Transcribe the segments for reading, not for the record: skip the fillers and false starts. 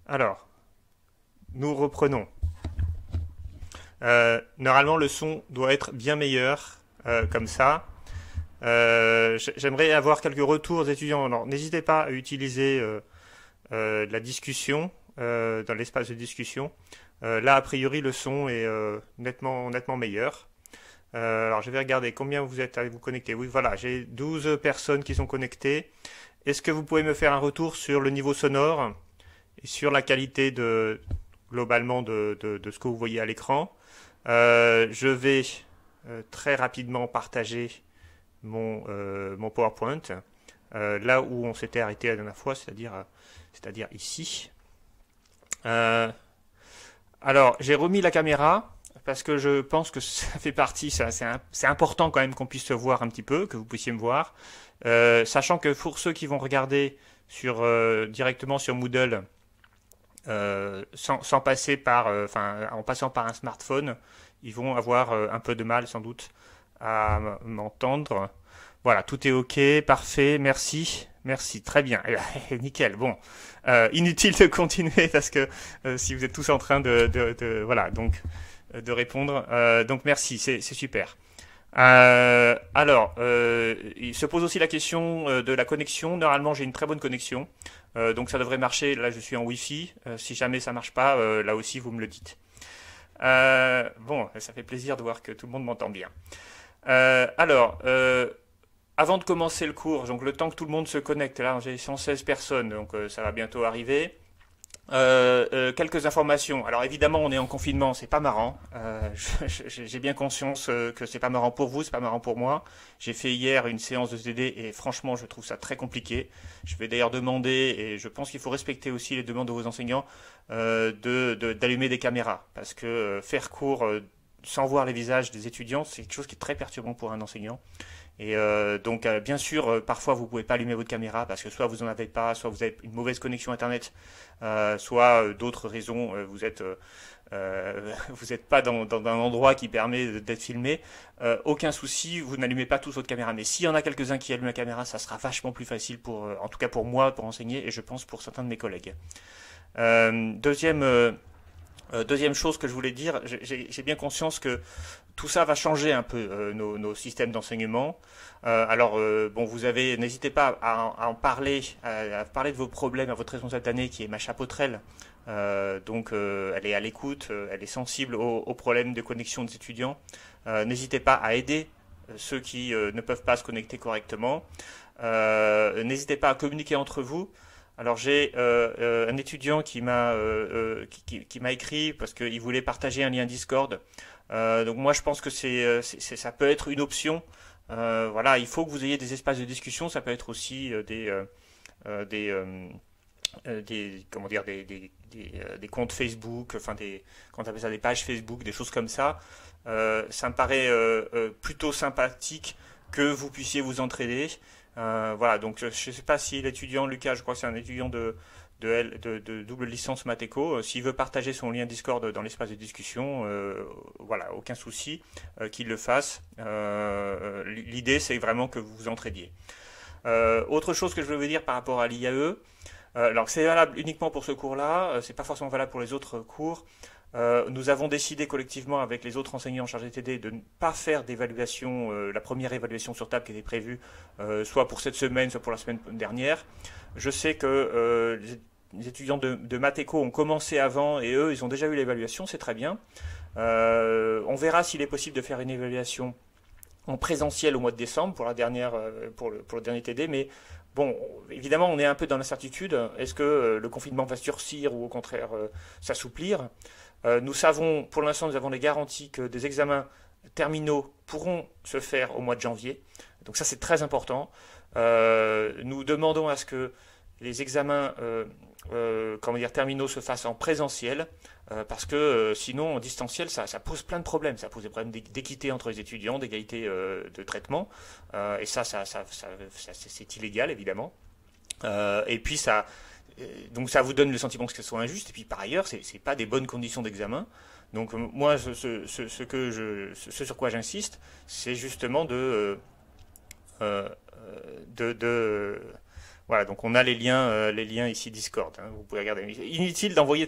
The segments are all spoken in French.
Alors, nous reprenons. Normalement, le son doit être bien meilleur, comme ça. J'aimerais avoir quelques retours des étudiants. Alors, n'hésitez pas à utiliser la discussion dans l'espace de discussion. Là, a priori, le son est nettement meilleur. Alors, je vais regarder combien vous êtes à vous connecter. Oui, voilà, j'ai 12 personnes qui sont connectées. Est-ce que vous pouvez me faire un retour sur le niveau sonore et sur la qualité globalement de ce que vous voyez à l'écran? Je vais très rapidement partager mon PowerPoint là où on s'était arrêté la dernière fois, c'est-à-dire ici. Alors, j'ai remis la caméra parce que je pense que ça fait partie, c'est important quand même qu'on puisse se voir un petit peu, que vous puissiez me voir. Sachant que pour ceux qui vont regarder directement sur Moodle, sans passer en passant par un smartphone, ils vont avoir un peu de mal sans doute à m'entendre. Voilà, tout est OK, parfait, merci, très bien, nickel. Bon, inutile de continuer parce que si vous êtes tous en train voilà, donc de répondre, donc merci, c'est super. Il se pose aussi la question de la connexion. Normalement, j'ai une très bonne connexion, donc ça devrait marcher. Là, je suis en Wi-Fi. Si jamais ça marche pas, là aussi, vous me le dites. Bon, ça fait plaisir de voir que tout le monde m'entend bien. Avant de commencer le cours, donc le temps que tout le monde se connecte, là, j'ai 116 personnes, donc ça va bientôt arriver. Quelques informations. Alors évidemment, on est en confinement, c'est pas marrant. J'ai bien conscience que c'est pas marrant pour vous, c'est pas marrant pour moi. J'ai fait hier une séance de TD et franchement, je trouve ça très compliqué. Je vais d'ailleurs demander, et je pense qu'il faut respecter aussi les demandes de vos enseignants, d'allumer des caméras, parce que faire cours sans voir les visages des étudiants, c'est quelque chose qui est très perturbant pour un enseignant. Et donc, bien sûr, parfois vous pouvez pas allumer votre caméra parce que soit vous en avez pas, soit vous avez une mauvaise connexion internet, soit d'autres raisons, vous êtes pas dans un endroit qui permet d'être filmé. Aucun souci, vous n'allumez pas tous votre caméra. Mais s'il y en a quelques-uns qui allument la caméra, ça sera vachement plus facile en tout cas pour moi, pour enseigner, et je pense pour certains de mes collègues. Deuxième chose que je voulais dire, j'ai bien conscience que tout ça va changer un peu nos systèmes d'enseignement. Bon, n'hésitez pas à en parler, à parler de vos problèmes à votre responsable d'année qui est Macha Potrel. Elle est à l'écoute, elle est sensible aux problèmes de connexion des étudiants. N'hésitez pas à aider ceux qui ne peuvent pas se connecter correctement. N'hésitez pas à communiquer entre vous. Alors j'ai un étudiant qui m'a écrit parce qu'il voulait partager un lien Discord. Donc moi je pense que ça peut être une option. Voilà, il faut que vous ayez des espaces de discussion. Ça peut être aussi des comptes Facebook, quand on appelle ça des pages Facebook, des choses comme ça. Ça me paraît plutôt sympathique que vous puissiez vous entraider. Voilà, donc je ne sais pas si l'étudiant, Lucas, je crois que c'est un étudiant de double licence Matéco, s'il veut partager son lien Discord dans l'espace de discussion, voilà, aucun souci, qu'il le fasse. L'idée, c'est vraiment que vous vous entraidiez. Autre chose que je veux vous dire par rapport à l'IAE, alors c'est valable uniquement pour ce cours-là, c'est pas forcément valable pour les autres cours. Nous avons décidé collectivement avec les autres enseignants chargés TD de ne pas faire d'évaluation, la première évaluation sur table qui était prévue, soit pour cette semaine, soit pour la semaine dernière. Je sais que les étudiants de Matéco ont commencé avant et eux, ils ont déjà eu l'évaluation, c'est très bien. On verra s'il est possible de faire une évaluation en présentiel au mois de décembre pour le dernier TD, mais bon, évidemment, on est un peu dans l'incertitude. Est-ce que le confinement va se durcir ou au contraire s'assouplir? Nous savons, pour l'instant, nous avons les garanties que des examens terminaux pourront se faire au mois de janvier. Donc ça, c'est très important. Nous demandons à ce que les examens terminaux se fassent en présentiel, parce que sinon, en distanciel, ça pose plein de problèmes. Ça pose des problèmes d'équité entre les étudiants, d'égalité de traitement, et c'est illégal, évidemment. Et puis donc ça vous donne le sentiment que ce soit injuste. Et puis par ailleurs, c'est pas des bonnes conditions d'examen. Donc moi, ce sur quoi j'insiste, c'est justement Voilà, donc on a les liens ici Discord, hein, vous pouvez regarder. Inutile d'envoyer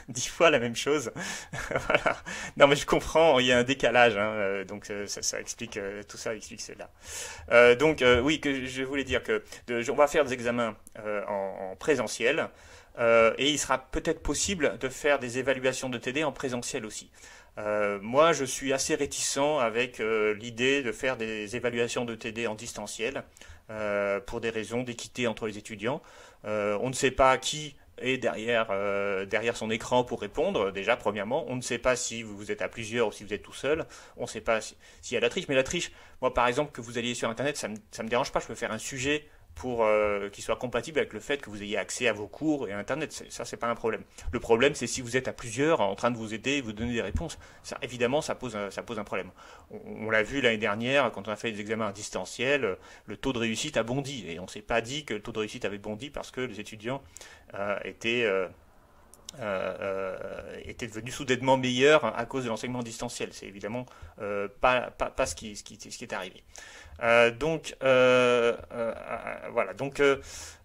10 fois la même chose. Voilà. Non mais je comprends, il y a un décalage, hein, donc ça explique tout ça explique cela. Oui, que je voulais dire que on va faire des examens en présentiel et il sera peut-être possible de faire des évaluations de TD en présentiel aussi. Moi, je suis assez réticent avec l'idée de faire des évaluations de TD en distanciel pour des raisons d'équité entre les étudiants. On ne sait pas qui est derrière son écran pour répondre, déjà, premièrement. On ne sait pas si vous êtes à plusieurs ou si vous êtes tout seul. On ne sait pas s'il y a la triche. Mais la triche, moi, par exemple, que vous alliez sur Internet, ça me dérange pas. Je peux faire un sujet pour qu'il soit compatible avec le fait que vous ayez accès à vos cours et à Internet. Ça, c'est pas un problème. Le problème, c'est si vous êtes à plusieurs en train de vous aider et vous donner des réponses. Ça, évidemment, ça pose un problème. On l'a vu l'année dernière, quand on a fait des examens distanciels, le taux de réussite a bondi. Et on s'est pas dit que le taux de réussite avait bondi parce que les étudiants étaient devenu soudainement meilleur à cause de l'enseignement distanciel. C'est évidemment pas ce qui est arrivé. Voilà.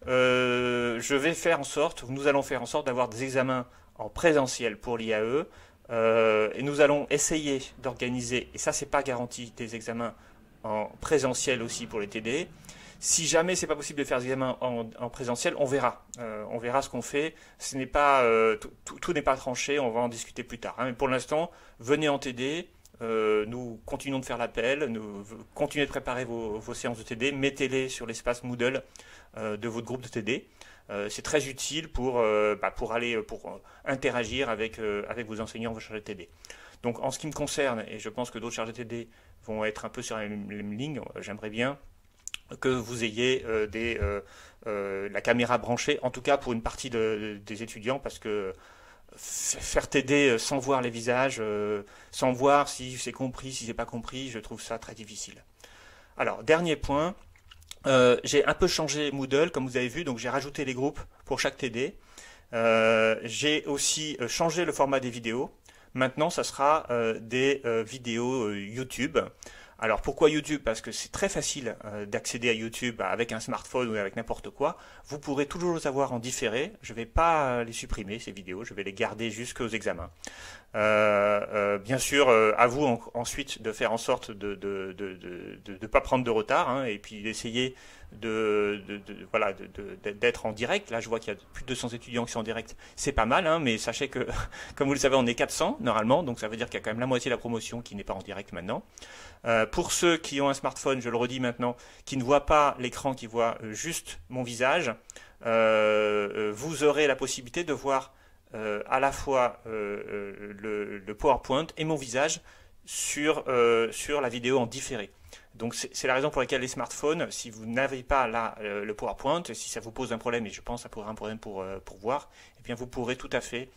Je vais faire en sorte, nous allons faire en sorte d'avoir des examens en présentiel pour l'IAE et nous allons essayer d'organiser, et ça c'est pas garanti, des examens en présentiel aussi pour les TD. Si jamais c'est pas possible de faire des examens en présentiel, on verra. On verra ce qu'on fait. Ce n'est pas tout n'est pas tranché. On va en discuter plus tard. Hein. Mais pour l'instant, venez en TD. Nous continuons de faire l'appel. Nous continuez de préparer vos séances de TD. Mettez-les sur l'espace Moodle de votre groupe de TD. C'est très utile pour interagir avec vos enseignants, vos chargés de TD. Donc en ce qui me concerne, et je pense que d'autres chargés de TD vont être un peu sur la même ligne, j'aimerais bien que vous ayez la caméra branchée, en tout cas pour une partie des étudiants, parce que faire TD sans voir les visages, sans voir si c'est compris, si c'est pas compris, je trouve ça très difficile. Alors, dernier point, j'ai un peu changé Moodle, comme vous avez vu, donc j'ai rajouté les groupes pour chaque TD. J'ai aussi changé le format des vidéos. Maintenant, ça sera des vidéos YouTube. Alors pourquoi YouTube? Parce que c'est très facile d'accéder à YouTube avec un smartphone ou avec n'importe quoi. Vous pourrez toujours les avoir en différé. Je ne vais pas les supprimer, ces vidéos. Je vais les garder jusqu'aux examens. Bien sûr, à vous ensuite de faire en sorte de ne pas prendre de retard, hein, et puis d'essayer d'être en direct. Là, je vois qu'il y a plus de 200 étudiants qui sont en direct. C'est pas mal, hein, mais sachez que, comme vous le savez, on est 400 normalement, donc ça veut dire qu'il y a quand même la moitié de la promotion qui n'est pas en direct maintenant. Pour ceux qui ont un smartphone, je le redis maintenant, qui ne voient pas l'écran, qui voient juste mon visage, vous aurez la possibilité de voir à la fois le PowerPoint et mon visage sur la vidéo en différé. Donc c'est la raison pour laquelle les smartphones, si vous n'avez pas là le PowerPoint, si ça vous pose un problème, et je pense que ça posera un problème pour voir, eh bien vous pourrez tout à fait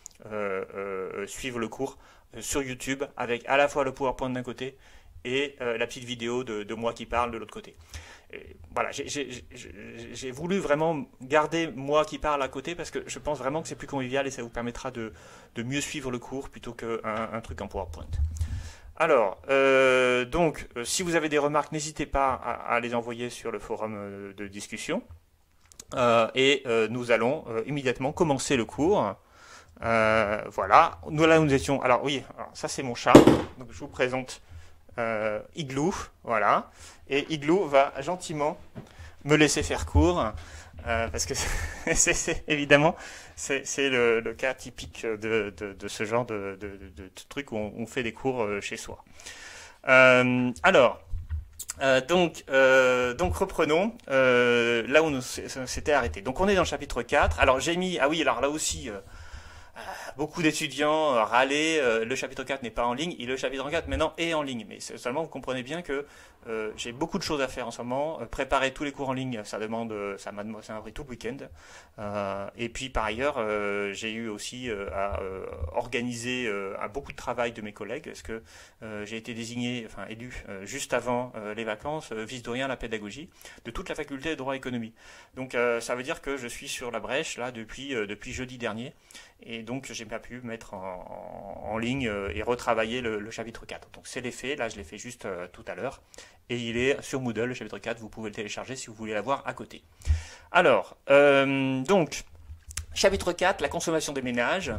suivre le cours sur YouTube avec à la fois le PowerPoint d'un côté et la petite vidéo de moi qui parle de l'autre côté. Et voilà, j'ai voulu vraiment garder moi qui parle à côté parce que je pense vraiment que c'est plus convivial et ça vous permettra de mieux suivre le cours plutôt qu'un truc en PowerPoint. Alors, si vous avez des remarques, n'hésitez pas à les envoyer sur le forum de discussion. Nous allons immédiatement commencer le cours. Voilà, nous étions... Alors oui, ça c'est mon chat, donc je vous présente Igloo, voilà. Et Igloo va gentiment me laisser faire cours, parce que évidemment, c'est le cas typique de ce genre de truc où on fait des cours chez soi. Donc reprenons là où on s'était arrêté. Donc on est dans le chapitre 4. Alors j'ai mis, ah oui, alors là aussi... beaucoup d'étudiants râlaient, le chapitre 4 n'est pas en ligne, et le chapitre 4 maintenant est en ligne. Mais seulement vous comprenez bien que j'ai beaucoup de choses à faire en ce moment. Préparer tous les cours en ligne, ça m'a pris tout le week-end. Et puis par ailleurs, j'ai eu aussi à organiser beaucoup de travail de mes collègues, parce que j'ai été élu juste avant les vacances, vice-doyen à la pédagogie, de toute la faculté de droit et économie. Donc ça veut dire que je suis sur la brèche là depuis jeudi dernier. Et donc j'ai pas pu mettre en ligne et retravailler le chapitre 4. Donc c'est les faits, là je l'ai fait juste tout à l'heure. et il est sur Moodle, le chapitre 4, vous pouvez le télécharger si vous voulez l'avoir à côté. Alors, donc, chapitre 4, la consommation des ménages.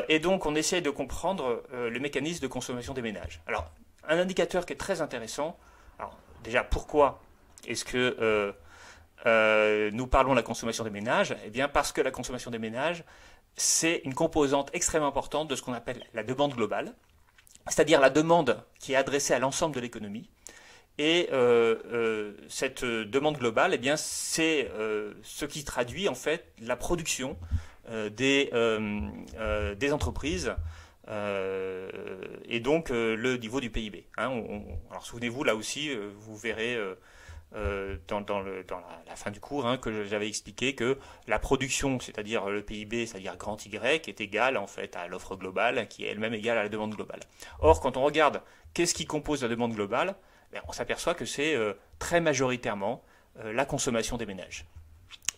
Et donc, on essaie de comprendre le mécanisme de consommation des ménages. Alors, un indicateur qui est très intéressant. Alors, déjà, pourquoi est-ce que nous parlons de la consommation des ménages? Eh bien, parce que la consommation des ménages, c'est une composante extrêmement importante de ce qu'on appelle la demande globale, c'est-à-dire la demande qui est adressée à l'ensemble de l'économie. Et cette demande globale, eh bien, c'est ce qui traduit en fait la production des entreprises et donc le niveau du PIB. Hein, alors souvenez-vous, là aussi, vous verrez dans la fin du cours que j'avais expliqué que la production, c'est-à-dire le PIB, c'est-à-dire grand Y, est égale en fait à l'offre globale, qui est elle-même égale à la demande globale. Or, quand on regarde qu'est-ce qui compose la demande globale, on s'aperçoit que c'est très majoritairement la consommation des ménages.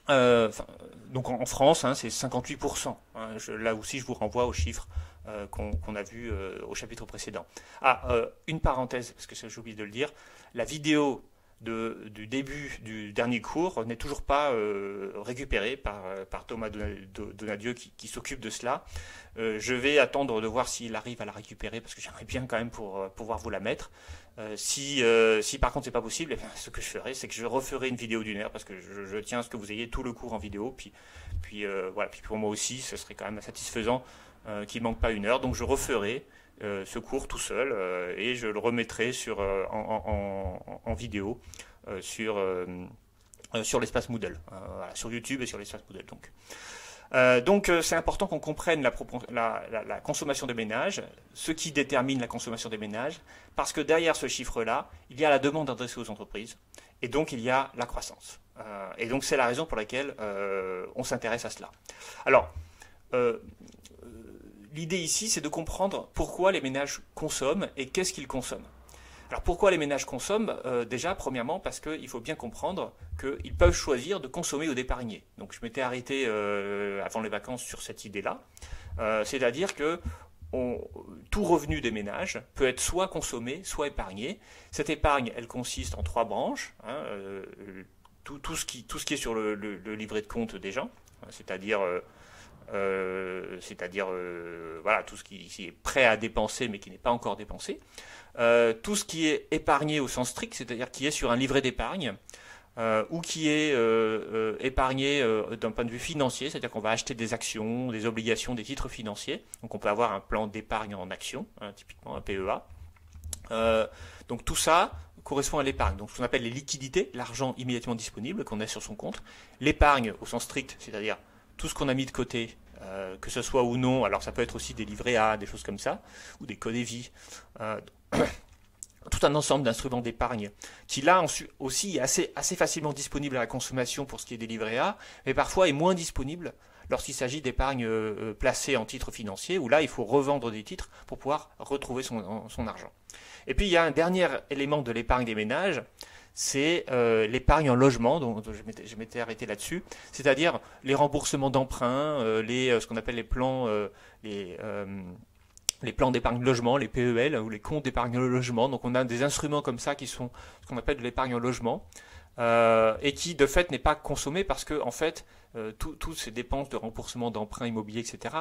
Donc en France, c'est 58%. Là aussi, je vous renvoie aux chiffres qu'on a vus au chapitre précédent. Une parenthèse, parce que j'ai oublié de le dire, la vidéo du début du dernier cours n'est toujours pas récupérée par Thomas Donadieu qui s'occupe de cela. Je vais attendre de voir s'il arrive à la récupérer, parce que j'aimerais bien quand même pour pouvoir vous la mettre. Si par contre c'est pas possible, ce que je ferai, c'est que je referai une vidéo d'1 heure, parce que je tiens à ce que vous ayez tout le cours en vidéo, puis pour moi aussi ce serait quand même satisfaisant qu'il manque pas 1 heure, donc je referai ce cours tout seul et je le remettrai en vidéo sur l'espace Moodle, sur YouTube et sur l'espace Moodle. Donc c'est important qu'on comprenne la consommation des ménages, ce qui détermine la consommation des ménages, parce que derrière ce chiffre-là, il y a la demande adressée aux entreprises, et donc il y a la croissance. Et donc c'est la raison pour laquelle on s'intéresse à cela. Alors, l'idée ici, c'est de comprendre pourquoi les ménages consomment et qu'est-ce qu'ils consomment. Alors pourquoi les ménages consomment? Déjà, premièrement, parce qu'il faut bien comprendre qu'ils peuvent choisir de consommer ou d'épargner. Donc je m'étais arrêté avant les vacances sur cette idée-là. C'est-à-dire que tout revenu des ménages peut être soit consommé, soit épargné. Cette épargne, elle consiste en 3 branches. Tout ce qui est sur le livret de compte des gens, c'est-à-dire tout ce qui est prêt à dépenser mais qui n'est pas encore dépensé. Tout ce qui est épargné au sens strict, c'est-à-dire qui est sur un livret d'épargne, ou qui est épargné d'un point de vue financier, c'est-à-dire qu'on va acheter des actions, des obligations, des titres financiers. Donc on peut avoir un plan d'épargne en actions, typiquement un PEA. Donc tout ça correspond à l'épargne. Donc ce qu'on appelle les liquidités, l'argent immédiatement disponible qu'on a sur son compte. L'épargne au sens strict, c'est-à-dire tout ce qu'on a mis de côté, que ce soit ou non, alors ça peut être aussi des livrets A, des choses comme ça, ou des Codevie, tout un ensemble d'instruments d'épargne qui là aussi est assez facilement disponible à la consommation pour ce qui est des livrets A, mais parfois est moins disponible lorsqu'il s'agit d'épargne placée en titres financiers, où là il faut revendre des titres pour pouvoir retrouver son argent. Et puis il y a un dernier élément de l'épargne des ménages, c'est l'épargne en logement, dont je m'étais arrêté là-dessus, c'est-à-dire les remboursements d'emprunts, ce qu'on appelle les plans d'épargne logement, les PEL, ou les comptes d'épargne logement. Donc on a des instruments comme ça qui sont ce qu'on appelle de l'épargne en logement, et qui de fait n'est pas consommé parce que en fait toutes ces dépenses de remboursement d'emprunts immobiliers, etc.,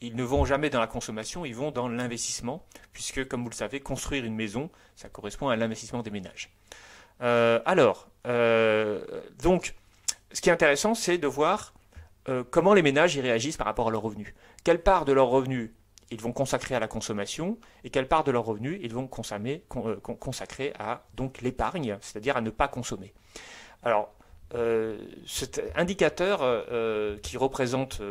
ils ne vont jamais dans la consommation, ils vont dans l'investissement, puisque comme vous le savez, construire une maison, ça correspond à l'investissement des ménages. Donc, ce qui est intéressant, c'est de voir comment les ménages y réagissent par rapport à leurs revenus. Quelle part de leurs revenus ils vont consacrer à la consommation et quelle part de leurs revenus ils vont consacrer à donc l'épargne, c'est-à-dire à ne pas consommer. Alors, cet indicateur qui représente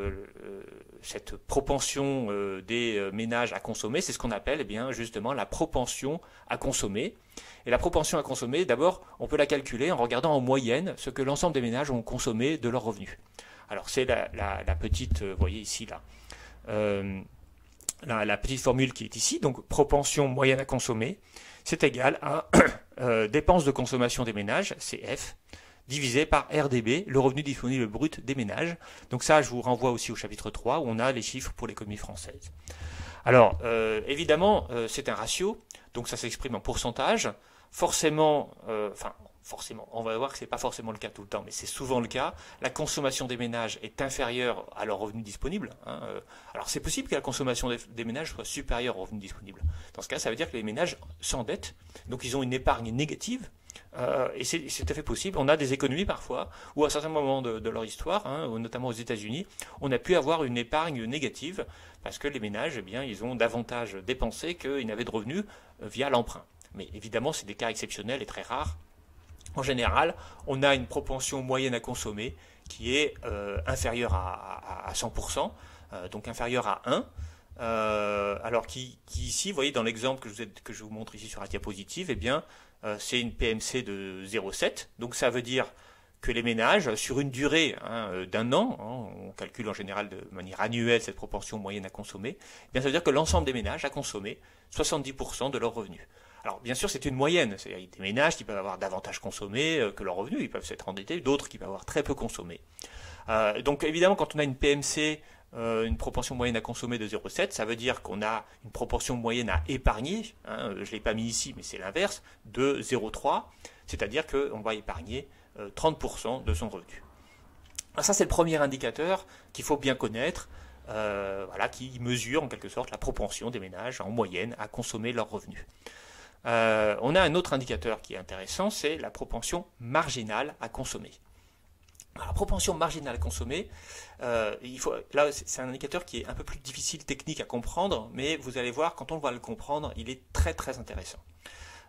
cette propension des ménages à consommer, c'est ce qu'on appelle justement la propension à consommer. Et la propension à consommer, d'abord, on peut la calculer en regardant en moyenne ce que l'ensemble des ménages ont consommé de leurs revenus. Alors c'est la petite, vous voyez ici là, la petite formule qui est ici, donc propension moyenne à consommer, c'est égal à dépenses de consommation des ménages, CF, divisé par RDB, le revenu disponible brut des ménages. Donc ça, je vous renvoie aussi au chapitre 3, où on a les chiffres pour l'économie française. Alors, évidemment, c'est un ratio, donc ça s'exprime en pourcentage. forcément, forcément, on va voir que ce n'est pas forcément le cas tout le temps, mais c'est souvent le cas, la consommation des ménages est inférieure à leurs revenus disponibles. Alors c'est possible que la consommation des ménages soit supérieure aux revenus disponibles. Dans ce cas, ça veut dire que les ménages s'endettent, donc ils ont une épargne négative, et c'est tout à fait possible. On a des économies parfois, où à certains moments de leur histoire, notamment aux États-Unis, on a pu avoir une épargne négative, parce que les ménages, eh bien, ils ont davantage dépensé qu'ils n'avaient de revenus via l'emprunt. Mais évidemment, c'est des cas exceptionnels et très rares. En général, on a une propension moyenne à consommer qui est inférieure à 100%, donc inférieure à 1. Alors qui ici, vous voyez dans l'exemple que je vous montre ici sur la diapositive, eh bien, c'est une PMC de 0,7. Donc ça veut dire que les ménages, sur une durée d'un an, on calcule en général de manière annuelle cette proportion moyenne à consommer, eh bien, ça veut dire que l'ensemble des ménages a consommé 70% de leurs revenus. Alors bien sûr c'est une moyenne, il y a des ménages qui peuvent avoir davantage consommé que leurs revenus, ils peuvent s'être endettés, d'autres qui peuvent avoir très peu consommé. Donc évidemment quand on a une PMC, une proportion moyenne à consommer de 0,7, ça veut dire qu'on a une proportion moyenne à épargner, je ne l'ai pas mis ici mais c'est l'inverse, de 0,3, c'est-à-dire qu'on va épargner 30% de son revenu. Alors ça c'est le premier indicateur qu'il faut bien connaître, qui mesure en quelque sorte la propension des ménages en moyenne à consommer leurs revenus. On a un autre indicateur qui est intéressant, c'est la propension marginale à consommer. Alors, la propension marginale à consommer, là c'est un indicateur qui est un peu plus difficile technique à comprendre, mais vous allez voir, quand on va le comprendre, il est très très intéressant.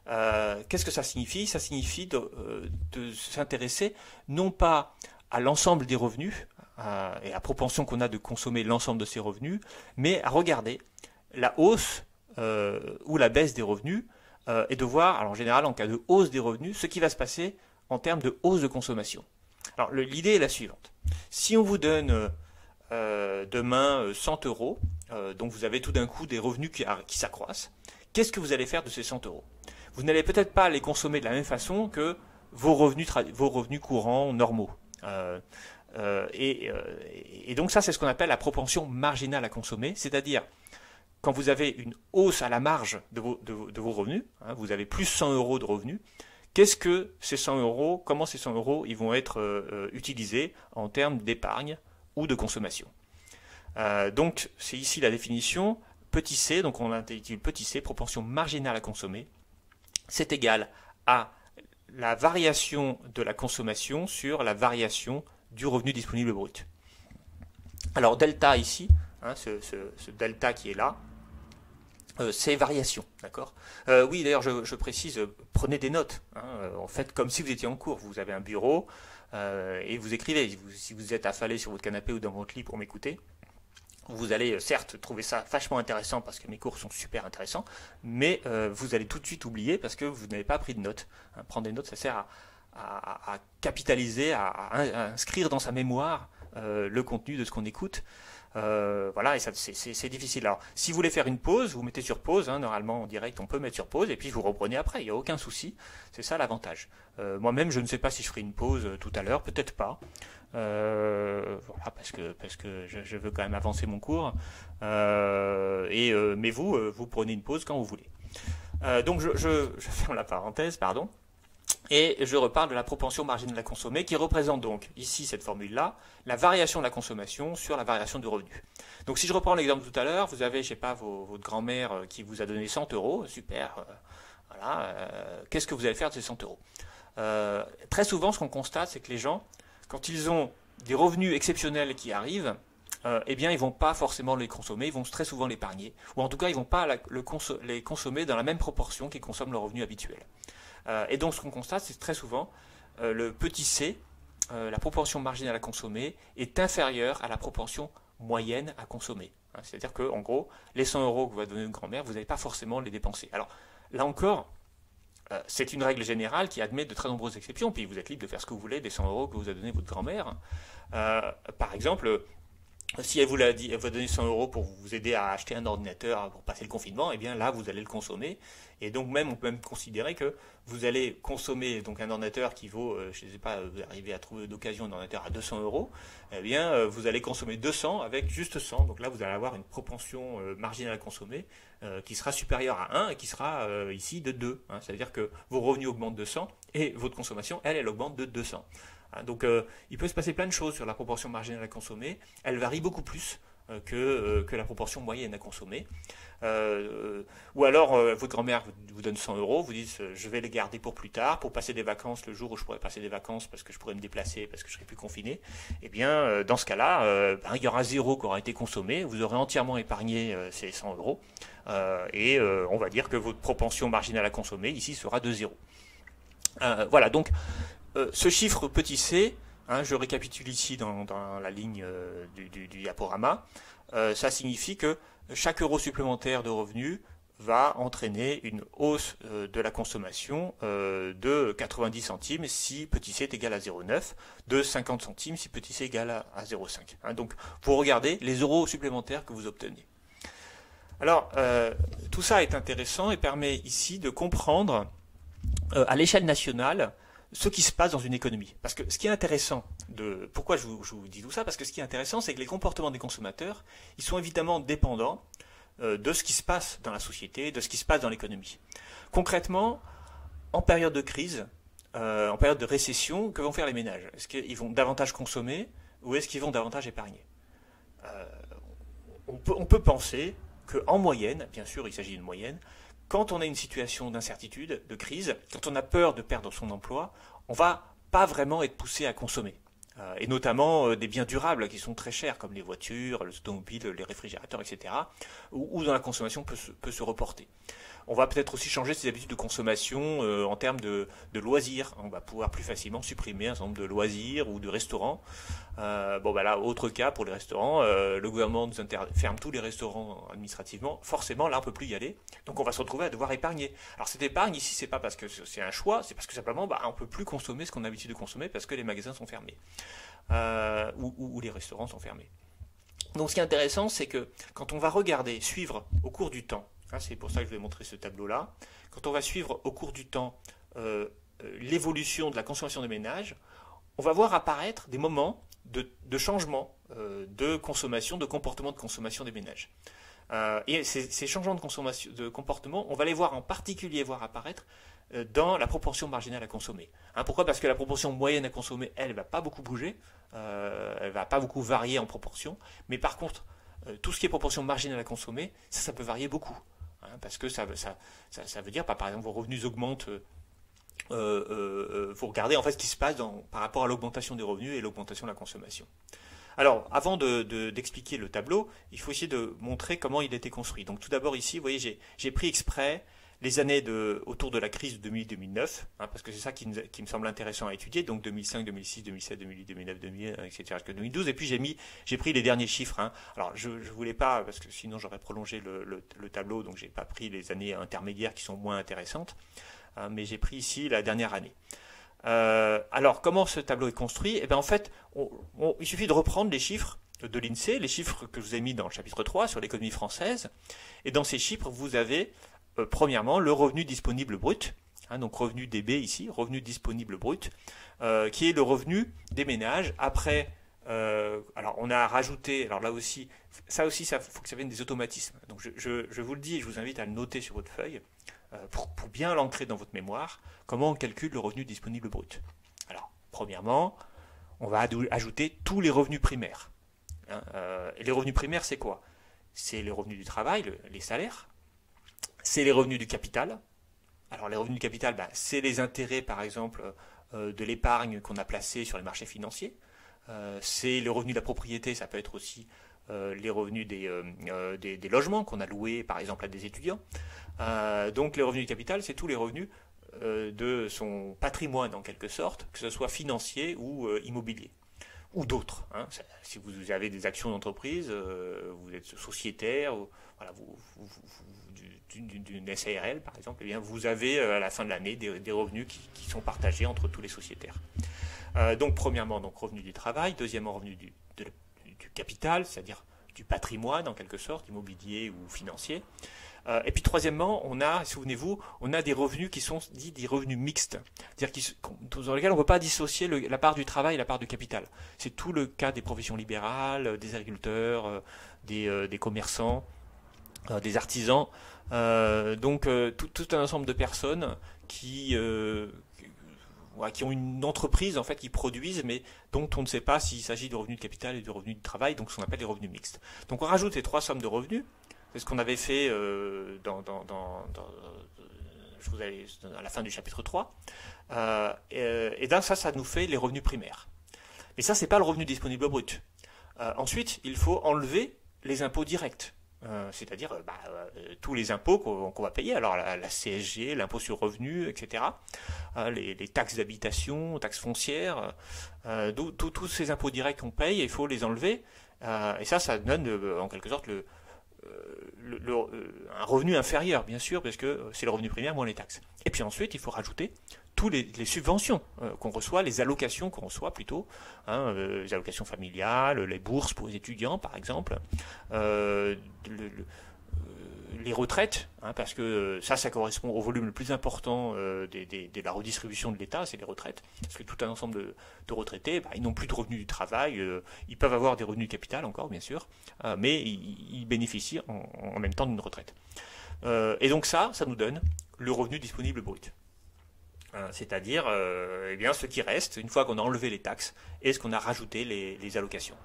Qu'est-ce que ça signifie? Ça signifie de s'intéresser non pas à l'ensemble des revenus, et à la propension qu'on a de consommer l'ensemble de ces revenus, mais à regarder la hausse ou la baisse des revenus, et de voir, alors en général en cas de hausse des revenus, ce qui va se passer en termes de hausse de consommation. Alors l'idée est la suivante. Si on vous donne demain 100 euros, donc vous avez tout d'un coup des revenus qui s'accroissent, qu'est-ce que vous allez faire de ces 100 euros? Vous n'allez peut-être pas les consommer de la même façon que vos revenus courants normaux. Et donc ça c'est ce qu'on appelle la propension marginale à consommer, c'est-à-dire quand vous avez une hausse à la marge de vos revenus, vous avez plus 100 euros de revenus, qu'est-ce que ces 100 euros, comment ces 100 euros ils vont être utilisés en termes d'épargne ou de consommation. Donc c'est ici la définition, petit c, donc on intitule petit c, propension marginale à consommer, c'est égal à la variation de la consommation sur la variation du revenu disponible brut. Alors delta ici, ce delta qui est là, c'est variation, d'accord. Oui, d'ailleurs, je précise, prenez des notes. En fait, comme si vous étiez en cours. Vous avez un bureau et vous écrivez. Si vous êtes affalé sur votre canapé ou dans votre lit pour m'écouter, vous allez certes trouver ça vachement intéressant parce que mes cours sont super intéressants, mais vous allez tout de suite oublier parce que vous n'avez pas pris de notes. Prendre des notes, ça sert à capitaliser, à inscrire dans sa mémoire le contenu de ce qu'on écoute. Voilà, et c'est difficile. Alors, si vous voulez faire une pause, vous mettez sur pause, normalement en direct on peut mettre sur pause, et puis vous reprenez après, il n'y a aucun souci, c'est ça l'avantage. Moi-même je ne sais pas si je ferai une pause tout à l'heure, peut-être pas, voilà, parce que je veux quand même avancer mon cours, mais vous prenez une pause quand vous voulez. Donc je ferme la parenthèse, pardon. Et je reparle de la propension marginale à consommer qui représente donc, ici cette formule-là, la variation de la consommation sur la variation du revenu. Donc si je reprends l'exemple tout à l'heure, vous avez, je sais pas, votre grand-mère qui vous a donné 100 euros, super, voilà, qu'est-ce que vous allez faire de ces 100 euros? Très souvent, ce qu'on constate, c'est que les gens, quand ils ont des revenus exceptionnels qui arrivent, eh bien, ils vont pas forcément les consommer, ils vont très souvent l'épargner, ou en tout cas, ils vont pas les consommer dans la même proportion qu'ils consomment leurs revenus habituels. Et donc ce qu'on constate, c'est très souvent le petit c, la proportion marginale à consommer, est inférieure à la proportion moyenne à consommer. C'est-à-dire que, en gros, les 100 euros que vous va donner une grand-mère, vous n'allez pas forcément les dépenser. Alors là encore, c'est une règle générale qui admet de très nombreuses exceptions, puis vous êtes libre de faire ce que vous voulez des 100 euros que vous a donné votre grand-mère. Par exemple, Si elle vous l'a dit, elle vous a donné 100 euros pour vous aider à acheter un ordinateur pour passer le confinement, et bien là, vous allez le consommer. Et donc même, on peut même considérer que vous allez consommer donc un ordinateur qui vaut, je ne sais pas, vous arrivez à trouver d'occasion un ordinateur à 200 euros, eh bien vous allez consommer 200 avec juste 100. Donc là, vous allez avoir une propension marginale à consommer qui sera supérieure à 1 et qui sera ici de 2. Hein. C'est-à-dire que vos revenus augmentent de 100 et votre consommation, elle augmente de 200. Donc il peut se passer plein de choses sur la proportion marginale à consommer. Elle varie beaucoup plus que la proportion moyenne à consommer. Ou alors votre grand-mère vous donne 100 euros, vous dites je vais les garder pour plus tard, pour passer des vacances le jour où je pourrais passer des vacances parce que je pourrais me déplacer, parce que je serai plus confiné. Eh bien dans ce cas-là, il y aura 0 qui aura été consommé, vous aurez entièrement épargné ces 100 euros et on va dire que votre propension marginale à consommer ici sera de 0. Voilà, donc ce chiffre petit c, hein, je récapitule ici dans la ligne du diaporama, ça signifie que chaque euro supplémentaire de revenus va entraîner une hausse de la consommation de 90 centimes si petit c est égal à 0,9, de 50 centimes si petit c est égal à 0,5. Hein, donc vous regardez les euros supplémentaires que vous obtenez. Alors tout ça est intéressant et permet ici de comprendre à l'échelle nationale ce qui se passe dans une économie. Parce que ce qui est intéressant, pourquoi je vous dis tout ça, parce que ce qui est intéressant, c'est que les comportements des consommateurs, ils sont évidemment dépendants de ce qui se passe dans la société, de ce qui se passe dans l'économie. Concrètement, en période de crise, en période de récession, que vont faire les ménages? Est-ce qu'ils vont davantage consommer ou est-ce qu'ils vont davantage épargner? On peut penser qu'en moyenne, bien sûr il s'agit d'une moyenne, quand on a une situation d'incertitude, de crise, quand on a peur de perdre son emploi, on ne va pas vraiment être poussé à consommer. Et notamment des biens durables qui sont très chers, comme les voitures, les automobiles, les réfrigérateurs, etc., où dans la consommation peut se reporter. On va peut-être aussi changer ses habitudes de consommation en termes de loisirs. On va pouvoir plus facilement supprimer un certain nombre de loisirs ou de restaurants. Là, autre cas pour les restaurants, le gouvernement nous ferme tous les restaurants administrativement. Forcément, là, on ne peut plus y aller. Donc, on va se retrouver à devoir épargner. Alors, cette épargne, ici, c'est pas parce que c'est un choix, c'est parce que simplement, on ne peut plus consommer ce qu'on a l'habitude de consommer parce que les magasins sont fermés. Ou les restaurants sont fermés. Donc, ce qui est intéressant, c'est que quand on va regarder, suivre au cours du temps, c'est pour ça que je vais montrer ce tableau-là. Quand on va suivre au cours du temps l'évolution de la consommation des ménages, on va voir apparaître des moments de changement de consommation, de comportement de consommation des ménages. Et ces changements de comportement, on va les voir en particulier apparaître dans la proportion marginale à consommer. Pourquoi? Parce que la proportion moyenne à consommer, elle ne va pas beaucoup bouger, elle ne va pas beaucoup varier en proportion, mais par contre, tout ce qui est proportion marginale à consommer, ça peut varier beaucoup. Parce que ça veut dire, par exemple, vos revenus augmentent, vous regardez en fait ce qui se passe par rapport à l'augmentation des revenus et l'augmentation de la consommation. Alors, avant d'expliquer le tableau, il faut essayer de montrer comment il a été construit. Donc tout d'abord ici, vous voyez, j'ai pris exprès les années autour de la crise de 2000-2009, parce que c'est ça qui me semble intéressant à étudier, donc 2005, 2006, 2007, 2008, 2009, 2001, etc. jusqu'à 2012, et puis j'ai pris les derniers chiffres. Alors je voulais pas, parce que sinon j'aurais prolongé le tableau, donc j'ai pas pris les années intermédiaires qui sont moins intéressantes, mais j'ai pris ici la dernière année. Alors comment ce tableau est construit? Eh bien en fait, il suffit de reprendre les chiffres de l'INSEE, les chiffres que je vous ai mis dans le chapitre 3 sur l'économie française, et dans ces chiffres, vous avez premièrement le revenu disponible brut, donc revenu DB ici, revenu disponible brut, qui est le revenu des ménages après. Alors on a rajouté, alors là aussi, ça faut que ça vienne des automatismes. Donc je vous le dis, et je vous invite à le noter sur votre feuille pour bien l'ancrer dans votre mémoire. Comment on calcule le revenu disponible brut? Alors premièrement, on va ajouter tous les revenus primaires. Et les revenus primaires, c'est quoi? C'est les revenus du travail, les salaires. C'est les revenus du capital. Alors les revenus du capital, c'est les intérêts par exemple de l'épargne qu'on a placée sur les marchés financiers. C'est les revenus de la propriété, ça peut être aussi les revenus des logements qu'on a loués par exemple à des étudiants. Donc les revenus du capital, c'est tous les revenus de son patrimoine en quelque sorte, que ce soit financier ou immobilier. Ou d'autres. Si vous avez des actions d'entreprise, vous êtes sociétaire, voilà, d'une SARL par exemple, eh bien vous avez à la fin de l'année des revenus qui sont partagés entre tous les sociétaires. Donc premièrement, revenu du travail, deuxièmement revenu du capital, c'est-à-dire du patrimoine en quelque sorte, immobilier ou financier. Et puis troisièmement, souvenez-vous, on a des revenus qui sont dits des revenus mixtes, c'est-à-dire dans lesquels on ne peut pas dissocier la part du travail et la part du capital. C'est tout le cas des professions libérales, des agriculteurs, des commerçants, des artisans, donc tout un ensemble de personnes qui ont une entreprise en fait qui produisent, mais dont on ne sait pas s'il s'agit de revenus de capital et de revenus de travail, donc ce qu'on appelle les revenus mixtes. Donc on rajoute ces trois sommes de revenus. C'est ce qu'on avait fait à la fin du chapitre 3. Et ça nous fait les revenus primaires. Mais ça, c'est pas le revenu disponible brut. Ensuite, il faut enlever les impôts directs. C'est-à-dire tous les impôts qu'on va payer, alors la CSG, l'impôt sur revenu, etc., les taxes d'habitation, taxes foncières, tous ces impôts directs qu'on paye, il faut les enlever, et ça donne en quelque sorte un revenu inférieur, bien sûr, parce que c'est le revenu primaire moins les taxes. Et puis ensuite, il faut rajouter toutes les subventions qu'on reçoit, les allocations qu'on reçoit plutôt, les allocations familiales, les bourses pour les étudiants par exemple, les retraites, parce que ça correspond au volume le plus important de la redistribution de l'État, c'est les retraites, parce que tout un ensemble de retraités, ils n'ont plus de revenus du travail, ils peuvent avoir des revenus du capital encore bien sûr, mais ils bénéficient en même temps d'une retraite. Et donc ça nous donne le revenu disponible brut. C'est-à-dire ce qui reste, une fois qu'on a enlevé les taxes, et ce qu'on a rajouté les allocations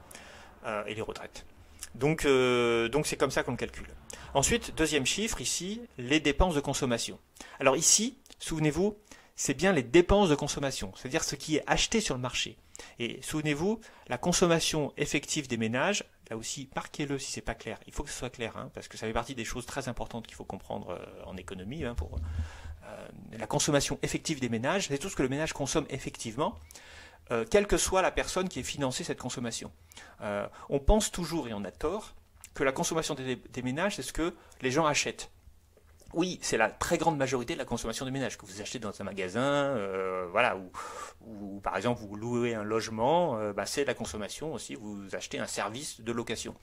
et les retraites. Donc c'est comme ça qu'on le calcule. Ensuite, deuxième chiffre, ici, les dépenses de consommation. Alors ici, souvenez-vous, c'est bien les dépenses de consommation, c'est-à-dire ce qui est acheté sur le marché. Et souvenez-vous, la consommation effective des ménages, là aussi, marquez-le si c'est pas clair, il faut que ce soit clair, parce que ça fait partie des choses très importantes qu'il faut comprendre en économie. La consommation effective des ménages, c'est tout ce que le ménage consomme effectivement, quelle que soit la personne qui ait financé cette consommation. On pense toujours, et on a tort, que la consommation des ménages, c'est ce que les gens achètent. Oui, c'est la très grande majorité de la consommation des ménages, que vous achetez dans un magasin, ou par exemple vous louez un logement, c'est la consommation aussi, vous achetez un service de location.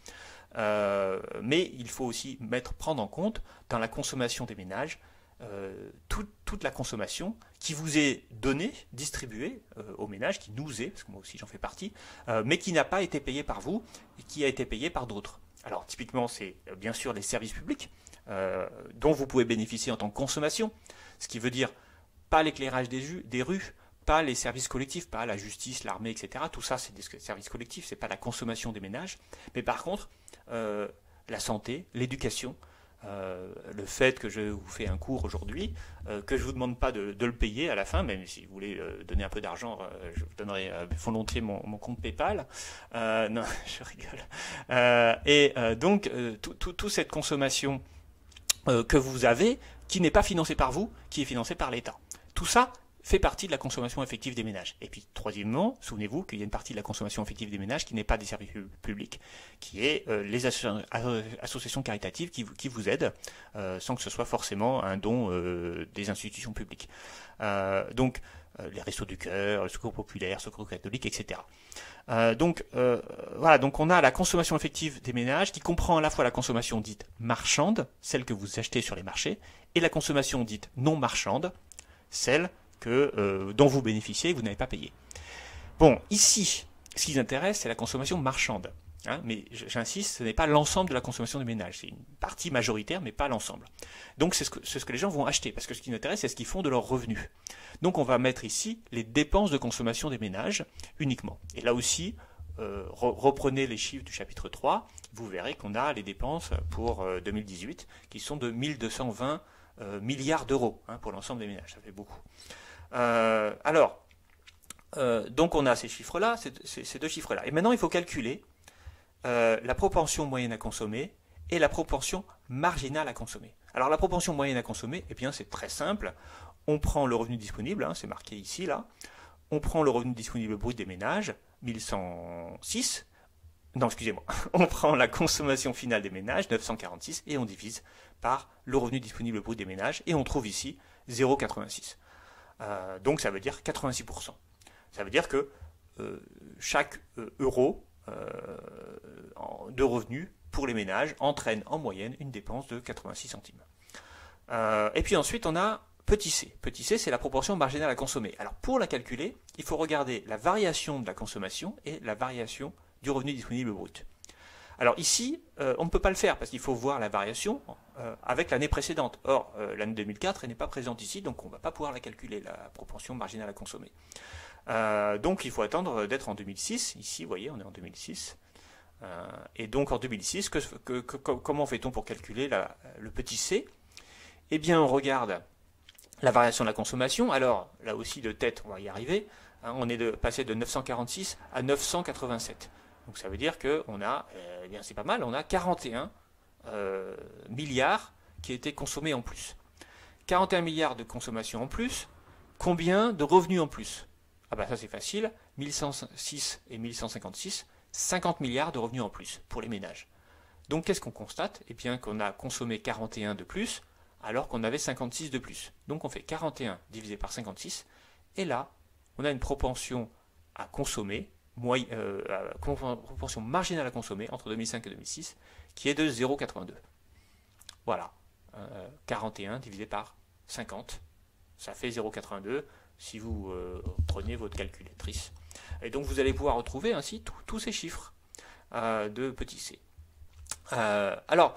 Mais il faut aussi prendre en compte, dans la consommation des ménages, toute la consommation qui vous est donnée, distribuée aux ménages, qui nous est, parce que moi aussi j'en fais partie, mais qui n'a pas été payée par vous, et qui a été payée par d'autres. Alors typiquement c'est bien sûr les services publics, dont vous pouvez bénéficier en tant que consommation, ce qui veut dire pas l'éclairage des rues, pas les services collectifs, pas la justice, l'armée, etc. Tout ça c'est des services collectifs, c'est pas la consommation des ménages, mais par contre la santé, l'éducation, le fait que je vous fais un cours aujourd'hui, que je ne vous demande pas de le payer à la fin, même si vous voulez donner un peu d'argent, je vous donnerai volontiers mon compte PayPal. Non, je rigole. Donc, toute cette consommation que vous avez, qui n'est pas financée par vous, qui est financée par l'État. Tout ça fait partie de la consommation effective des ménages. Et puis, troisièmement, souvenez-vous qu'il y a une partie de la consommation effective des ménages qui n'est pas des services publics, qui est les associations caritatives qui vous aident, sans que ce soit forcément un don des institutions publiques. Donc, les Restos du Cœur, le Secours populaire, le Secours catholique, etc. Donc on a la consommation effective des ménages qui comprend à la fois la consommation dite marchande, celle que vous achetez sur les marchés, et la consommation dite non marchande, celle dont vous bénéficiez et que vous n'avez pas payé. Bon, ici, ce qui nous intéresse, c'est la consommation marchande. Mais j'insiste, ce n'est pas l'ensemble de la consommation des ménages. C'est une partie majoritaire, mais pas l'ensemble. Donc c'est ce que les gens vont acheter, parce que ce qui nous intéresse, c'est ce qu'ils font de leurs revenus. Donc on va mettre ici les dépenses de consommation des ménages uniquement. Et là aussi, reprenez les chiffres du chapitre 3, vous verrez qu'on a les dépenses pour 2018 qui sont de 1220 milliards d'euros pour l'ensemble des ménages. Ça fait beaucoup. Donc on a ces chiffres-là, ces deux chiffres-là. Et maintenant, il faut calculer la propension moyenne à consommer et la propension marginale à consommer. Alors la propension moyenne à consommer, eh bien c'est très simple. On prend le revenu disponible, c'est marqué ici, là. On prend le revenu disponible brut des ménages, 1106. Non, excusez-moi. On prend la consommation finale des ménages, 946, et on divise par le revenu disponible brut des ménages, et on trouve ici 0,86. Donc ça veut dire 86%. Ça veut dire que chaque euro de revenus pour les ménages entraîne en moyenne une dépense de 86 centimes. Et puis ensuite, on a petit c. Petit c, c'est la proportion marginale à consommer. Alors pour la calculer, il faut regarder la variation de la consommation et la variation du revenu disponible brut. Alors ici, on ne peut pas le faire parce qu'il faut voir la variation avec l'année précédente. Or, l'année 2004 elle n'est pas présente ici, donc on ne va pas pouvoir la calculer, la proportion marginale à consommer. Donc il faut attendre d'être en 2006. Ici, vous voyez, on est en 2006. Et donc en 2006, comment fait-on pour calculer le petit c? Eh bien, on regarde la variation de la consommation. Alors, là aussi, de tête, on va y arriver. On est passé de 946 à 987. Donc ça veut dire qu'on a, eh bien c'est pas mal, on a 41 milliards qui a été consommés en plus. 41 milliards de consommation en plus, combien de revenus en plus? Ah bah ça c'est facile, 1106 et 1156, 50 milliards de revenus en plus pour les ménages. Donc qu'est-ce qu'on constate? Eh bien qu'on a consommé 41 de plus, alors qu'on avait 56 de plus. Donc on fait 41 divisé par 56, et là, on a une propension à consommer, proportion marginale à consommer entre 2005 et 2006, qui est de 0,82. Voilà. 41 divisé par 50, ça fait 0,82 si vous prenez votre calculatrice. Et donc vous allez pouvoir retrouver ainsi tous ces chiffres de petit c. Alors,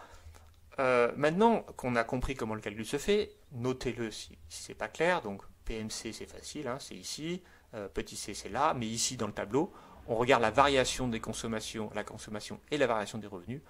maintenant qu'on a compris comment le calcul se fait, notez-le si c'est pas clair. Donc PMC c'est facile, hein, c'est ici, petit c c'est là, mais ici dans le tableau, on regarde la variation des consommations, la consommation et la variation des revenus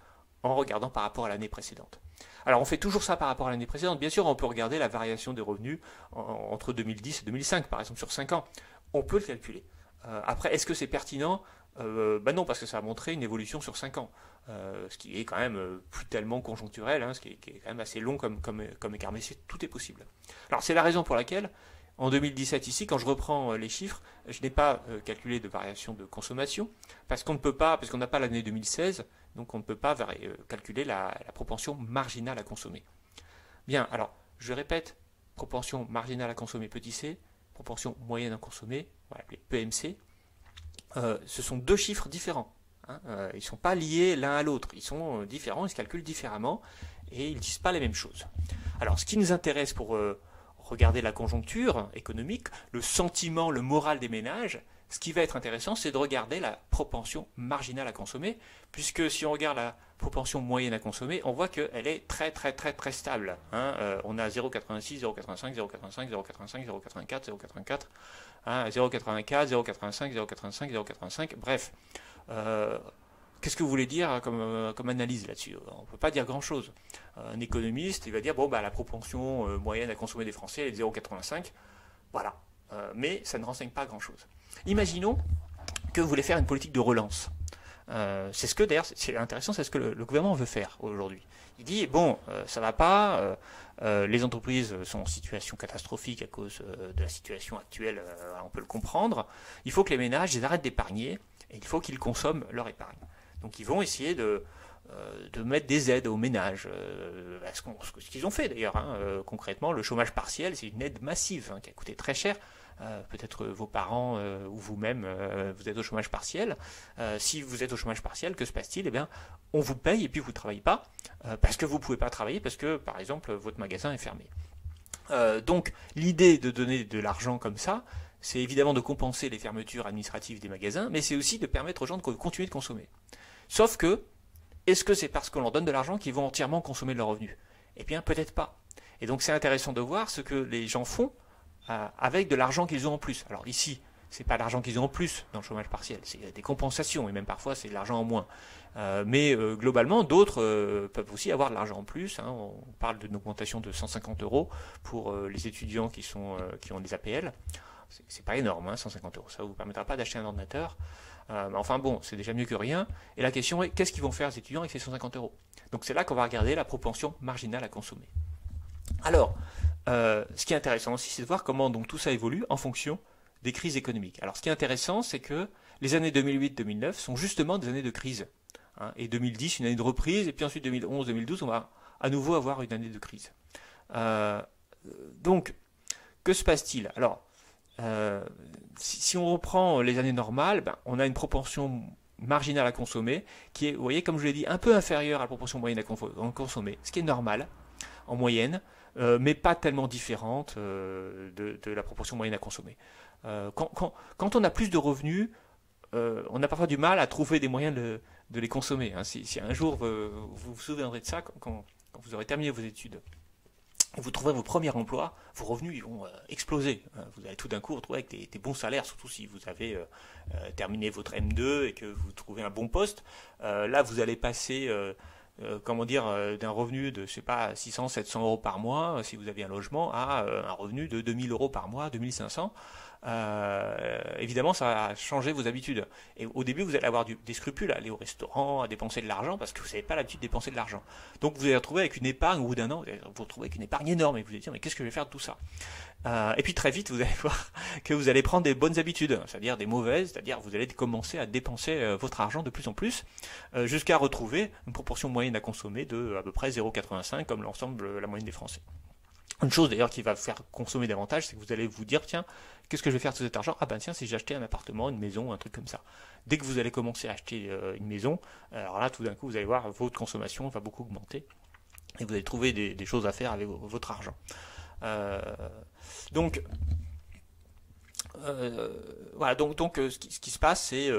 en regardant par rapport à l'année précédente. Alors on fait toujours ça par rapport à l'année précédente. Bien sûr, on peut regarder la variation des revenus entre 2010 et 2005, par exemple sur 5 ans. On peut le calculer. Après, est-ce que c'est pertinent? Non, parce que ça a montré une évolution sur 5 ans, ce qui est quand même plus tellement conjoncturel, hein, ce qui est quand même assez long comme écart, mais tout est possible. Alors c'est la raison pour laquelle, en 2017 ici, quand je reprends les chiffres, je n'ai pas calculé de variation de consommation, parce qu'on ne peut pas, parce qu'on n'a pas l'année 2016, donc on ne peut pas calculer la proportion marginale à consommer. Bien, alors, je répète, proportion marginale à consommer petit c, proportion moyenne à consommer, on va l'appeler PMC, ce sont deux chiffres différents. Hein, ils ne sont pas liés l'un à l'autre, ils sont différents, ils se calculent différemment, et ils ne disent pas les mêmes choses. Alors, ce qui nous intéresse pour regarder la conjoncture économique, le sentiment, le moral des ménages, ce qui va être intéressant, c'est de regarder la propension marginale à consommer, puisque si on regarde la propension moyenne à consommer, on voit qu'elle est très stable. Hein. On a 0,86, 0,85, 0,85, 0,85, 0,84, 0,84, hein, 0,84, 0,85, 0,85, 0,85, bref. Qu'est-ce que vous voulez dire comme analyse là-dessus? On ne peut pas dire grand-chose. Un économiste, il va dire, bon, bah, la propension moyenne à consommer des Français est de 0,85, voilà. Mais ça ne renseigne pas grand-chose. Imaginons que vous voulez faire une politique de relance. C'est ce que, d'ailleurs, c'est intéressant, c'est ce que le gouvernement veut faire aujourd'hui. Il dit, bon, ça va pas, les entreprises sont en situation catastrophique à cause de la situation actuelle, on peut le comprendre. Il faut que les ménages ils arrêtent d'épargner et il faut qu'ils consomment leur épargne. Donc ils vont essayer de mettre des aides aux ménages, ce qu'ils ont fait d'ailleurs. Hein, concrètement, le chômage partiel, c'est une aide massive qui a coûté très cher. Peut-être vos parents ou vous-même, vous êtes au chômage partiel. Si vous êtes au chômage partiel, que se passe-t-il? Eh bien, on vous paye et puis vous ne travaillez pas parce que vous ne pouvez pas travailler parce que, par exemple, votre magasin est fermé. Donc, l'idée de donner de l'argent comme ça, c'est évidemment de compenser les fermetures administratives des magasins, mais c'est aussi de permettre aux gens de continuer de consommer. Sauf que, est-ce que c'est parce qu'on leur donne de l'argent qu'ils vont entièrement consommer de leurs revenus? Eh bien, peut-être pas. Et donc, c'est intéressant de voir ce que les gens font avec de l'argent qu'ils ont en plus. Alors ici, c'est pas l'argent qu'ils ont en plus dans le chômage partiel, c'est des compensations, et même parfois c'est de l'argent en moins. Mais globalement, d'autres peuvent aussi avoir de l'argent en plus. Hein. On parle d'une augmentation de 150 € pour les étudiants qui ont des APL. C'est pas énorme, hein, 150 €. Ça ne vous permettra pas d'acheter un ordinateur. Enfin bon, c'est déjà mieux que rien. Et la question est, qu'est-ce qu'ils vont faire les étudiants avec ces 150 €? Donc c'est là qu'on va regarder la propension marginale à consommer. Alors, ce qui est intéressant aussi, c'est de voir comment donc tout ça évolue en fonction des crises économiques. Alors, ce qui est intéressant, c'est que les années 2008-2009 sont justement des années de crise. Hein, et 2010, une année de reprise, et puis ensuite 2011-2012, on va à nouveau avoir une année de crise. Donc, que se passe-t-il? Alors, si on reprend les années normales, on a une propension marginale à consommer qui est, vous voyez, comme je l'ai dit, un peu inférieure à la proportion moyenne à consommer, ce qui est normal en moyenne, mais pas tellement différente de la proportion moyenne à consommer. Quand on a plus de revenus, on a parfois du mal à trouver des moyens de les consommer. Hein. Si un jour vous vous souviendrez de ça, quand vous aurez terminé vos études, vous trouverez vos premiers emplois, vos revenus ils vont exploser. Vous allez tout d'un coup vous retrouver avec des bons salaires, surtout si vous avez terminé votre M2 et que vous trouvez un bon poste. Là, vous allez passer d'un revenu de, je sais pas, 600, 700 euros par mois, si vous avez un logement, à un revenu de 2000 euros par mois, 2500. Évidemment, ça va changer vos habitudes. Et au début, vous allez avoir des scrupules à aller au restaurant, à dépenser de l'argent, parce que vous n'avez pas l'habitude de dépenser de l'argent. Donc, vous allez retrouver avec une épargne, au bout d'un an, vous allez vous retrouver avec une épargne énorme, et vous allez dire, mais qu'est-ce que je vais faire de tout ça? Et puis très vite, vous allez voir que vous allez prendre des bonnes habitudes, c'est-à-dire des mauvaises, c'est-à-dire vous allez commencer à dépenser votre argent de plus en plus, jusqu'à retrouver une proportion moyenne à consommer de à peu près 0,85, comme l'ensemble, la moyenne des Français. Une chose d'ailleurs qui va vous faire consommer davantage, c'est que vous allez vous dire, tiens, qu'est-ce que je vais faire de tout cet argent? Ah ben tiens, si j'achetais un appartement, une maison, un truc comme ça. Dès que vous allez commencer à acheter une maison, alors là, tout d'un coup, vous allez voir, votre consommation va beaucoup augmenter, et vous allez trouver des choses à faire avec votre argent. Donc, voilà, donc ce qui se passe, c'est...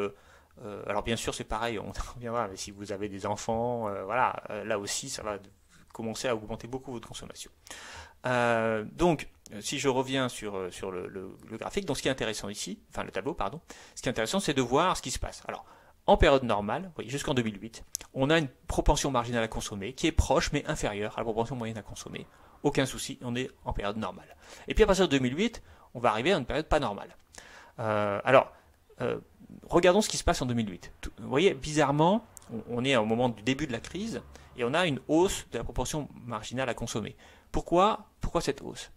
alors bien sûr, c'est pareil, on reviendra, mais si vous avez des enfants, voilà, là aussi, ça va commencer à augmenter beaucoup votre consommation. Donc, si je reviens sur le graphique, donc ce qui est intéressant ici, enfin le tableau, pardon, ce qui est intéressant, c'est de voir ce qui se passe. Alors, en période normale, vous voyez, jusqu'en 2008, on a une propension marginale à consommer qui est proche mais inférieure à la propension moyenne à consommer. Aucun souci, on est en période normale. Et puis à partir de 2008, on va arriver à une période pas normale. Regardons ce qui se passe en 2008. Vous voyez, bizarrement, on est au moment du début de la crise et on a une hausse de la proportion marginale à consommer. Pourquoi cette hausse?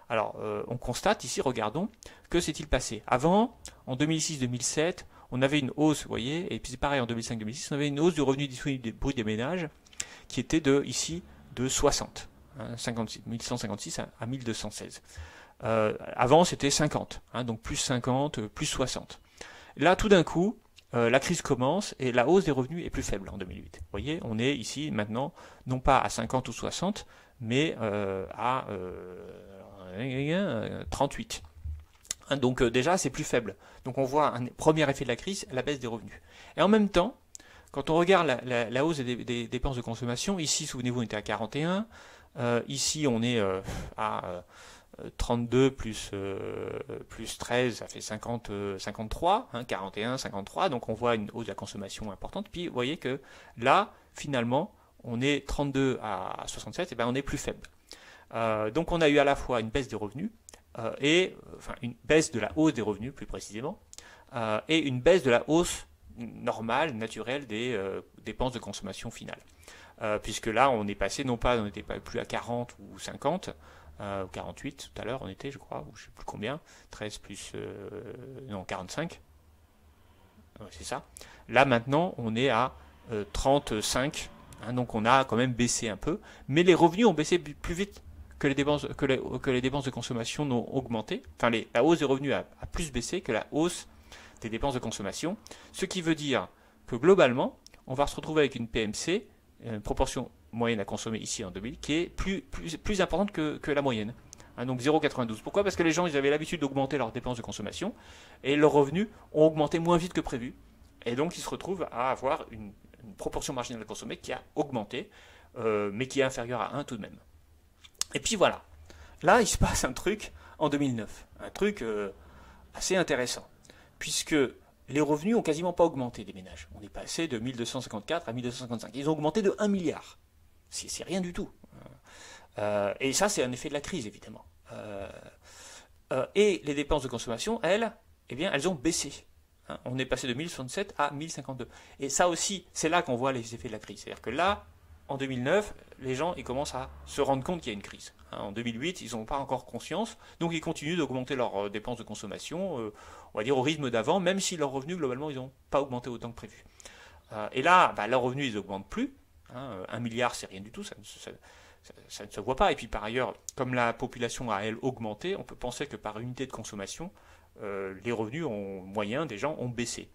Alors, on constate ici, regardons, que s'est-il passé? Avant, en 2006-2007, on avait une hausse, vous voyez, et puis c'est pareil en 2005-2006, on avait une hausse du revenu disponible brut des ménages qui était de 60. 1156 à 1216. Avant, c'était 50, donc plus 50, plus 60. Là, tout d'un coup, la crise commence et la hausse des revenus est plus faible en 2008. Vous voyez, on est ici maintenant, non pas à 50 ou 60, mais à 38. Donc déjà, c'est plus faible. Donc on voit un premier effet de la crise, la baisse des revenus. Et en même temps, quand on regarde la hausse des dépenses de consommation, ici, souvenez-vous, on était à 41. Ici, on est à 32 plus 13, ça fait 53, 41, 53. Donc on voit une hausse de la consommation importante. Puis vous voyez que là, finalement, on est 32 à 67, et ben on est plus faible. Donc on a eu à la fois une baisse des revenus, une baisse de la hausse des revenus plus précisément, et une baisse de la hausse normale, naturelle des dépenses de consommation finale. Puisque là, on est passé, on n'était pas plus à 40 ou 50, ou 48 tout à l'heure, on était, je crois, ou je ne sais plus combien, 13 plus, 45, c'est ça. Là, maintenant, on est à 35, donc on a quand même baissé un peu, mais les revenus ont baissé plus vite que les dépenses, que les dépenses de consommation n'ont augmenté. Enfin, la hausse des revenus a plus baissé que la hausse des dépenses de consommation, ce qui veut dire que globalement, on va se retrouver avec une PMC, une proportion moyenne à consommer ici en 2000, qui est plus importante que la moyenne. Donc 0,92. Pourquoi? Parce que les gens ils avaient l'habitude d'augmenter leurs dépenses de consommation et leurs revenus ont augmenté moins vite que prévu. Et donc ils se retrouvent à avoir une proportion marginale à consommer qui a augmenté, mais qui est inférieure à 1 tout de même. Et puis voilà. Là, il se passe un truc en 2009. Un truc assez intéressant. Puisque les revenus ont quasiment pas augmenté des ménages. On est passé de 1254 à 1255. Ils ont augmenté de 1 milliard. C'est rien du tout. Et ça, c'est un effet de la crise, évidemment. Et les dépenses de consommation, elles ont baissé. On est passé de 1067 à 1052. Et ça aussi, c'est là qu'on voit les effets de la crise. C'est-à-dire que là, en 2009, les gens ils commencent à se rendre compte qu'il y a une crise. En 2008, ils n'ont pas encore conscience, donc ils continuent d'augmenter leurs dépenses de consommation, on va dire au rythme d'avant, même si leurs revenus, globalement, ils n'ont pas augmenté autant que prévu. Et là, leurs revenus, ils n'augmentent plus. 1 milliard, c'est rien du tout, ça ne se voit pas. Et puis par ailleurs, comme la population a, elle, augmenté, on peut penser que par unité de consommation, les revenus moyens des gens ont baissé.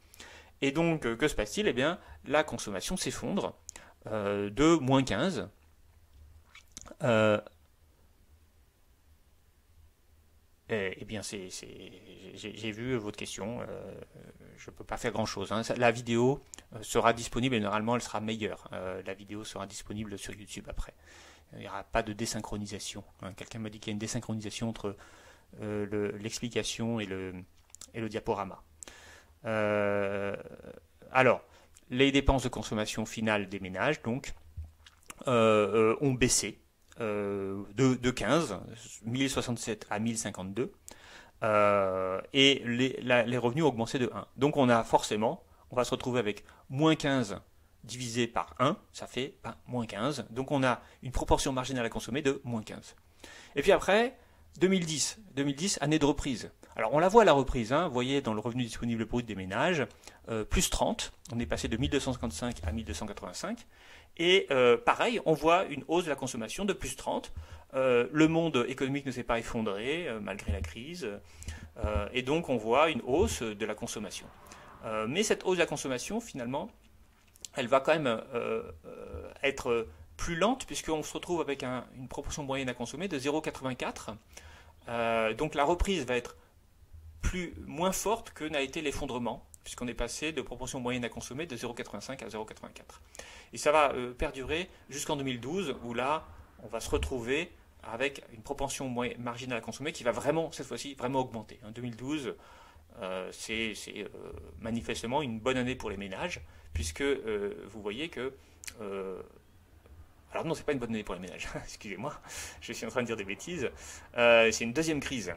Et donc, que se passe-t-il? Eh bien, la consommation s'effondre de moins 15. Eh bien, j'ai vu votre question. Je ne peux pas faire grand-chose, hein. La vidéo sera disponible et normalement elle sera meilleure. La vidéo sera disponible sur YouTube après. Il n'y aura pas de désynchronisation, hein. Quelqu'un m'a dit qu'il y a une désynchronisation entre l'explication et le diaporama. Alors, les dépenses de consommation finale des ménages donc ont baissé de 15, 1067 à 1052, et les revenus ont augmenté de 1. Donc on va se retrouver avec moins 15 divisé par 1, ça fait moins 15. Donc on a une proportion marginale à consommer de moins 15. Et puis après, 2010, année de reprise. Alors on la voit à la reprise, hein, vous voyez dans le revenu disponible brut des ménages, plus 30, on est passé de 1255 à 1285, et pareil, on voit une hausse de la consommation de plus 30, le monde économique ne s'est pas effondré malgré la crise, et donc on voit une hausse de la consommation. Mais cette hausse de la consommation, finalement, elle va quand même être plus lente, puisqu'on se retrouve avec une proportion moyenne à consommer de 0,84. Donc la reprise va être moins forte que n'a été l'effondrement, puisqu'on est passé de proportion moyenne à consommer de 0,85 à 0,84. Et ça va perdurer jusqu'en 2012, où là, on va se retrouver avec une proportion marginale à consommer qui va vraiment, cette fois-ci, vraiment augmenter. En 2012, c'est manifestement une bonne année pour les ménages, puisque vous voyez que... alors non, c'est pas une bonne année pour les ménages, excusez-moi, je suis en train de dire des bêtises. C'est une deuxième crise.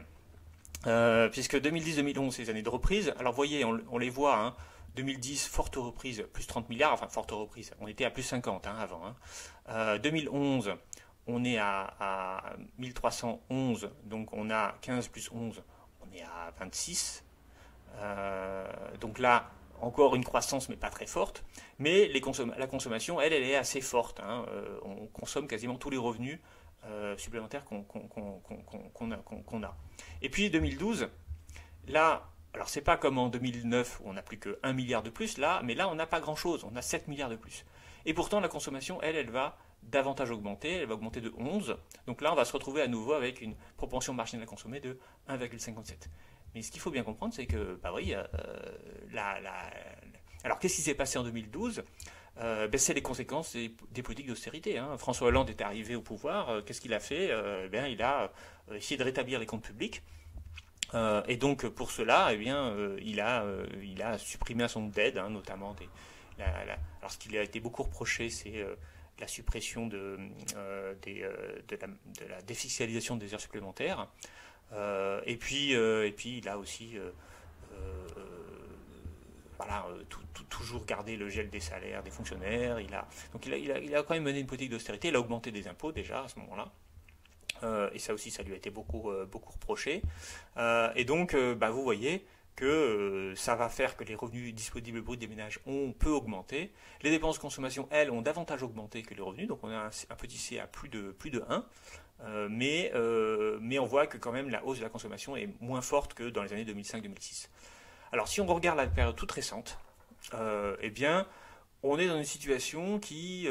Puisque 2010-2011, c'est les années de reprise. Alors vous voyez, on les voit, hein, 2010, forte reprise, plus 30 milliards, enfin forte reprise, on était à plus 50 avant. 2011, on est à 1311, donc on a 15 plus 11, on est à 26. Donc là, encore une croissance, mais pas très forte. Mais la consommation, elle est assez forte, hein. On consomme quasiment tous les revenus supplémentaires qu'on a. Et puis 2012, là, alors c'est pas comme en 2009 où on n'a plus que 1 milliard de plus, mais là on n'a pas grand chose, on a 7 milliards de plus. Et pourtant la consommation, elle va davantage augmenter, elle va augmenter de 11. Donc là on va se retrouver à nouveau avec une proportion marginale à consommer de 1,57. Mais ce qu'il faut bien comprendre, c'est que, alors qu'est-ce qui s'est passé en 2012 ? C'est les conséquences des politiques d'austérité, hein. François Hollande est arrivé au pouvoir, qu'est-ce qu'il a fait ? Il a essayé de rétablir les comptes publics, et donc pour cela, il a supprimé un certain nombre d'aides, hein, notamment alors ce qui a été beaucoup reproché, c'est la suppression de la défiscalisation des heures supplémentaires, et puis il a aussi toujours garder le gel des salaires des fonctionnaires. Il a quand même mené une politique d'austérité. Il a augmenté des impôts déjà à ce moment-là. Et ça aussi, ça lui a été beaucoup reproché. Et donc, vous voyez que ça va faire que les revenus disponibles bruts des ménages peut augmenter. Les dépenses de consommation, elles, ont davantage augmenté que les revenus. Donc, on a un petit C à plus de 1. Mais on voit que quand même la hausse de la consommation est moins forte que dans les années 2005-2006. Alors, si on regarde la période toute récente, on est dans une situation qui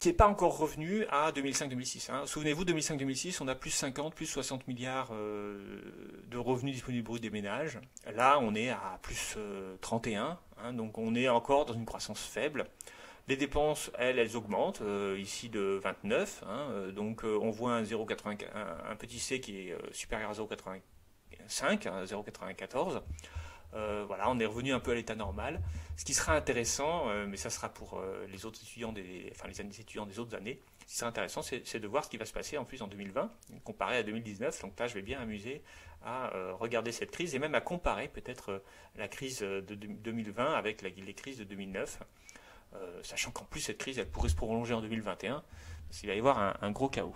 n'est pas encore revenue à 2005-2006. Hein. Souvenez-vous, 2005-2006, on a plus 50, plus 60 milliards de revenus disponibles bruts des ménages. Là, on est à plus 31, hein, donc on est encore dans une croissance faible. Les dépenses, elles augmentent, ici de 29, hein, donc on voit un petit C qui est supérieur à 0,85, 0,94. On est revenu un peu à l'état normal. Ce qui sera intéressant, mais ça sera pour les autres étudiants, les étudiants des autres années, ce qui sera intéressant, c'est de voir ce qui va se passer en plus en 2020, comparé à 2019. Donc là, je vais bien m'amuser à regarder cette crise et même à comparer peut-être la crise de 2020 avec les crises de 2009, sachant qu'en plus cette crise, elle pourrait se prolonger en 2021, parce qu'il va y avoir un gros chaos.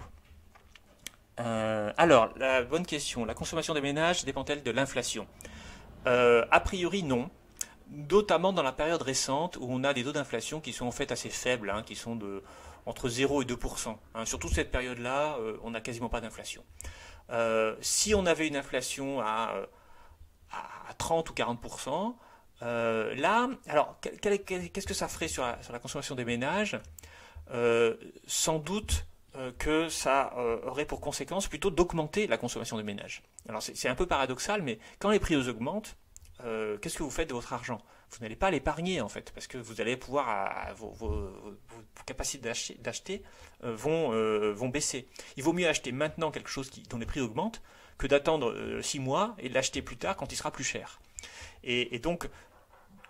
Alors, la bonne question, la consommation des ménages dépend-elle de l'inflation ? A priori non, notamment dans la période récente où on a des taux d'inflation qui sont en fait assez faibles, hein, qui sont entre 0 et 2%. Hein. Sur toute cette période-là, on n'a quasiment pas d'inflation. Si on avait une inflation à 30 ou 40%, Là, alors, qu'est-ce que ça ferait sur la consommation des ménages? Sans doute que ça aurait pour conséquence plutôt d'augmenter la consommation des ménages. Alors c'est un peu paradoxal, mais quand les prix augmentent, qu'est-ce que vous faites de votre argent? Vous n'allez pas l'épargner en fait, parce que vous allez pouvoir, vos capacités d'acheter vont baisser. Il vaut mieux acheter maintenant quelque chose dont les prix augmentent que d'attendre 6 mois et de l'acheter plus tard quand il sera plus cher. Et donc,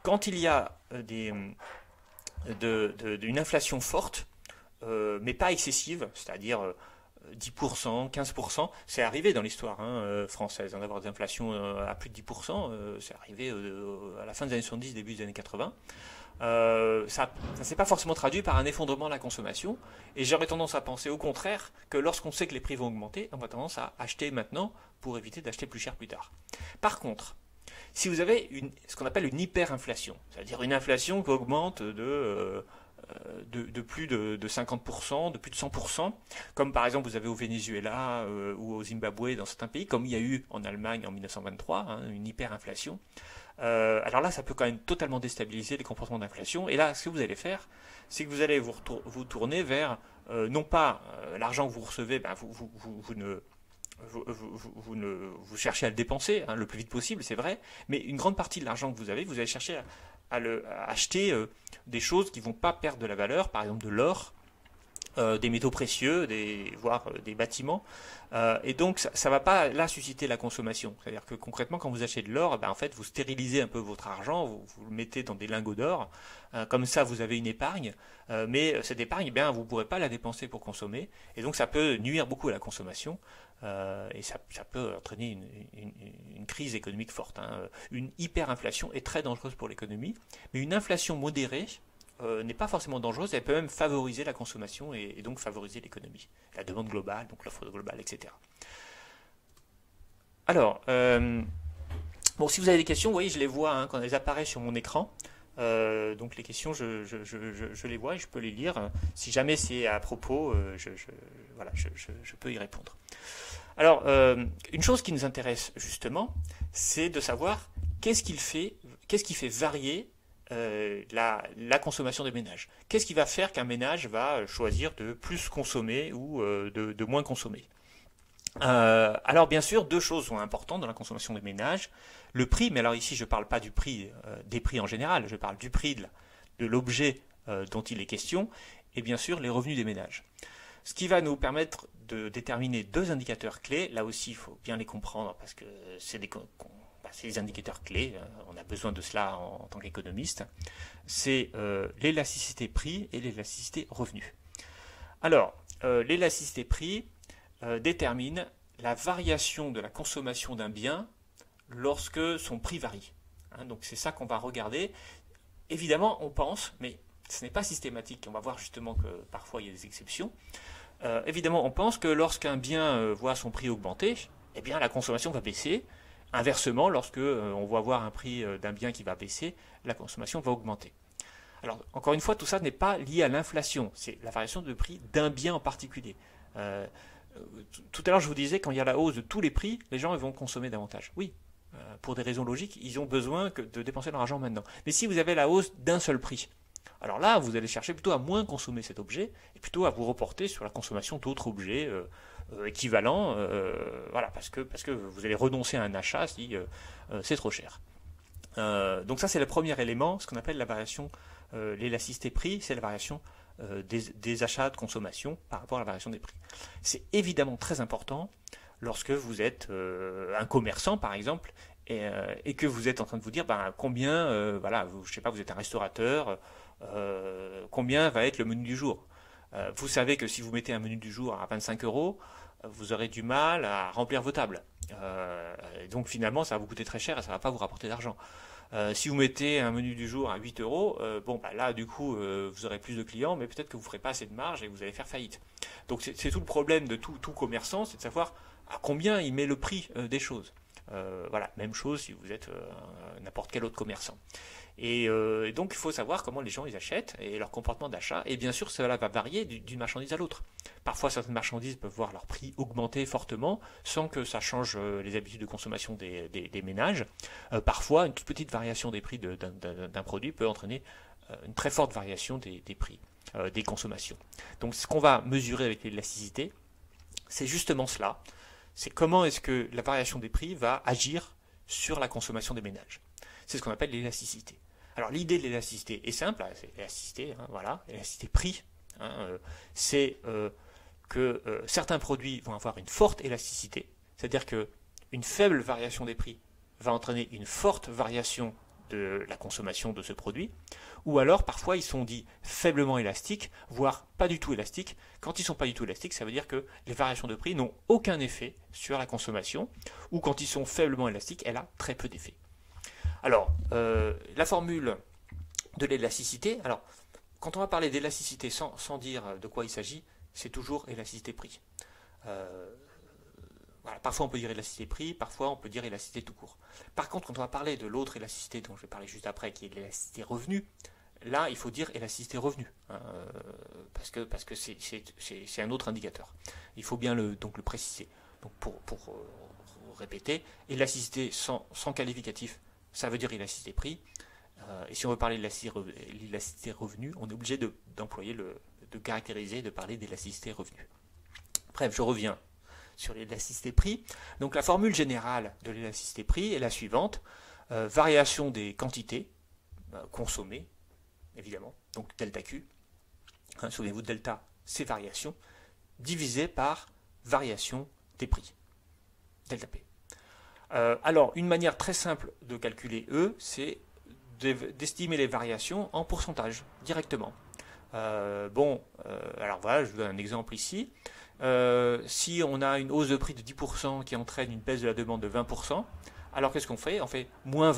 quand il y a une inflation forte, mais pas excessive, c'est-à-dire 10%, 15%, c'est arrivé dans l'histoire française, d'avoir des inflations à plus de 10%, c'est arrivé à la fin des années 70, début des années 80. Ça ne s'est pas forcément traduit par un effondrement de la consommation, et j'aurais tendance à penser au contraire que lorsqu'on sait que les prix vont augmenter, on a tendance à acheter maintenant pour éviter d'acheter plus cher plus tard. Par contre, si vous avez ce qu'on appelle une hyperinflation, c'est-à-dire une inflation qui augmente de plus de 50%, de plus de 100%, comme par exemple vous avez au Venezuela ou au Zimbabwe dans certains pays, comme il y a eu en Allemagne en 1923, une hyperinflation. Alors là, ça peut quand même totalement déstabiliser les comportements d'inflation. Et là, ce que vous allez faire, c'est que vous allez vous tourner vers, non pas l'argent que vous recevez, vous cherchez à le dépenser le plus vite possible, c'est vrai, mais une grande partie de l'argent que vous allez chercher à acheter des choses qui ne vont pas perdre de la valeur, par exemple de l'or, des métaux précieux, voire des bâtiments. Et donc ça ne va pas là susciter la consommation. C'est-à-dire que concrètement, quand vous achetez de l'or, en fait, vous stérilisez un peu votre argent, vous le mettez dans des lingots d'or. Comme ça, vous avez une épargne. Mais cette épargne, vous ne pourrez pas la dépenser pour consommer. Et donc ça peut nuire beaucoup à la consommation. Et ça peut entraîner une crise économique forte. Une hyperinflation est très dangereuse pour l'économie. Mais une inflation modérée n'est pas forcément dangereuse, elle peut même favoriser la consommation et donc favoriser l'économie, la demande globale, donc l'offre globale, etc. Alors, si vous avez des questions, vous voyez, je les vois quand elles apparaissent sur mon écran. Donc les questions, je les vois et je peux les lire. Si jamais c'est à propos, je peux y répondre. Alors, une chose qui nous intéresse justement, c'est de savoir qu'est-ce qui fait varier la consommation des ménages. Qu'est-ce qui va faire qu'un ménage va choisir de plus consommer ou de moins consommer? Alors bien sûr, deux choses sont importantes dans la consommation des ménages. Le prix, mais alors ici je ne parle pas du prix des prix en général, je parle du prix de l'objet dont il est question, et bien sûr les revenus des ménages. Ce qui va nous permettre de déterminer deux indicateurs clés. Là aussi, il faut bien les comprendre parce que c'est des indicateurs clés, on a besoin de cela en tant qu'économiste, c'est l'élasticité prix et l'élasticité revenu. Alors, l'élasticité prix détermine la variation de la consommation d'un bien lorsque son prix varie. Donc c'est ça qu'on va regarder. Évidemment, on pense, mais ce n'est pas systématique, on va voir justement que parfois il y a des exceptions. Évidemment, on pense que lorsqu'un bien voit son prix augmenter, eh bien la consommation va baisser. Inversement, lorsque on va voir un prix d'un bien qui va baisser, la consommation va augmenter. Alors, encore une fois, tout ça n'est pas lié à l'inflation, c'est la variation de prix d'un bien en particulier. Tout à l'heure, je vous disais, quand il y a la hausse de tous les prix, les gens vont consommer davantage. Oui, pour des raisons logiques, ils ont besoin de dépenser leur argent maintenant. Mais si vous avez la hausse d'un seul prix, alors là, vous allez chercher plutôt à moins consommer cet objet et plutôt à vous reporter sur la consommation d'autres objets équivalents, parce que vous allez renoncer à un achat si c'est trop cher. Donc ça, c'est le premier élément, ce qu'on appelle la variation, l'élasticité prix, c'est la variation des achats de consommation par rapport à la variation des prix. C'est évidemment très important lorsque vous êtes un commerçant, par exemple, et que vous êtes en train de vous dire combien, je sais pas, vous êtes un restaurateur, combien va être le menu du jour. Vous savez que si vous mettez un menu du jour à 25 €, vous aurez du mal à remplir vos tables. Donc finalement, ça va vous coûter très cher et ça ne va pas vous rapporter d'argent. Si vous mettez un menu du jour à 8 €, là du coup vous aurez plus de clients, mais peut-être que vous ne ferez pas assez de marge et vous allez faire faillite. Donc c'est tout le problème de tout commerçant, c'est de savoir à combien il met le prix des choses. Voilà, même chose si vous êtes n'importe quel autre commerçant. Et donc il faut savoir comment les gens ils achètent et leur comportement d'achat. Et bien sûr, cela va varier d'une marchandise à l'autre. Parfois, certaines marchandises peuvent voir leur prix augmenter fortement sans que ça change les habitudes de consommation des ménages. Parfois, une toute petite variation des prix d'un produit peut entraîner une très forte variation des prix, des consommations. Donc ce qu'on va mesurer avec l'élasticité, c'est justement cela. C'est comment est-ce que la variation des prix va agir sur la consommation des ménages. C'est ce qu'on appelle l'élasticité. Alors l'idée de l'élasticité est simple, c'est l'élasticité, voilà, l'élasticité prix. C'est que certains produits vont avoir une forte élasticité, c'est-à-dire qu'une faible variation des prix va entraîner une forte variation de la consommation de ce produit, ou alors parfois ils sont dits faiblement élastiques, voire pas du tout élastiques. Quand ils ne sont pas du tout élastiques, ça veut dire que les variations de prix n'ont aucun effet sur la consommation, ou quand ils sont faiblement élastiques, elle a très peu d'effet. Alors, la formule de l'élasticité, alors quand on va parler d'élasticité sans dire de quoi il s'agit, c'est toujours élasticité prix. Voilà, parfois on peut dire élasticité prix, parfois on peut dire élasticité tout court. Par contre, quand on va parler de l'autre élasticité dont je vais parler juste après, qui est l'élasticité revenu, là il faut dire élasticité revenu, parce que c'est un autre indicateur. Il faut bien le préciser. Donc pour répéter, élasticité sans qualificatif, ça veut dire élasticité prix. Et si on veut parler de l'élasticité revenu, on est obligé de caractériser, de parler d'élasticité revenu. Bref, je reviens sur l'élasticité prix. Donc la formule générale de l'élasticité prix est la suivante. Variation des quantités consommées, évidemment, donc delta Q. Souvenez-vous, delta, c'est variation, divisé par variation des prix, delta P. Alors, une manière très simple de calculer E, c'est d'estimer les variations en pourcentage, directement. Alors voilà, je vous donne un exemple ici. Si on a une hausse de prix de 10% qui entraîne une baisse de la demande de 20%, alors qu'est-ce qu'on fait? On fait moins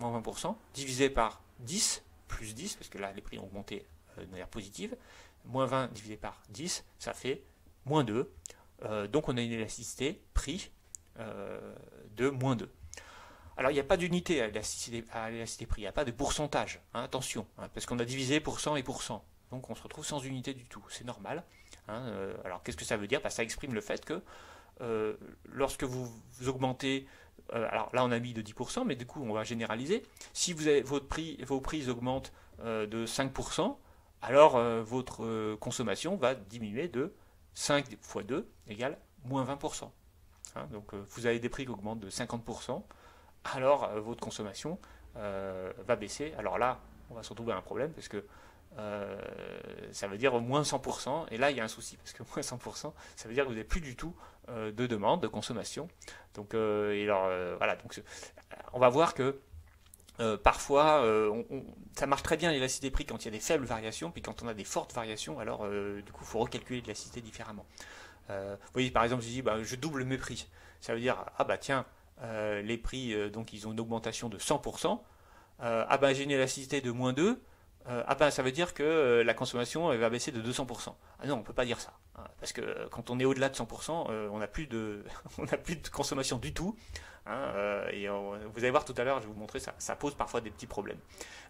20%, divisé par 10, plus 10, parce que là les prix ont augmenté de manière positive, moins 20 divisé par 10, ça fait moins 2. Donc on a une élasticité prix de moins 2. Alors il n'y a pas d'unité à l'élasticité prix, il n'y a pas de pourcentage, attention, parce qu'on a divisé pourcent et pourcent. Donc on se retrouve sans unité du tout, c'est normal. Alors qu'est-ce que ça veut dire? Ça exprime le fait que lorsque vous augmentez, alors là on a mis de 10%, mais du coup on va généraliser. Si vous avez vos prix augmentent de 5%, alors votre consommation va diminuer de 5 fois 2 égale moins 20%. Donc vous avez des prix qui augmentent de 50%, alors votre consommation va baisser. Alors là, on va se retrouver à un problème, parce que ça veut dire moins 100%, et là il y a un souci, parce que moins 100%, ça veut dire que vous n'avez plus du tout de demande, de consommation. Donc, voilà, donc, on va voir que parfois, ça marche très bien l'élasticité prix quand il y a des faibles variations, puis quand on a des fortes variations, alors du coup il faut recalculer l'élasticité différemment. Vous voyez, par exemple, je dis je double mes prix. Ça veut dire, tiens, les prix, donc ils ont une augmentation de 100%, j'ai une élasticité de moins 2, ça veut dire que la consommation va baisser de 200%. Non, on ne peut pas dire ça. Parce que quand on est au-delà de 100%, on n'a plus de consommation du tout. Et vous allez voir tout à l'heure, je vais vous montrer ça. Ça pose parfois des petits problèmes.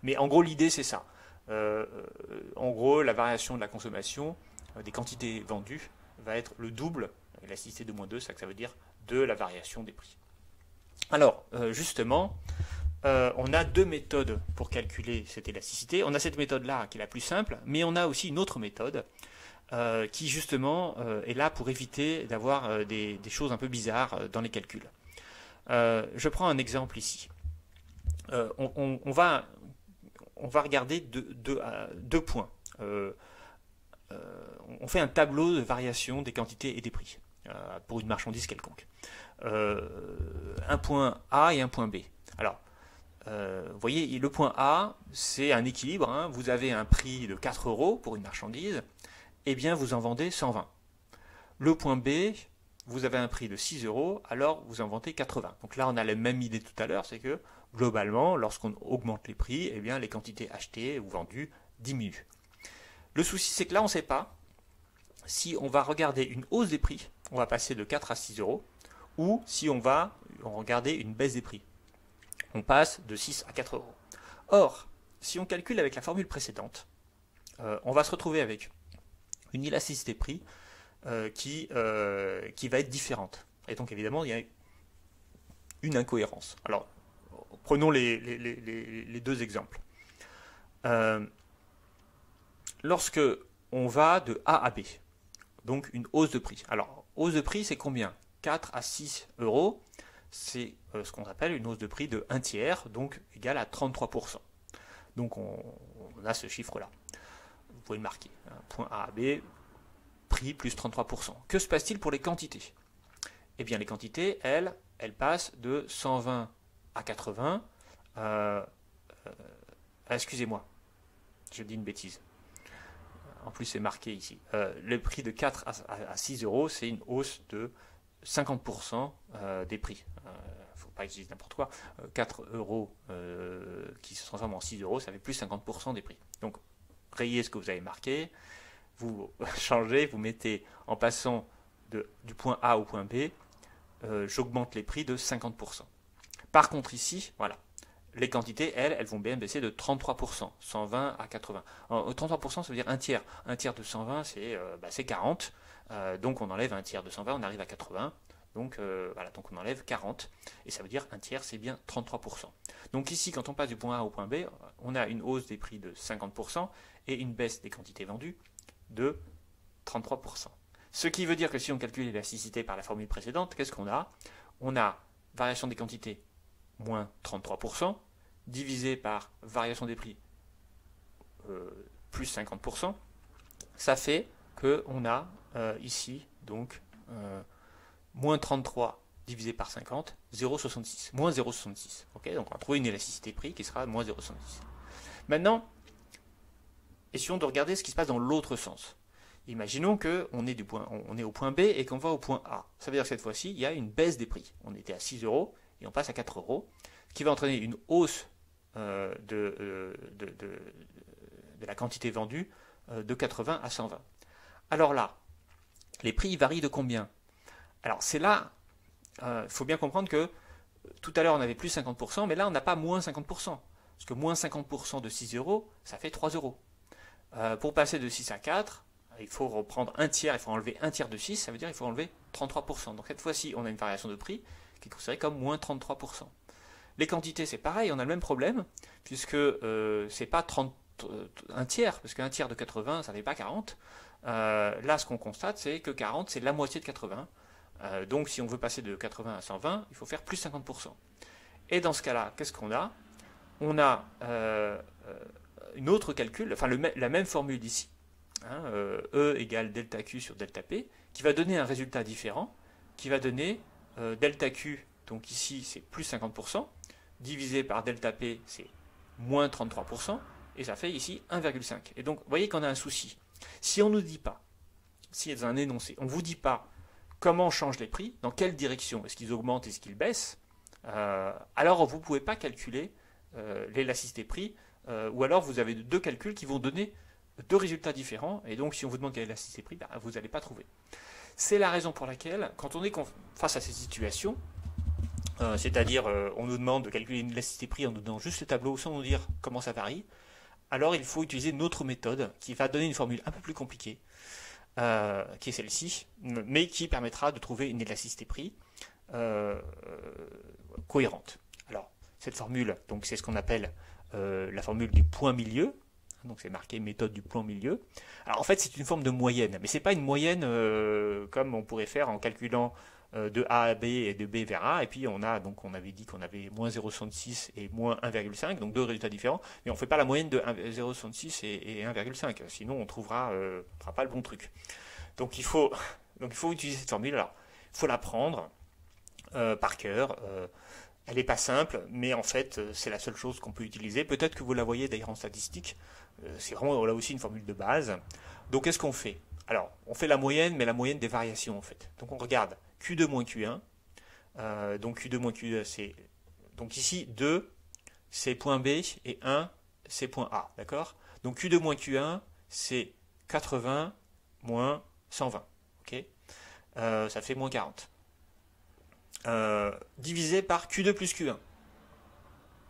Mais en gros, l'idée, c'est ça. En gros, la variation de la consommation, des quantités vendues, va être le double, l'élasticité de moins 2, c'est ça que ça veut dire, de la variation des prix. Alors, justement, on a deux méthodes pour calculer cette élasticité. On a cette méthode-là qui est la plus simple, mais on a aussi une autre méthode qui justement est là pour éviter d'avoir des choses un peu bizarres dans les calculs. Je prends un exemple ici. On va regarder deux points. On fait un tableau de variation des quantités et des prix pour une marchandise quelconque. Un point A et un point B. Alors, vous voyez, le point A, c'est un équilibre. Vous avez un prix de 4 € pour une marchandise, et bien vous en vendez 120. Le point B, vous avez un prix de 6 €, alors vous en vendez 80. Donc là, on a la même idée tout à l'heure, c'est que globalement, lorsqu'on augmente les prix, eh bien les quantités achetées ou vendues diminuent. Le souci, c'est que là, on ne sait pas si on va regarder une hausse des prix, on va passer de 4 à 6 €, ou si on va on regardait une baisse des prix. On passe de 6 à 4 euros. Or, si on calcule avec la formule précédente, on va se retrouver avec une élasticité prix qui va être différente. Et donc évidemment, il y a une incohérence. Alors, prenons les deux exemples. Lorsque on va de A à B, donc une hausse de prix. Alors, hausse de prix, c'est combien? 4 à 6 euros, c'est ce qu'on appelle une hausse de prix de 1 tiers, donc égale à 33%. Donc on a ce chiffre-là. Vous pouvez le marquer. Point A à B, prix plus 33%. Que se passe-t-il pour les quantités? Eh bien, les quantités, elles passent de 120 à 80. Excusez-moi, je dis une bêtise. En plus, c'est marqué ici. Le prix de 4 à 6 euros, c'est une hausse de 50% des prix. Il ne faut pas que je dise n'importe quoi. 4 euros qui se transforment en 6 euros, ça fait plus 50% des prix. Donc, rayez ce que vous avez marqué. Vous changez, vous mettez en passant du point A au point B, j'augmente les prix de 50%. Par contre, ici, voilà. Les quantités, elles vont bien baisser de 33%, 120 à 80. Alors, 33%, ça veut dire un tiers. Un tiers de 120, c'est 40. Donc on enlève un tiers de 120, on arrive à 80. Donc voilà, donc on enlève 40. Et ça veut dire un tiers, c'est bien 33%. Donc ici, quand on passe du point A au point B, on a une hausse des prix de 50% et une baisse des quantités vendues de 33%. Ce qui veut dire que si on calcule l'élasticité par la formule précédente, qu'est-ce qu'on a? On a variation des quantités moins 33%, divisé par variation des prix plus 50%, ça fait qu'on a ici donc moins 33 divisé par 50, 0,66, moins 0,66. Okay, donc on va trouver une élasticité prix qui sera moins 0,66. Maintenant, essayons de regarder ce qui se passe dans l'autre sens. Imaginons qu'on est au point B et qu'on va au point A. Ça veut dire que cette fois-ci, il y a une baisse des prix. On était à 6 euros et on passe à 4 euros, ce qui va entraîner une hausse de la quantité vendue de 80 à 120. Alors là, les prix varient de combien? Alors c'est là, il faut bien comprendre que tout à l'heure on avait plus 50%, mais là on n'a pas moins 50%. Parce que moins 50% de 6 euros, ça fait 3 euros. Pour passer de 6 à 4, il faut reprendre un tiers, il faut enlever un tiers de 6, ça veut dire qu'il faut enlever 33%. Donc cette fois-ci, on a une variation de prix qui est considérée comme moins 33%. Les quantités, c'est pareil, on a le même problème, puisque c'est pas un tiers, parce qu'un tiers de 80, ça ne fait pas 40. Là, ce qu'on constate, c'est que 40, c'est la moitié de 80. Donc si on veut passer de 80 à 120, il faut faire plus 50%. Et dans ce cas-là, qu'est-ce qu'on a? On a une autre calcul, enfin la même formule d'ici, hein, E égale delta Q sur delta P, qui va donner un résultat différent, qui va donner delta Q, donc ici c'est plus 50%, divisé par delta P, c'est moins 33%, et ça fait ici 1,5. Et donc, vous voyez qu'on a un souci. Si on ne nous dit pas, si dans un énoncé, on ne vous dit pas comment changent les prix, dans quelle direction, est-ce qu'ils augmentent, est-ce qu'ils baissent, alors vous ne pouvez pas calculer l'élasticité prix, ou alors vous avez deux calculs qui vont donner deux résultats différents, et donc si on vous demande quelle est l'élasticité prix, vous n'allez pas trouver. C'est la raison pour laquelle, quand on est face à ces situations, c'est-à-dire on nous demande de calculer une élasticité prix en nous donnant juste le tableau sans nous dire comment ça varie, alors il faut utiliser une autre méthode qui va donner une formule un peu plus compliquée, qui est celle-ci, mais qui permettra de trouver une élasticité prix cohérente. Alors, cette formule, donc c'est ce qu'on appelle la formule du point milieu. Donc c'est marqué méthode du point milieu. Alors en fait c'est une forme de moyenne, mais c'est pas une moyenne comme on pourrait faire en calculant de A à B et de B vers A, et puis on avait dit qu'on avait moins 0,66 et moins 1,5, donc deux résultats différents, mais on ne fait pas la moyenne de 0,66 et 1,5, sinon on ne trouvera pas le bon truc. Donc il faut utiliser cette formule. Alors il faut l'apprendre par cœur. Elle n'est pas simple, mais en fait c'est la seule chose qu'on peut utiliser. Peut-être que vous la voyez d'ailleurs en statistique. C'est vraiment là aussi une formule de base. Donc qu'est-ce qu'on fait? Alors on fait la moyenne, mais la moyenne des variations en fait. Donc on regarde Q2 moins Q1. Donc Q2 moins Q2, c'est donc ici 2 c'est point B et 1 c'est point A, d'accord? Donc Q2 moins Q1 c'est 80 moins 120, ok? Ça fait moins 40. divisé par Q2 plus Q1.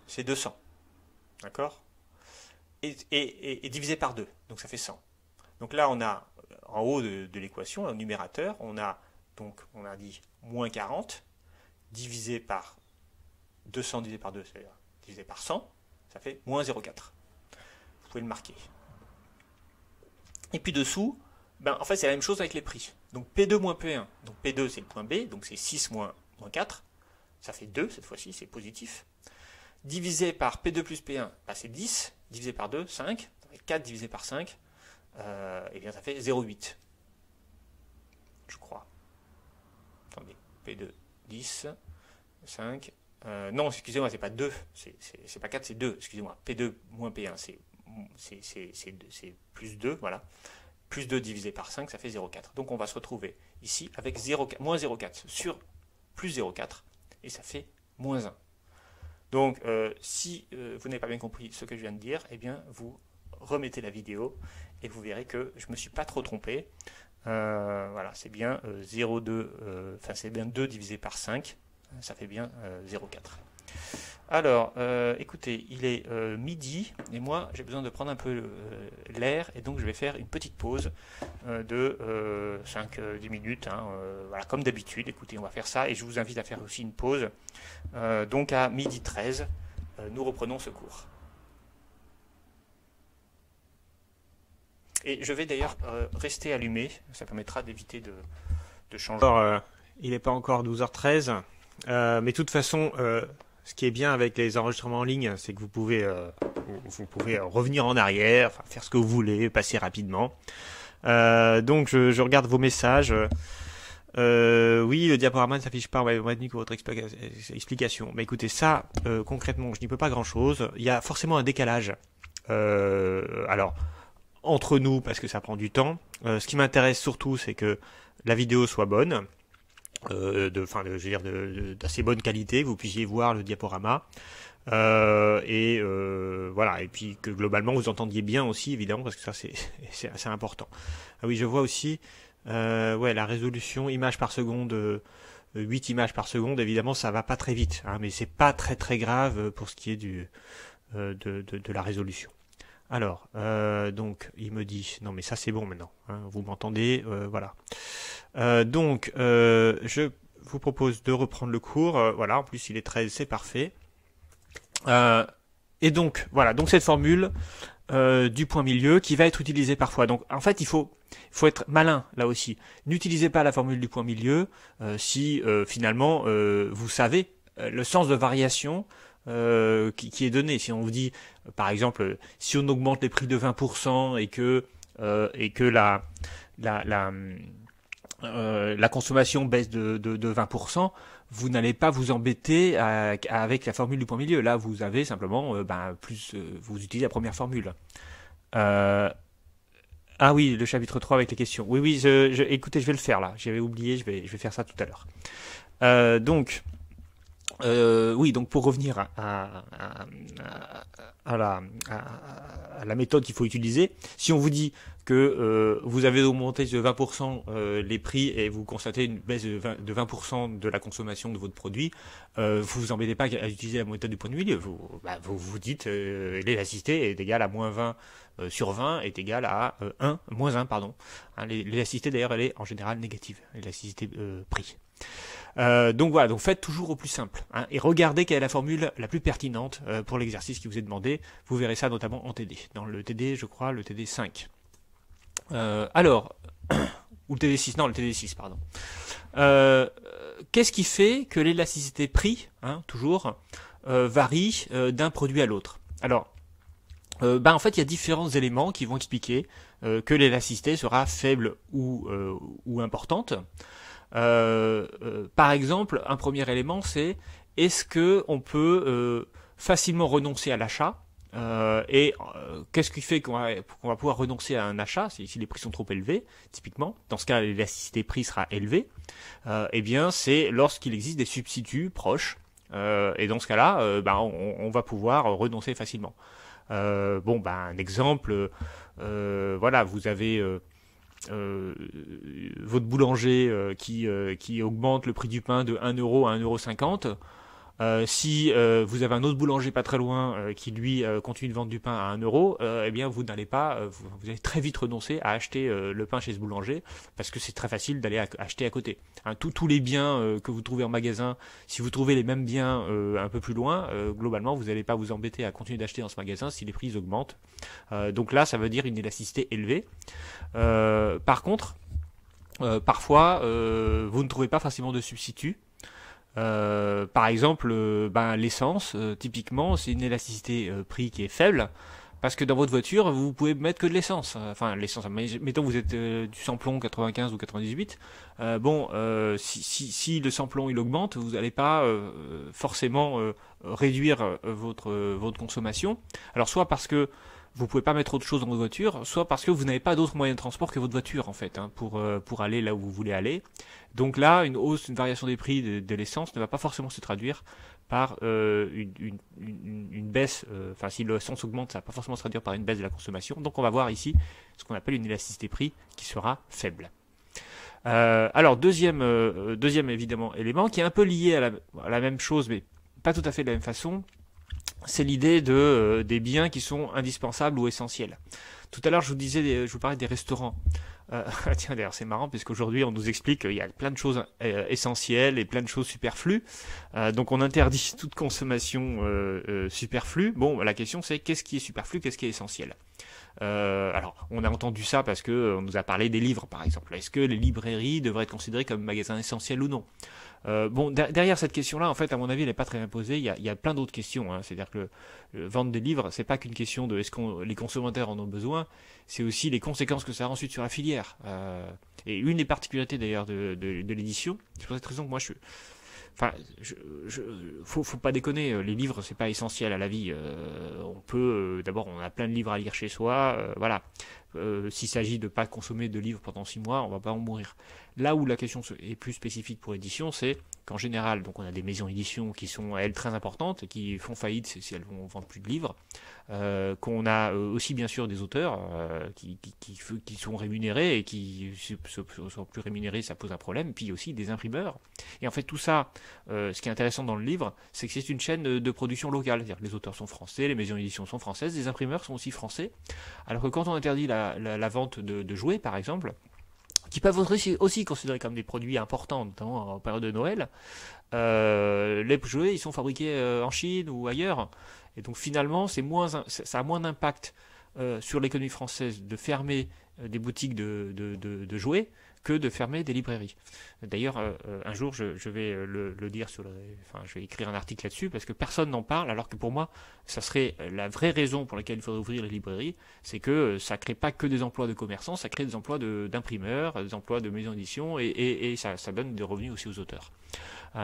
C'est 200. D'accord, et divisé par 2. Donc ça fait 100. Donc là, on a en haut de l'équation, le numérateur, on a dit moins 40 divisé par 200 divisé par 2, c'est-à-dire divisé par 100, ça fait moins 0,4. Vous pouvez le marquer. Et puis dessous, en fait, c'est la même chose avec les prix. Donc P2 moins P1. Donc P2, c'est le point B, donc c'est 6 moins 4. Ça fait 2, cette fois-ci, c'est positif. Divisé par P2 plus P1, c'est 10. Divisé par 2, 5. Ça fait 4 divisé par 5. Et bien ça fait 0,8. Je crois. Attendez. P2, 10. 5. Non, excusez-moi, c'est pas 2. C'est pas 4, c'est 2. Excusez-moi. P2 moins P1, c'est plus 2. Voilà. Plus 2 divisé par 5, ça fait 0,4. Donc on va se retrouver ici avec moins 0,4 sur plus 0,4. Et ça fait moins 1. Donc si vous n'avez pas bien compris ce que je viens de dire, eh bien vous remettez la vidéo et vous verrez que je ne me suis pas trop trompé. Voilà, c'est bien 0,2, c'est bien 2 divisé par 5, ça fait bien 0,4. Alors, écoutez, il est midi, et moi j'ai besoin de prendre un peu l'air, et donc je vais faire une petite pause de 5-10 minutes, voilà, comme d'habitude. Écoutez, on va faire ça, et je vous invite à faire aussi une pause. Donc à midi 13, nous reprenons ce cours. Et je vais d'ailleurs rester allumé, ça permettra d'éviter de changer. Alors, il n'est pas encore 12h13, mais de toute façon, ce qui est bien avec les enregistrements en ligne, c'est que vous pouvez revenir en arrière, faire ce que vous voulez, passer rapidement. Donc je regarde vos messages. Oui, le diaporama ne s'affiche pas, on va être mis pour votre explication. Mais écoutez, ça, concrètement, je n'y peux pas grand-chose. Il y a forcément un décalage. Alors, entre nous, parce que ça prend du temps. Ce qui m'intéresse surtout, c'est que la vidéo soit bonne, d'assez bonne qualité, que vous puissiez voir le diaporama. Voilà, et puis que globalement vous entendiez bien aussi, évidemment, parce que ça c'est assez important. Ah oui, je vois aussi la résolution image par seconde, 8 images par seconde, évidemment ça va pas très vite, mais c'est pas très très grave pour ce qui est de la résolution. Alors, donc il me dit non mais ça c'est bon maintenant, vous m'entendez, voilà. Donc je vous propose de reprendre le cours, voilà, en plus il est 13, c'est parfait. Et donc voilà, donc cette formule du point milieu qui va être utilisée parfois. Donc en fait il faut être malin là aussi. N'utilisez pas la formule du point milieu si finalement vous savez le sens de variation qui est donné. Si on vous dit par exemple si on augmente les prix de 20% et que la consommation baisse de 20%, vous n'allez pas vous embêter avec la formule du point milieu. Là, vous avez simplement vous utilisez la première formule. Ah oui, le chapitre 3 avec les questions. Oui, écoutez, je vais le faire là. J'avais oublié, je vais faire ça tout à l'heure. Donc pour revenir à la méthode qu'il faut utiliser, si on vous dit que vous avez augmenté de 20% les prix et vous constatez une baisse de 20% de la consommation de votre produit, vous vous embêtez pas à utiliser la méthode du point de milieu. Vous dites l'élasticité est égale à moins 20 sur 20 est égale à moins 1, pardon. L'élasticité d'ailleurs elle est en général négative, l'élasticité prix. Donc voilà, donc faites toujours au plus simple, et regardez quelle est la formule la plus pertinente pour l'exercice qui vous est demandé. Vous verrez ça notamment en TD, dans le TD, je crois, le TD 5. Alors, ou le TD 6, non, le TD 6, pardon. Qu'est-ce qui fait que l'élasticité prix, toujours, varie d'un produit à l'autre? Alors, en fait, il y a différents éléments qui vont expliquer que l'élasticité sera faible ou importante. Par exemple, un premier élément, c'est est-ce que on peut facilement renoncer à l'achat, qu'est-ce qui fait qu'on va pouvoir renoncer à un achat si les prix sont trop élevés, typiquement. Dans ce cas, l'élasticité prix sera élevée. Eh bien, c'est lorsqu'il existe des substituts proches. Et dans ce cas-là, on va pouvoir renoncer facilement. Un exemple, voilà, vous avez votre boulanger qui augmente le prix du pain de 1 euro à 1,50 €, si vous avez un autre boulanger pas très loin qui lui continue de vendre du pain à 1 euro, eh bien vous n'allez pas, vous allez très vite renoncer à acheter le pain chez ce boulanger parce que c'est très facile d'aller acheter à côté. Hein, tous les biens que vous trouvez en magasin, si vous trouvez les mêmes biens un peu plus loin, globalement vous n'allez pas vous embêter à continuer d'acheter dans ce magasin si les prix augmentent. Donc là, ça veut dire une élasticité élevée. Par contre, parfois, vous ne trouvez pas facilement de substitut. Par exemple, l'essence, typiquement, c'est une élasticité prix qui est faible, parce que dans votre voiture, vous pouvez mettre que de l'essence. Enfin, l'essence, mettons vous êtes du samplon 95 ou 98. Si le samplon il augmente, vous n'allez pas forcément réduire votre consommation. Alors soit parce que vous pouvez pas mettre autre chose dans votre voiture, soit parce que vous n'avez pas d'autre moyen de transport que votre voiture en fait, hein, pour aller là où vous voulez aller. Donc là, une variation des prix de l'essence ne va pas forcément se traduire par une baisse. Enfin, si l'essence augmente, ça va pas forcément se traduire par une baisse de la consommation. Donc on va voir ici ce qu'on appelle une élasticité prix qui sera faible. Alors deuxième évidemment élément qui est un peu lié à la même chose, mais pas tout à fait de la même façon. C'est l'idée des biens qui sont indispensables ou essentiels. Tout à l'heure, je vous parlais des restaurants. Tiens, d'ailleurs, c'est marrant, puisqu'aujourd'hui, on nous explique qu'il y a plein de choses essentielles et plein de choses superflues. Donc, on interdit toute consommation superflue. Bon, la question, c'est qu'est-ce qui est superflu, qu'est-ce qui est essentiel ? Alors, on a entendu ça parce que on nous a parlé des livres, par exemple. Est-ce que les librairies devraient être considérées comme magasins essentiels ou non ? Derrière cette question-là, en fait, à mon avis, elle n'est pas très bien posée. Il y a plein d'autres questions. Hein. C'est-à-dire que vendre des livres, c'est pas qu'une question de est-ce que les consommateurs en ont besoin, c'est aussi les conséquences que ça a ensuite sur la filière. Et une des particularités d'ailleurs de l'édition, c'est pour cette raison que moi faut pas déconner. Les livres, c'est pas essentiel à la vie. D'abord, on a plein de livres à lire chez soi. Voilà. S'il s'agit de pas consommer de livres pendant 6 mois, on va pas en mourir. Là où la question est plus spécifique pour l'édition, c'est qu'en général, donc on a des maisons d'édition qui sont elles très importantes et qui font faillite si elles vont vendre plus de livres. Qu'on a aussi bien sûr des auteurs qui sont rémunérés et qui sont plus rémunérés, ça pose un problème. Puis aussi des imprimeurs. Et en fait tout ça, ce qui est intéressant dans le livre, c'est que c'est une chaîne de production locale. C'est-à-dire que les auteurs sont français, les maisons d'édition sont françaises, les imprimeurs sont aussi français. Alors que quand on interdit la vente de jouets, par exemple, qui peuvent aussi considérés comme des produits importants, notamment en période de Noël, les jouets ils sont fabriqués en Chine ou ailleurs. Et donc finalement, ça a moins d'impact sur l'économie française de fermer des boutiques de jouets que de fermer des librairies. D'ailleurs, un jour, je vais le dire je vais écrire un article là-dessus parce que personne n'en parle, alors que pour moi, ça serait la vraie raison pour laquelle il faudrait ouvrir les librairies, c'est que ça crée pas que des emplois de commerçants, ça crée des emplois d'imprimeurs, des emplois de maisons d'édition et ça donne des revenus aussi aux auteurs.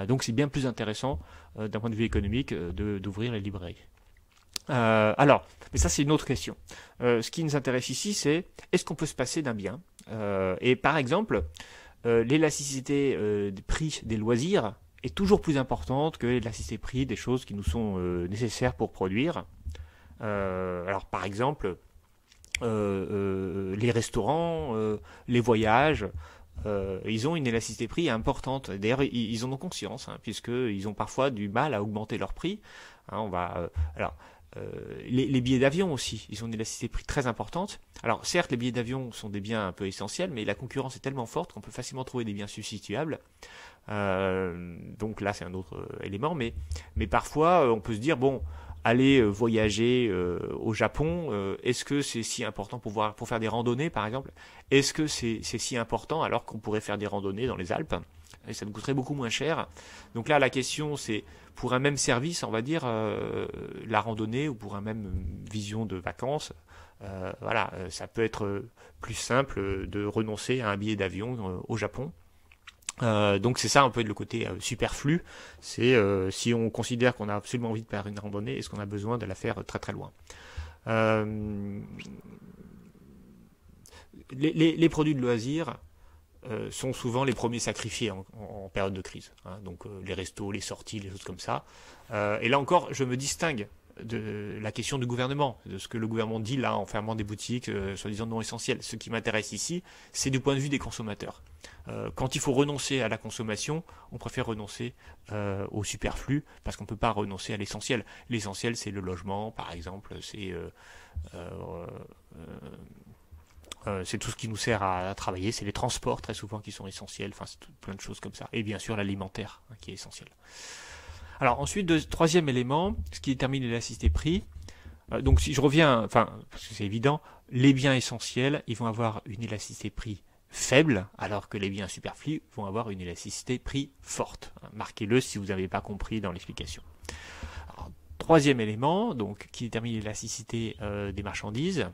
Donc c'est bien plus intéressant d'un point de vue économique d'ouvrir les librairies. Mais ça c'est une autre question. Ce qui nous intéresse ici, c'est est-ce qu'on peut se passer d'un bien ? Et par exemple, l'élasticité des prix des loisirs est toujours plus importante que l'élasticité prix des choses qui nous sont nécessaires pour produire. Alors par exemple, les restaurants, les voyages, ils ont une élasticité prix importante. D'ailleurs, ils en ont conscience, hein, puisqu'ils ont parfois du mal à augmenter leur prix. Hein, les billets d'avion aussi, ils ont une élasticité prix très importante. Alors certes, les billets d'avion sont des biens un peu essentiels, mais la concurrence est tellement forte qu'on peut facilement trouver des biens substituables. Donc là, c'est un autre élément, mais parfois, on peut se dire, bon, aller voyager au Japon, est-ce que c'est si important pour faire des randonnées, par exemple ? Est-ce que c'est si important alors qu'on pourrait faire des randonnées dans les Alpes ? Et ça nous coûterait beaucoup moins cher. Donc là, la question, c'est pour un même service, on va dire, la randonnée ou pour un même vision de vacances, ça peut être plus simple de renoncer à un billet d'avion au Japon. Donc c'est ça un peu le côté superflu. C'est si on considère qu'on a absolument envie de faire une randonnée, est-ce qu'on a besoin de la faire très très loin ? Les produits de loisirs sont souvent les premiers sacrifiés en période de crise. Hein. Donc les restos, les sorties, les choses comme ça. Et là encore, je me distingue de la question du gouvernement, de ce que le gouvernement dit là en fermant des boutiques soi-disant non essentielles. Ce qui m'intéresse ici, c'est du point de vue des consommateurs. Quand il faut renoncer à la consommation, on préfère renoncer au superflu parce qu'on ne peut pas renoncer à l'essentiel. L'essentiel, c'est le logement, par exemple, c'est tout ce qui nous sert à travailler, c'est les transports très souvent qui sont essentiels, enfin c'est plein de choses comme ça. Et bien sûr l'alimentaire qui est essentiel. Alors ensuite, troisième élément, ce qui détermine l'élasticité prix. Donc si je reviens, parce que c'est évident, les biens essentiels, ils vont avoir une élasticité prix faible, alors que les biens superflus vont avoir une élasticité prix forte. Marquez-le si vous n'avez pas compris dans l'explication. Alors, troisième élément, donc qui détermine l'élasticité des marchandises,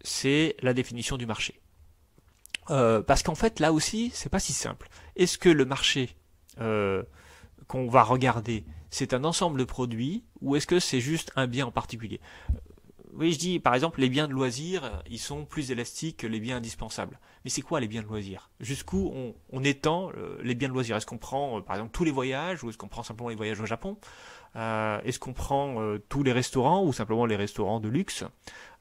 c'est la définition du marché. Parce qu'en fait, là aussi, c'est pas si simple. Est-ce que le marché qu'on va regarder, c'est un ensemble de produits, ou est-ce que c'est juste un bien en particulier? Oui, je dis, par exemple, les biens de loisirs, ils sont plus élastiques que les biens indispensables. Mais c'est quoi les biens de loisirs? Jusqu'où on étend les biens de loisirs? Est-ce qu'on prend, par exemple, tous les voyages, ou est-ce qu'on prend simplement les voyages au Japon? Est-ce qu'on prend tous les restaurants, ou simplement les restaurants de luxe?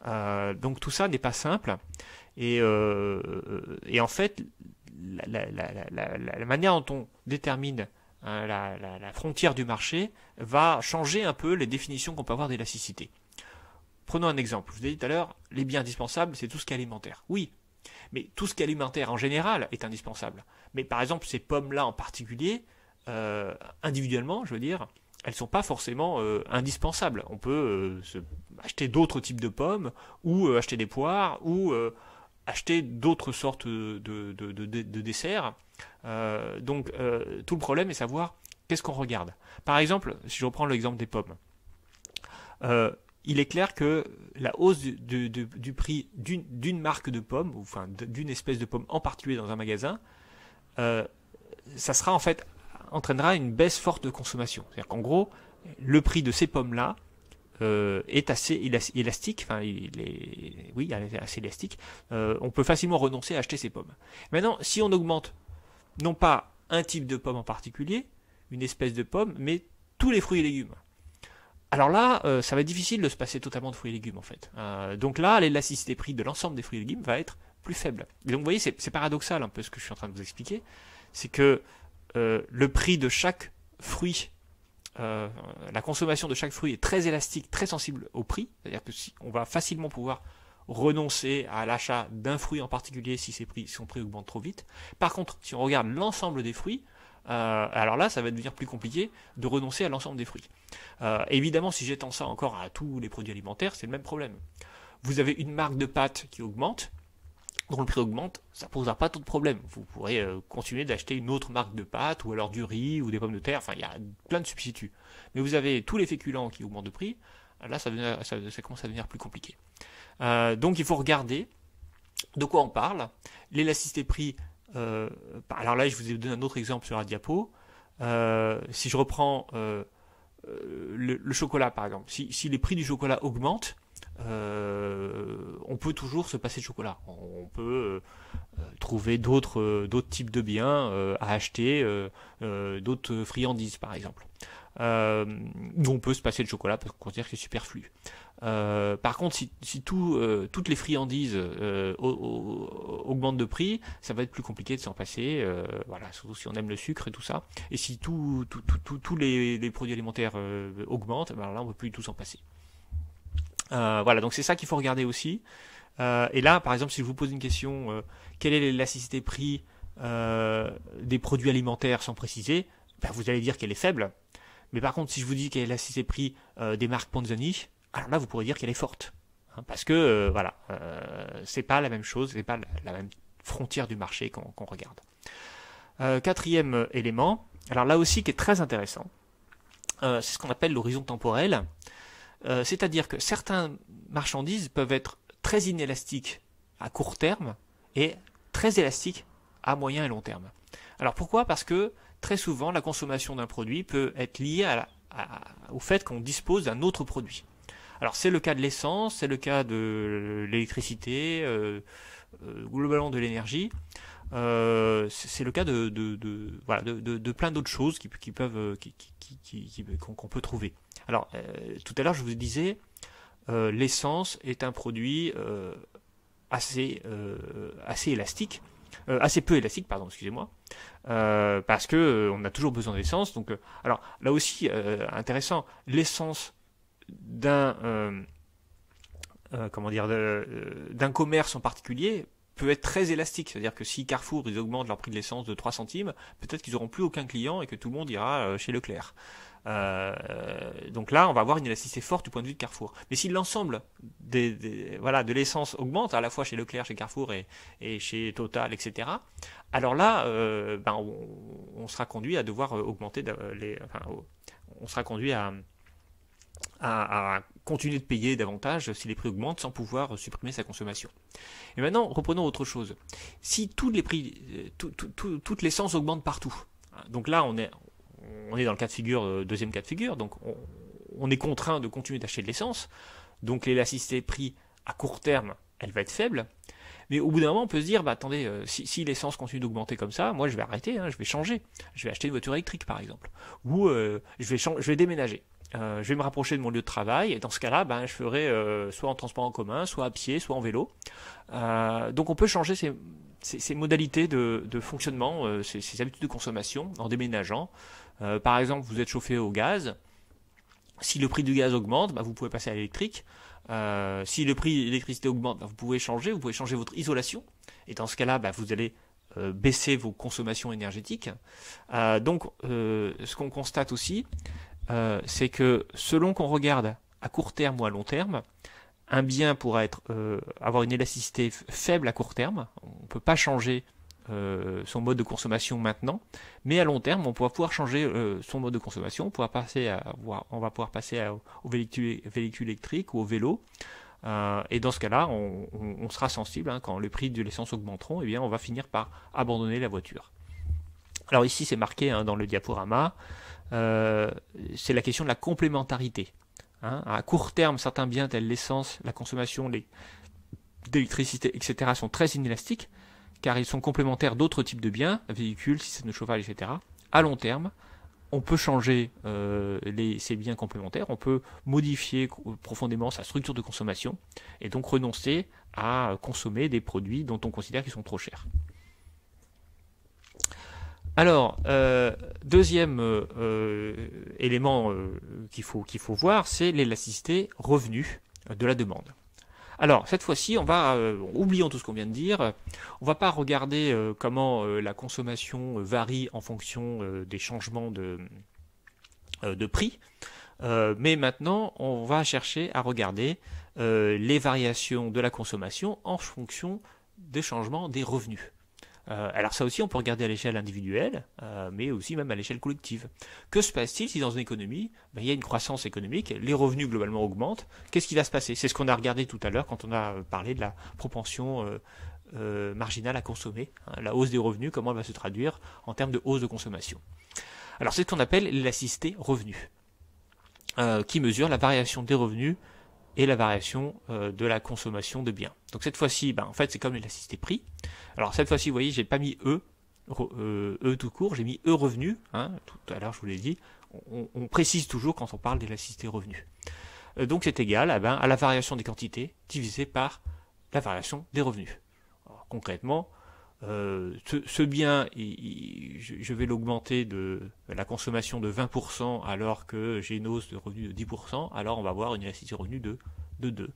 Donc tout ça n'est pas simple. Et en fait, la manière dont on détermine la frontière du marché va changer un peu les définitions qu'on peut avoir d'élasticité. Prenons un exemple. Je vous ai dit tout à l'heure, les biens indispensables, c'est tout ce qui est alimentaire. Oui, mais tout ce qui est alimentaire en général est indispensable. Mais par exemple, ces pommes-là en particulier, individuellement, je veux dire, elles ne sont pas forcément indispensables. On peut acheter d'autres types de pommes, ou acheter des poires, ou acheter d'autres sortes de desserts. Donc tout le problème est savoir qu'est-ce qu'on regarde. Par exemple, si je reprends l'exemple des pommes, il est clair que la hausse du prix d'une marque de pommes, ou enfin d'une espèce de pomme en particulier dans un magasin, ça sera en fait entraînera une baisse forte de consommation. C'est-à-dire qu'en gros, le prix de ces pommes-là est assez élastique, enfin il est assez élastique. On peut facilement renoncer à acheter ces pommes. Maintenant, si on augmente non pas un type de pomme en particulier, une espèce de pomme, mais tous les fruits et légumes. Alors là, ça va être difficile de se passer totalement de fruits et légumes en fait. Donc là, l'élasticité prix de l'ensemble des fruits et légumes va être plus faible. Et donc vous voyez, c'est paradoxal un peu ce que je suis en train de vous expliquer. C'est que le prix de chaque fruit, la consommation de chaque fruit est très élastique, très sensible au prix. C'est-à-dire que on va facilement pouvoir renoncer à l'achat d'un fruit en particulier si son prix augmente trop vite. Par contre, si on regarde l'ensemble des fruits, alors là, ça va devenir plus compliqué de renoncer à l'ensemble des fruits. Évidemment, si j'étends ça encore à tous les produits alimentaires, c'est le même problème. Vous avez une marque de pâtes qui augmente, dont le prix augmente, ça ne posera pas tout de problème. Vous pourrez continuer d'acheter une autre marque de pâtes, ou alors du riz, ou des pommes de terre, enfin il y a plein de substituts. Mais vous avez tous les féculents qui augmentent de prix, là ça commence à devenir plus compliqué. Donc il faut regarder de quoi on parle. L'élasticité prix, alors là je vous ai donné un autre exemple sur la diapo. Si je reprends le chocolat par exemple, si les prix du chocolat augmentent, on peut toujours se passer de chocolat. On peut trouver d'autres types de biens à acheter, d'autres friandises par exemple. On peut se passer de chocolat parce qu'on considère que c'est superflu. Par contre, si toutes les friandises augmentent de prix, ça va être plus compliqué de s'en passer. Voilà, surtout si on aime le sucre et tout ça. Et si tous les produits alimentaires augmentent, ben là on ne peut plus du tout s'en passer. Voilà, donc c'est ça qu'il faut regarder aussi. Et là, par exemple, si je vous pose une question, quelle est l'élasticité prix des produits alimentaires sans préciser, ben vous allez dire qu'elle est faible. Mais par contre, si je vous dis quelle est l'élasticité prix des marques Panzani, alors là, vous pourrez dire qu'elle est forte. Parce que, voilà, c'est pas la même chose, c'est pas la même frontière du marché qu'on regarde. Quatrième élément, alors là aussi qui est très intéressant, c'est ce qu'on appelle l'horizon temporel. C'est-à-dire que certaines marchandises peuvent être très inélastiques à court terme et très élastiques à moyen et long terme. Alors pourquoi? Parce que très souvent la consommation d'un produit peut être liée au fait qu'on dispose d'un autre produit. Alors c'est le cas de l'essence, c'est le cas de l'électricité, globalement de l'énergie. C'est le cas de plein d'autres choses qu'on peut trouver. Alors, tout à l'heure, je vous disais, l'essence est un produit assez élastique, assez peu élastique, pardon, excusez-moi, parce que on a toujours besoin d'essence. Donc, alors là aussi, intéressant, l'essence d'un d'un commerce en particulier peut être très élastique. C'est-à-dire que si Carrefour ils augmentent leur prix de l'essence de 3 centimes, peut-être qu'ils n'auront plus aucun client et que tout le monde ira chez Leclerc. Donc là, on va avoir une élasticité forte du point de vue de Carrefour. Mais si l'ensemble de l'essence augmente, à la fois chez Leclerc, chez Carrefour et chez Total, etc., alors là, on sera conduit à devoir augmenter on sera conduit à continuer de payer davantage si les prix augmentent sans pouvoir supprimer sa consommation. Et maintenant, reprenons autre chose. Si tous les prix, toute l'essence augmente partout, donc là on est dans le cas de figure, deuxième cas de figure, donc on est contraint de continuer d'acheter de l'essence, donc l'élasticité prix à court terme, elle va être faible, mais au bout d'un moment on peut se dire, attendez, si l'essence continue d'augmenter comme ça, moi je vais arrêter, je vais changer, je vais acheter une voiture électrique par exemple, ou je vais déménager. Je vais me rapprocher de mon lieu de travail, et dans ce cas-là, je ferai soit en transport en commun, soit à pied, soit en vélo. Donc on peut changer ces modalités de fonctionnement, ces habitudes de consommation en déménageant. Par exemple, vous êtes chauffé au gaz. Si le prix du gaz augmente, vous pouvez passer à l'électrique. Si le prix de l'électricité augmente, vous pouvez changer votre isolation. Et dans ce cas-là, vous allez baisser vos consommations énergétiques. Donc, ce qu'on constate aussi, c'est que selon qu'on regarde à court terme ou à long terme, un bien pourra avoir une élasticité faible à court terme. On ne peut pas changer son mode de consommation maintenant, mais à long terme, on va pouvoir changer son mode de consommation. On va pouvoir passer au véhicule électrique ou au vélo. Et dans ce cas-là, on sera sensible. Quand les prix de l'essence augmenteront, on va finir par abandonner la voiture. Alors ici, c'est marqué dans le diaporama. C'est la question de la complémentarité. À court terme, certains biens tels l'essence, la consommation d'électricité, etc. sont très inélastiques, car ils sont complémentaires d'autres types de biens, véhicules, systèmes de chauffage, etc. À long terme, on peut changer ces biens complémentaires, on peut modifier profondément sa structure de consommation, et donc renoncer à consommer des produits dont on considère qu'ils sont trop chers. Alors, deuxième élément qu'il faut voir, c'est l'élasticité revenu de la demande. Alors, cette fois-ci, oublions tout ce qu'on vient de dire, on va pas regarder comment la consommation varie en fonction des changements de prix, mais maintenant, on va chercher à regarder les variations de la consommation en fonction des changements des revenus. Alors ça aussi on peut regarder à l'échelle individuelle, mais aussi même à l'échelle collective. Que se passe-t-il si dans une économie, il y a une croissance économique, les revenus globalement augmentent, qu'est-ce qui va se passer? C'est ce qu'on a regardé tout à l'heure quand on a parlé de la propension marginale à consommer, la hausse des revenus, comment elle va se traduire en termes de hausse de consommation. Alors c'est ce qu'on appelle l'élasticité revenu, qui mesure la variation des revenus et la variation de la consommation de biens. Donc cette fois-ci, en fait c'est comme l'élasticité prix. Alors cette fois-ci, vous voyez, j'ai pas mis E tout court, j'ai mis E revenu, tout à l'heure je vous l'ai dit, on précise toujours quand on parle d'élasticité revenu. Donc c'est égal à la variation des quantités divisé par la variation des revenus. Alors, concrètement, ce bien, je vais l'augmenter de la consommation de 20% alors que j'ai une hausse de revenu de 10%, alors on va avoir une élasticité revenu de 2.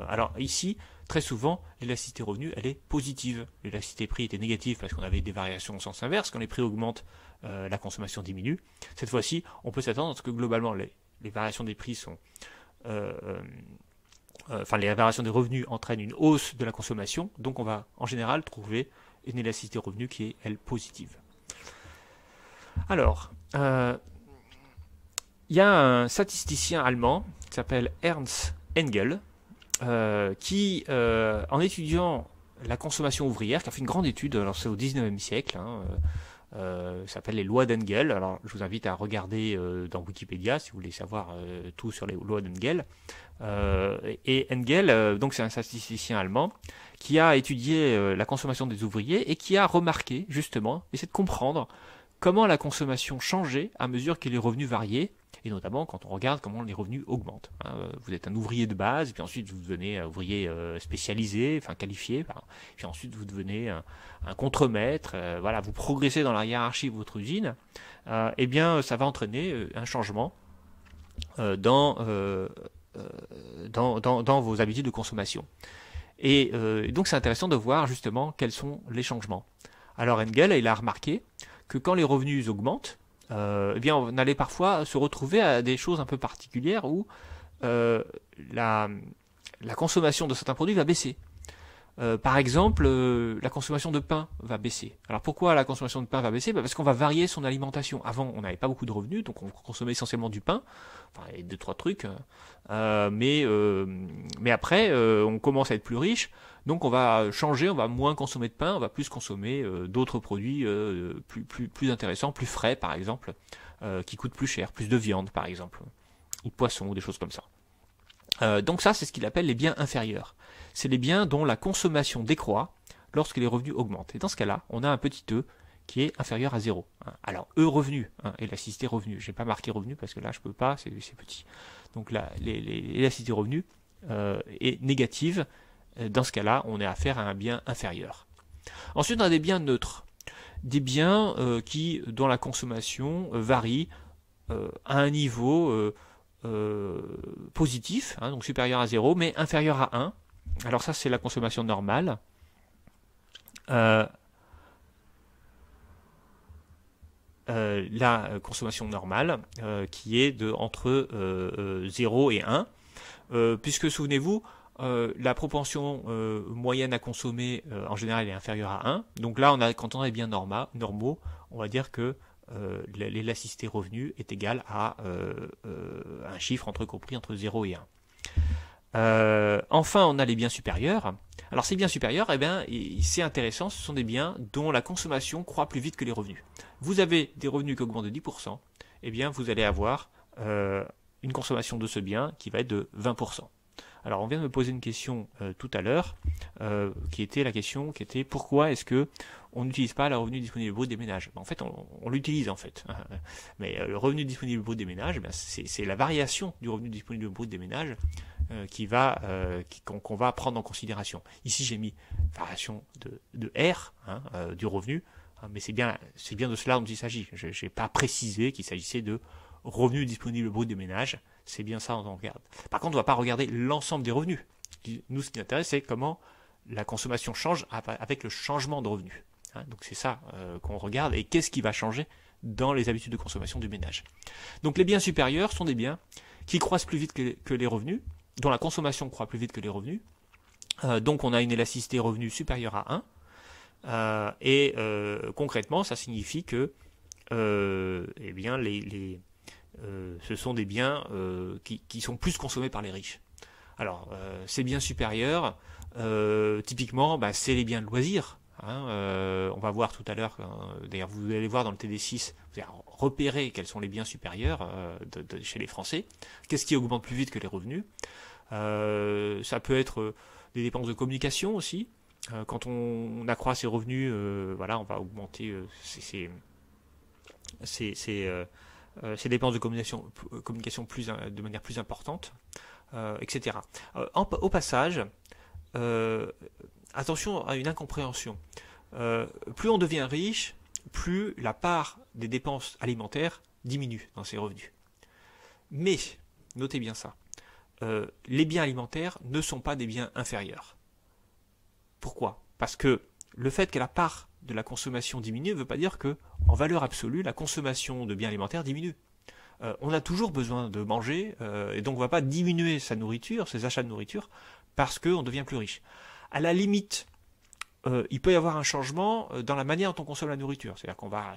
Alors ici, très souvent, l'élasticité revenu, elle est positive. L'élasticité prix était négative parce qu'on avait des variations en sens inverse. Quand les prix augmentent, la consommation diminue. Cette fois-ci, on peut s'attendre à ce que globalement, les variations des prix sont... les variations des revenus entraînent une hausse de la consommation. Donc on va en général trouver une élasticité revenu qui est, elle, positive. Alors, il y a un statisticien allemand qui s'appelle Ernst Engel, qui, en étudiant la consommation ouvrière, qui a fait une grande étude, alors c'est au 19e siècle, ça s'appelle les lois d'Engel. Alors je vous invite à regarder dans Wikipédia si vous voulez savoir tout sur les lois d'Engel. Et Engel, donc c'est un statisticien allemand, qui a étudié la consommation des ouvriers et qui a remarqué justement, essayer de comprendre comment la consommation changeait à mesure que les revenus variaient et notamment quand on regarde comment les revenus augmentent. Vous êtes un ouvrier de base, et puis ensuite vous devenez ouvrier spécialisé, enfin qualifié, puis ensuite vous devenez un contremaître, voilà, vous progressez dans la hiérarchie de votre usine, eh bien ça va entraîner un changement dans vos habitudes de consommation. Et donc c'est intéressant de voir justement quels sont les changements. Alors Engel, il a remarqué que quand les revenus augmentent, eh bien on allait parfois se retrouver à des choses un peu particulières où la consommation de certains produits va baisser. Par exemple, la consommation de pain va baisser. Alors pourquoi la consommation de pain va baisser? Parce qu'on va varier son alimentation. Avant, on n'avait pas beaucoup de revenus, donc on consommait essentiellement du pain, enfin, et 2-3 trucs. Mais après, on commence à être plus riche, donc on va changer, on va moins consommer de pain, on va plus consommer d'autres produits plus intéressants, plus frais par exemple, qui coûtent plus cher, plus de viande par exemple, ou de poisson, ou des choses comme ça. Donc ça, c'est ce qu'il appelle les biens inférieurs. C'est les biens dont la consommation décroît lorsque les revenus augmentent. Et dans ce cas-là, on a un petit e qui est inférieur à 0. Alors, e revenu, élasticité revenu. Je n'ai pas marqué revenu parce que là, je ne peux pas, c'est petit. Donc là, l'élasticité revenu est négative. Dans ce cas-là, on est affaire à un bien inférieur. Ensuite, on a des biens neutres. Des biens dont la consommation varie à un niveau positif, donc supérieur à 0, mais inférieur à 1. Alors ça, c'est la consommation normale. La consommation normale, qui est entre 0 et 1, puisque, souvenez-vous, la propension moyenne à consommer, en général, est inférieure à 1. Donc là, quand on a des biens normaux, on va dire que l'élasticité revenu est égale à un chiffre compris entre 0 et 1. Enfin, on a les biens supérieurs. Alors ces biens supérieurs, eh bien, c'est intéressant, ce sont des biens dont la consommation croît plus vite que les revenus. Vous avez des revenus qui augmentent de 10%, eh bien vous allez avoir une consommation de ce bien qui va être de 20%. Alors on vient de me poser une question tout à l'heure, qui était pourquoi est-ce que on n'utilise pas le revenu disponible brut des ménages? En fait, on l'utilise en fait. Mais le revenu disponible brut des ménages, eh bien, c'est la variation du revenu disponible brut des ménages qu'on va prendre en considération. Ici, j'ai mis variation de R, du revenu, mais c'est bien de cela dont il s'agit. Je n'ai pas précisé qu'il s'agissait de revenu disponible brut des ménages. C'est bien ça dont on regarde. Par contre, on ne va pas regarder l'ensemble des revenus. Nous, ce qui nous intéresse, c'est comment la consommation change avec le changement de revenus. Donc c'est ça qu'on regarde, et qu'est-ce qui va changer dans les habitudes de consommation du ménage. Donc les biens supérieurs sont des biens qui croissent plus vite que les revenus, dont la consommation croît plus vite que les revenus. Donc on a une élasticité revenu supérieure à 1. Et concrètement, ça signifie que eh bien, ce sont des biens qui sont plus consommés par les riches. Alors, ces biens supérieurs, typiquement, c'est les biens de loisirs. On va voir tout à l'heure, d'ailleurs vous allez voir dans le TD6, vous allez repérer quels sont les biens supérieurs chez les Français. Qu'est-ce qui augmente plus vite que les revenus? Ça peut être des dépenses de communication aussi. Quand on accroît ses revenus, voilà, on va augmenter ses dépenses de communication de manière plus importante, etc. Au passage, attention à une incompréhension. Plus on devient riche, plus la part des dépenses alimentaires diminue dans ses revenus. Mais, notez bien ça, les biens alimentaires ne sont pas des biens inférieurs. Pourquoi? Parce que le fait que la part de la consommation diminue ne veut pas dire que, en valeur absolue, la consommation de biens alimentaires diminue. On a toujours besoin de manger, et donc on ne va pas diminuer sa nourriture, ses achats de nourriture, parce qu'on devient plus riche. À la limite, il peut y avoir un changement dans la manière dont on consomme la nourriture. C'est-à-dire qu'on va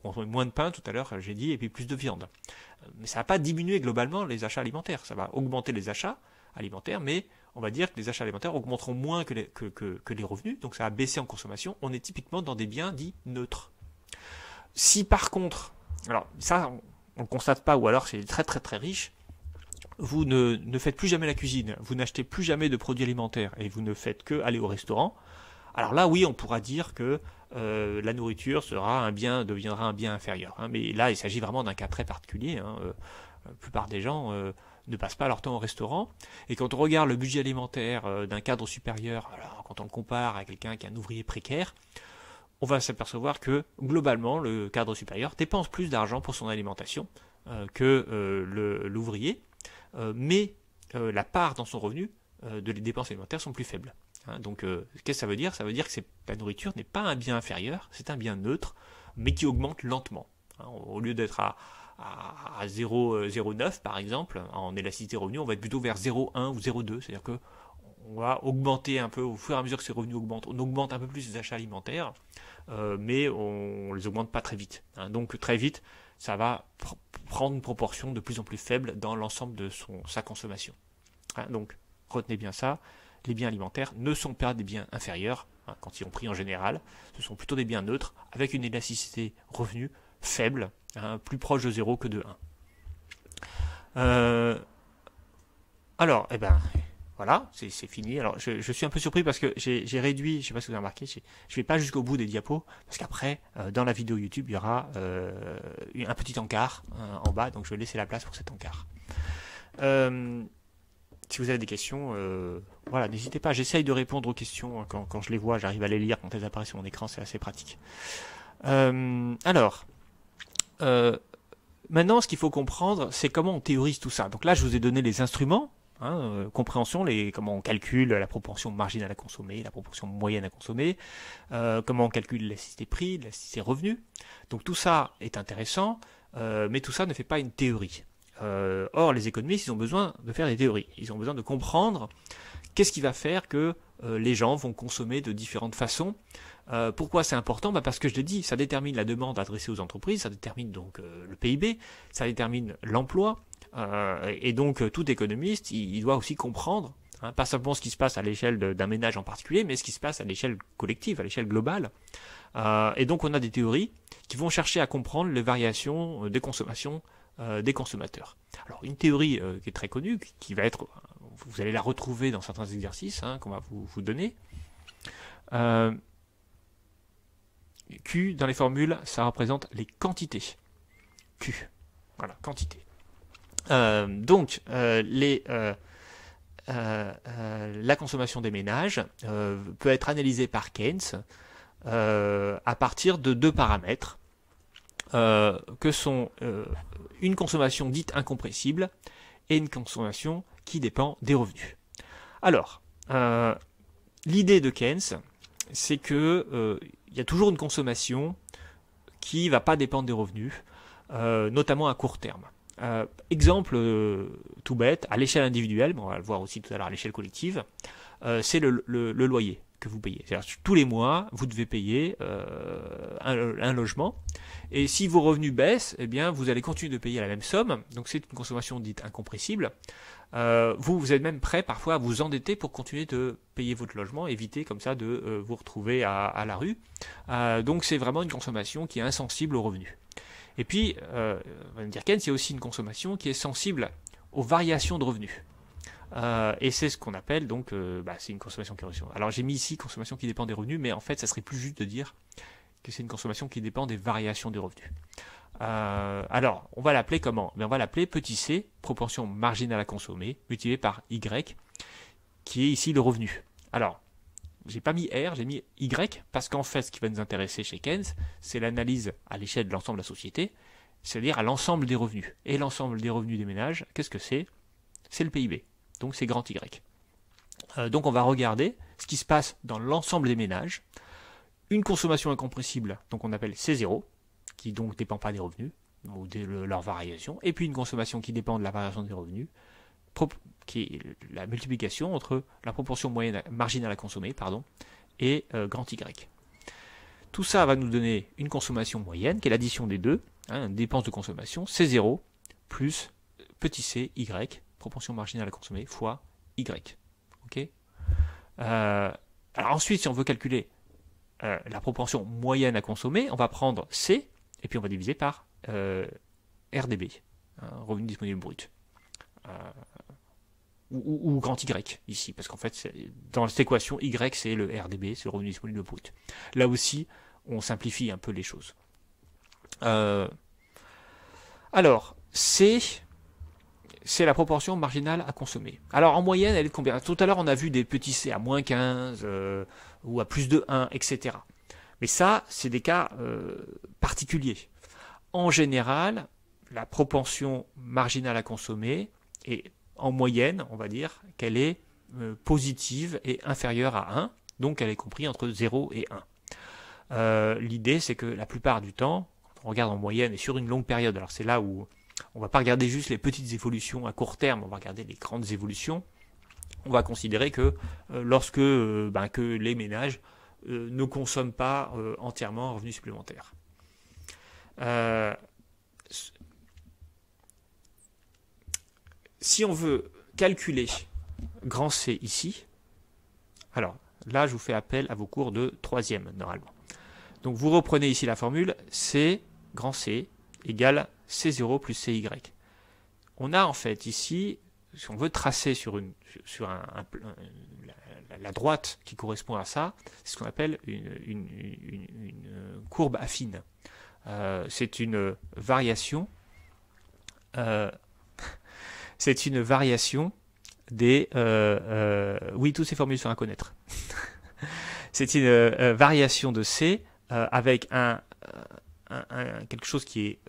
consommer moins de pain, tout à l'heure j'ai dit, et puis plus de viande. Mais ça ne va pas diminuer globalement les achats alimentaires. Ça va augmenter les achats alimentaires, mais on va dire que les achats alimentaires augmenteront moins que les revenus, donc ça va baisser en consommation. On est typiquement dans des biens dits neutres. Si par contre, alors ça on ne le constate pas, ou alors c'est très très très riche, vous ne faites plus jamais la cuisine, vous n'achetez plus jamais de produits alimentaires, et vous ne faites que aller au restaurant, Alors là, oui, on pourra dire que la nourriture deviendra un bien inférieur. Hein, mais là, il s'agit vraiment d'un cas très particulier. Hein, la plupart des gens ne passent pas leur temps au restaurant. Et quand on regarde le budget alimentaire d'un cadre supérieur, alors quand on le compare à quelqu'un qui est un ouvrier précaire, on va s'apercevoir que globalement, le cadre supérieur dépense plus d'argent pour son alimentation que l'ouvrier, mais la part dans son revenu de les dépenses alimentaires sont plus faibles. Hein, donc, qu'est-ce que ça veut dire? Ça veut dire que la nourriture n'est pas un bien inférieur, c'est un bien neutre, mais qui augmente lentement. Hein, au lieu d'être à 0,9 par exemple, en élasticité revenu, on va être plutôt vers 0,1 ou 0,2, c'est-à-dire que on va augmenter un peu au fur et à mesure que ces revenus augmentent. On augmente un peu plus les achats alimentaires, mais on les augmente pas très vite. Hein. Donc très vite, ça va prendre une proportion de plus en plus faible dans l'ensemble de sa consommation. Hein, donc retenez bien ça, les biens alimentaires ne sont pas des biens inférieurs, hein, quand ils ont pris en général, ce sont plutôt des biens neutres, avec une élasticité revenu faible, hein, plus proche de 0 que de 1. Alors, voilà, c'est fini. Alors, je suis un peu surpris parce que j'ai réduit, je ne sais pas si vous avez remarqué, je ne vais pas jusqu'au bout des diapos, parce qu'après, dans la vidéo YouTube, il y aura un petit encart en bas, donc je vais laisser la place pour cet encart. Si vous avez des questions, voilà, n'hésitez pas, j'essaye de répondre aux questions quand je les vois, j'arrive à les lire quand elles apparaissent sur mon écran, c'est assez pratique. Maintenant, ce qu'il faut comprendre, c'est comment on théorise tout ça. Donc là, je vous ai donné les instruments, compréhension, comment on calcule la proportion marginale à consommer, la proportion moyenne à consommer, comment on calcule l'élasticité prix, l'élasticité revenu. Donc tout ça est intéressant, mais tout ça ne fait pas une théorie. Or, les économistes, ils ont besoin de faire des théories. Ils ont besoin de comprendre qu'est-ce qui va faire que les gens vont consommer de différentes façons. Pourquoi c'est important? Parce que je l'ai dit, ça détermine la demande adressée aux entreprises, ça détermine donc le PIB, ça détermine l'emploi, et donc tout économiste, il doit aussi comprendre, hein, pas simplement ce qui se passe à l'échelle d'un ménage en particulier, mais ce qui se passe à l'échelle collective, à l'échelle globale. Et donc on a des théories qui vont chercher à comprendre les variations des consommations des consommateurs. Alors une théorie qui est très connue, qui va être, vous allez la retrouver dans certains exercices qu'on va vous donner. Q dans les formules, ça représente les quantités. Q, voilà, quantité. Donc la consommation des ménages peut être analysée par Keynes à partir de deux paramètres que sont une consommation dite incompressible et une consommation qui dépend des revenus. Alors, l'idée de Keynes, c'est que il y a toujours une consommation qui ne va pas dépendre des revenus, notamment à court terme. Exemple tout bête, à l'échelle individuelle, on va le voir aussi tout à l'heure à l'échelle collective, c'est le loyer que vous payez. C'est-à-dire tous les mois, vous devez payer un logement, et si vos revenus baissent, eh bien, vous allez continuer de payer la même somme, donc c'est une consommation dite incompressible. Vous êtes même prêt parfois à vous endetter pour continuer de payer votre logement, éviter comme ça de vous retrouver à la rue. Donc c'est vraiment une consommation qui est insensible aux revenus. Et puis, on va me dire Keynes, c'est aussi une consommation qui est sensible aux variations de revenus. Et c'est ce qu'on appelle donc, c'est une consommation qui est... Alors j'ai mis ici consommation qui dépend des revenus, mais en fait ça serait plus juste de dire que c'est une consommation qui dépend des variations des revenus. Alors, on va l'appeler comment? On va l'appeler petit c, proportion marginale à consommer, multiplié par Y, qui est ici le revenu. Alors, j'ai pas mis R, j'ai mis Y, parce qu'en fait, ce qui va nous intéresser chez Keynes, c'est l'analyse à l'échelle de l'ensemble de la société, c'est-à-dire à l'ensemble des revenus. Et l'ensemble des revenus des ménages, qu'est-ce que c'est? C'est le PIB. Donc c'est grand Y. Donc on va regarder ce qui se passe dans l'ensemble des ménages. Une consommation incompressible, donc on appelle C0, qui donc ne dépend pas des revenus, ou de leur variation, et puis une consommation qui dépend de la variation des revenus, qui est la multiplication entre la proportion moyenne marginale à consommer, et grand Y. Tout ça va nous donner une consommation moyenne, qui est l'addition des deux, une dépense de consommation, C0, plus petit c, Y, proportion marginale à consommer, fois Y. Okay, alors ensuite, si on veut calculer la proportion moyenne à consommer, on va prendre C, et puis on va diviser par RDB, revenu disponible brut. ou grand Y ici, parce qu'en fait, dans cette équation, Y c'est le RDB, c'est le revenu disponible brut. Là aussi, on simplifie un peu les choses. Alors, c'est la proportion marginale à consommer. Alors en moyenne, elle est de combien? Tout à l'heure, on a vu des petits c à moins 15 ou à plus de 1, etc. Mais ça, c'est des cas particuliers. En général, la propension marginale à consommer est en moyenne, on va dire, qu'elle est positive et inférieure à 1, donc elle est comprise entre 0 et 1. L'idée, c'est que la plupart du temps, quand on regarde en moyenne et sur une longue période, alors c'est là où on ne va pas regarder juste les petites évolutions à court terme, on va regarder les grandes évolutions, on va considérer que lorsque que les ménages ne consomment pas entièrement en revenus supplémentaires. Si on veut calculer grand C ici, alors là je vous fais appel à vos cours de 3e normalement. Donc vous reprenez ici la formule C, grand C, égale C0 plus CY. On a en fait ici, si on veut tracer sur la droite qui correspond à ça, c'est ce qu'on appelle une courbe affine. C'est une variation des... oui, toutes ces formules sont à connaître. C'est une variation de C avec quelque chose qui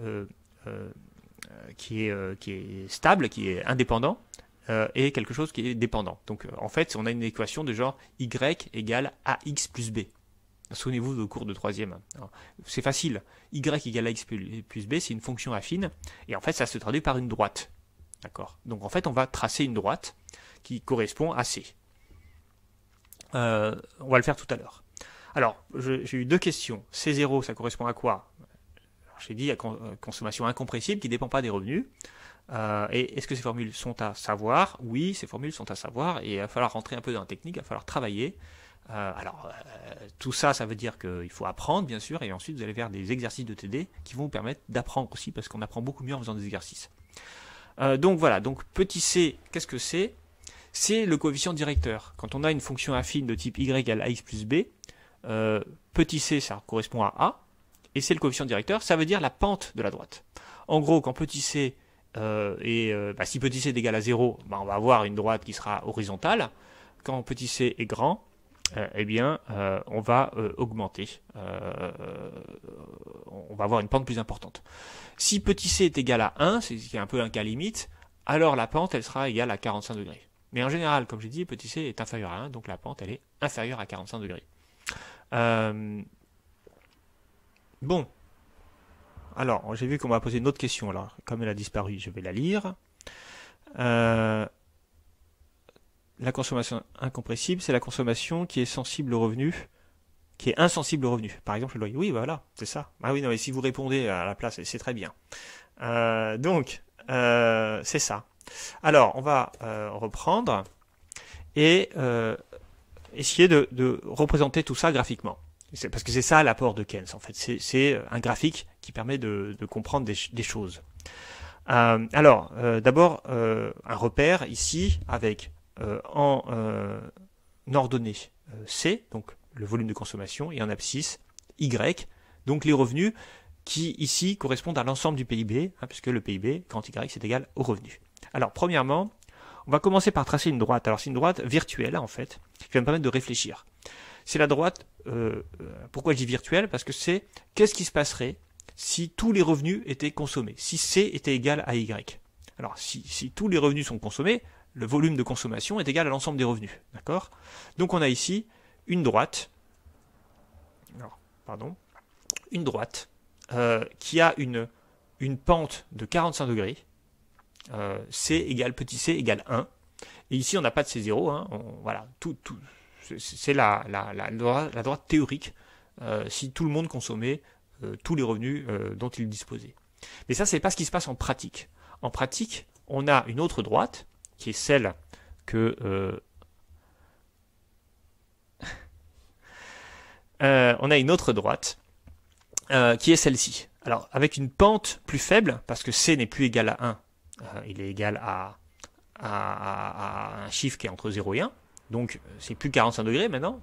est stable, qui est indépendant, et quelque chose qui est dépendant. Donc en fait, on a une équation de genre y égale ax plus b. Souvenez-vous de cours de 3e. C'est facile. Y égale ax plus b, c'est une fonction affine, et en fait, ça se traduit par une droite. D'accord. Donc en fait, on va tracer une droite qui correspond à C. On va le faire tout à l'heure. Alors, j'ai eu deux questions. C0, ça correspond à quoi? J'ai dit à consommation incompressible qui ne dépend pas des revenus. Et est-ce que ces formules sont à savoir? Oui, ces formules sont à savoir, et il va falloir rentrer un peu dans la technique, il va falloir travailler. Tout ça, ça veut dire qu'il faut apprendre, bien sûr, et ensuite vous allez faire des exercices de TD qui vont vous permettre d'apprendre aussi, parce qu'on apprend beaucoup mieux en faisant des exercices. Donc voilà, donc petit c, qu'est-ce que c'est? C'est le coefficient directeur. Quand on a une fonction affine de type y égale ax plus b, petit c, ça correspond à a, et c'est le coefficient directeur, ça veut dire la pente de la droite. En gros, quand petit c si petit c est égal à 0, on va avoir une droite qui sera horizontale. Quand petit c est grand, on va augmenter. On va avoir une pente plus importante. Si petit c est égal à 1, c'est un peu un cas limite, alors la pente, elle sera égale à 45 degrés. Mais en général, comme j'ai dit, petit c est inférieur à 1, donc la pente, elle est inférieure à 45 degrés. Bon. Alors, j'ai vu qu'on m'a posé une autre question. Alors, comme elle a disparu, je vais la lire. La consommation incompressible, c'est la consommation qui est sensible au revenu, qui est insensible au revenu. Par exemple, le loyer. Oui, voilà, c'est ça. Ah oui, non, mais si vous répondez à la place, c'est très bien. C'est ça. Alors, on va reprendre et essayer de représenter tout ça graphiquement. Parce que c'est ça l'apport de Keynes, en fait. C'est un graphique qui permet de comprendre des choses. D'abord, un repère ici avec en ordonnée C, donc le volume de consommation, et en abscisse Y, donc les revenus qui ici correspondent à l'ensemble du PIB, puisque le PIB, grand Y, c'est égal au revenu. Alors, premièrement, on va commencer par tracer une droite. Alors, c'est une droite virtuelle, en fait, qui va me permettre de réfléchir. C'est la droite, pourquoi je dis virtuelle? Parce que c'est qu'est-ce qui se passerait si tous les revenus étaient consommés, si C était égal à Y. Alors, si tous les revenus sont consommés, le volume de consommation est égal à l'ensemble des revenus. D'accord? Donc, on a ici une droite, qui a une pente de 45 degrés, C égale petit c égale 1. Et ici, on n'a pas de C0. Voilà, c'est la droite théorique si tout le monde consommait tous les revenus dont il disposait. Mais ça, c'est pas ce qui se passe en pratique. En pratique, on a une autre droite qui est celle que on a une autre droite qui est celle-ci. Alors, avec une pente plus faible, parce que C n'est plus égal à 1, il est égal à à un chiffre qui est entre 0 et 1. Donc c'est plus 45 degrés maintenant,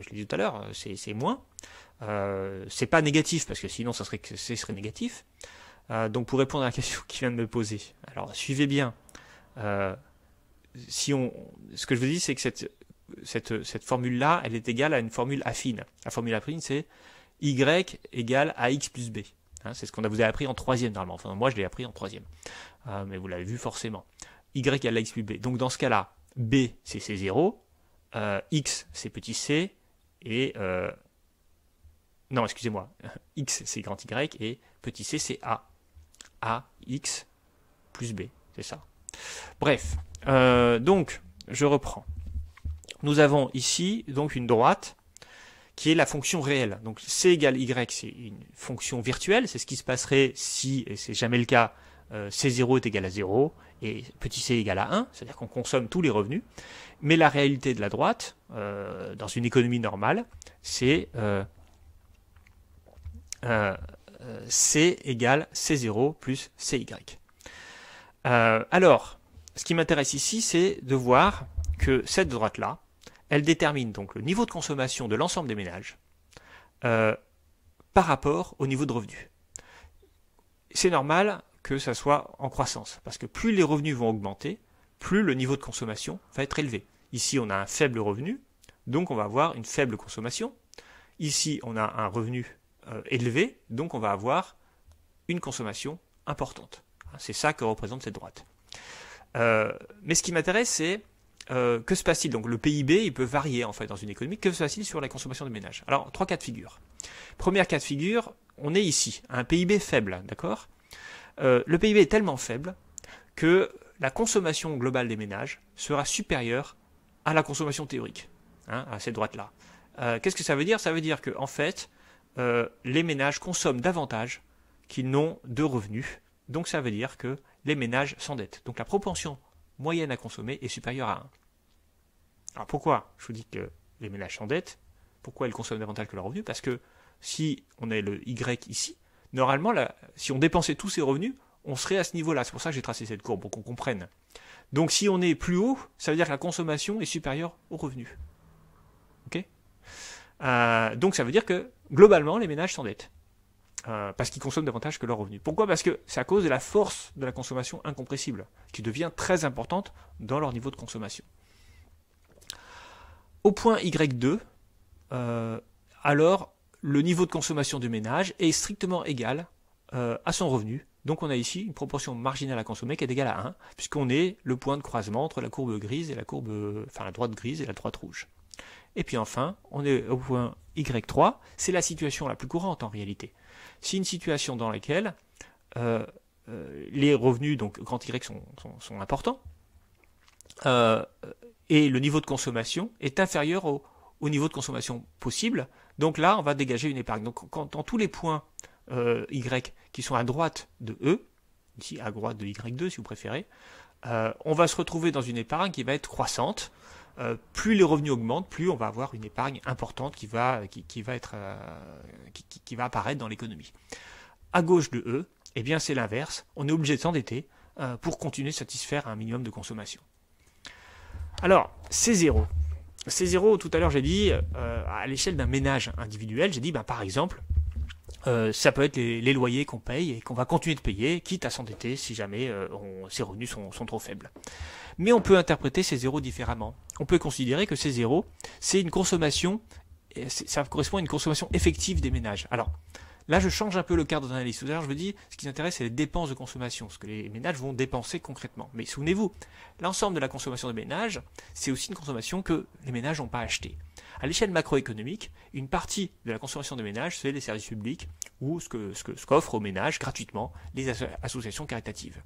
je l'ai dit tout à l'heure, c'est moins. C'est pas négatif, parce que sinon ce serait négatif. Donc pour répondre à la question qui vient de me poser, alors suivez bien. Ce que je vous dis, c'est que cette formule-là, elle est égale à une formule affine. La formule affine, c'est y égale ax plus b. Hein, c'est ce qu'on vous a appris en troisième normalement. Enfin, moi, je l'ai appris en troisième. Mais vous l'avez vu forcément. Y égale à x plus b. Donc dans ce cas-là, b, c'est c0. X, c'est petit c. Et... non, excusez-moi. X, c'est grand y. Et petit c, c'est a. A, x, plus b. C'est ça. Bref. Donc, je reprends. Nous avons ici donc une droite qui est la fonction réelle. Donc c égale y, c'est une fonction virtuelle, c'est ce qui se passerait si, et c'est jamais le cas, c0 est égal à 0 et petit c égale à 1, c'est-à-dire qu'on consomme tous les revenus. Mais la réalité de la droite, dans une économie normale, c'est c égale c0 plus cy. Alors, ce qui m'intéresse ici, c'est de voir que cette droite-là, elle détermine donc le niveau de consommation de l'ensemble des ménages par rapport au niveau de revenus. C'est normal que ça soit en croissance, parce que plus les revenus vont augmenter, plus le niveau de consommation va être élevé. Ici, on a un faible revenu, donc on va avoir une faible consommation. Ici, on a un revenu élevé, donc on va avoir une consommation importante. C'est ça que représente cette droite. Mais ce qui m'intéresse, c'est que se passe-t-il? Donc le PIB, il peut varier en fait dans une économie. Que se passe-t-il sur la consommation des ménages? Alors, 3 cas de figure. Premier cas de figure, on est ici, à un PIB faible, d'accord? Le PIB est tellement faible que la consommation globale des ménages sera supérieure à la consommation théorique, hein, à cette droite-là. Qu'est-ce que ça veut dire? Ça veut dire que en fait, les ménages consomment davantage qu'ils n'ont de revenus. Donc ça veut dire que les ménages s'endettent. Donc la propension moyenne à consommer est supérieure à 1. Alors pourquoi je vous dis que les ménages s'endettent? Pourquoi ils consomment davantage que leurs revenus? Parce que si on a le Y ici, normalement, si on dépensait tous ces revenus, on serait à ce niveau-là. C'est pour ça que j'ai tracé cette courbe, pour qu'on comprenne. Donc si on est plus haut, ça veut dire que la consommation est supérieure aux revenus. Ok? Donc ça veut dire que, globalement, les ménages s'endettent. Parce qu'ils consomment davantage que leurs revenus. Pourquoi? Parce que c'est à cause de la force de la consommation incompressible, qui devient très importante dans leur niveau de consommation. Au point Y2, alors le niveau de consommation du ménage est strictement égal à son revenu. Donc on a ici une proportion marginale à consommer qui est égale à 1, puisqu'on est le point de croisement entre la courbe grise et la droite grise et la droite rouge. Et puis enfin, on est au point Y3, c'est la situation la plus courante en réalité. C'est une situation dans laquelle les revenus, donc grand Y, sont importants, et le niveau de consommation est inférieur au niveau de consommation possible. Donc là, on va dégager une épargne. Donc dans tous les points Y qui sont à droite de E, ici à droite de Y2 si vous préférez, on va se retrouver dans une épargne qui va être croissante. Plus les revenus augmentent, plus on va avoir une épargne importante qui va apparaître dans l'économie. À gauche de E, eh bien c'est l'inverse. On est obligé de s'endetter pour continuer de satisfaire un minimum de consommation. Alors, C0. C0, tout à l'heure j'ai dit, à l'échelle d'un ménage individuel, j'ai dit par exemple, ça peut être les loyers qu'on paye et qu'on va continuer de payer, quitte à s'endetter si jamais ses revenus sont trop faibles. Mais on peut interpréter ces zéros différemment. On peut considérer que ces zéros, c'est une consommation, ça correspond à une consommation effective des ménages. Alors, là je change un peu le cadre d'analyse. Tout à l'heure je vous dis, ce qui nous intéresse c'est les dépenses de consommation, ce que les ménages vont dépenser concrètement. Mais souvenez-vous, l'ensemble de la consommation des ménages, c'est aussi une consommation que les ménages n'ont pas achetée. À l'échelle macroéconomique, une partie de la consommation des ménages, c'est les services publics ou ce qu'offrent aux ménages gratuitement les associations caritatives.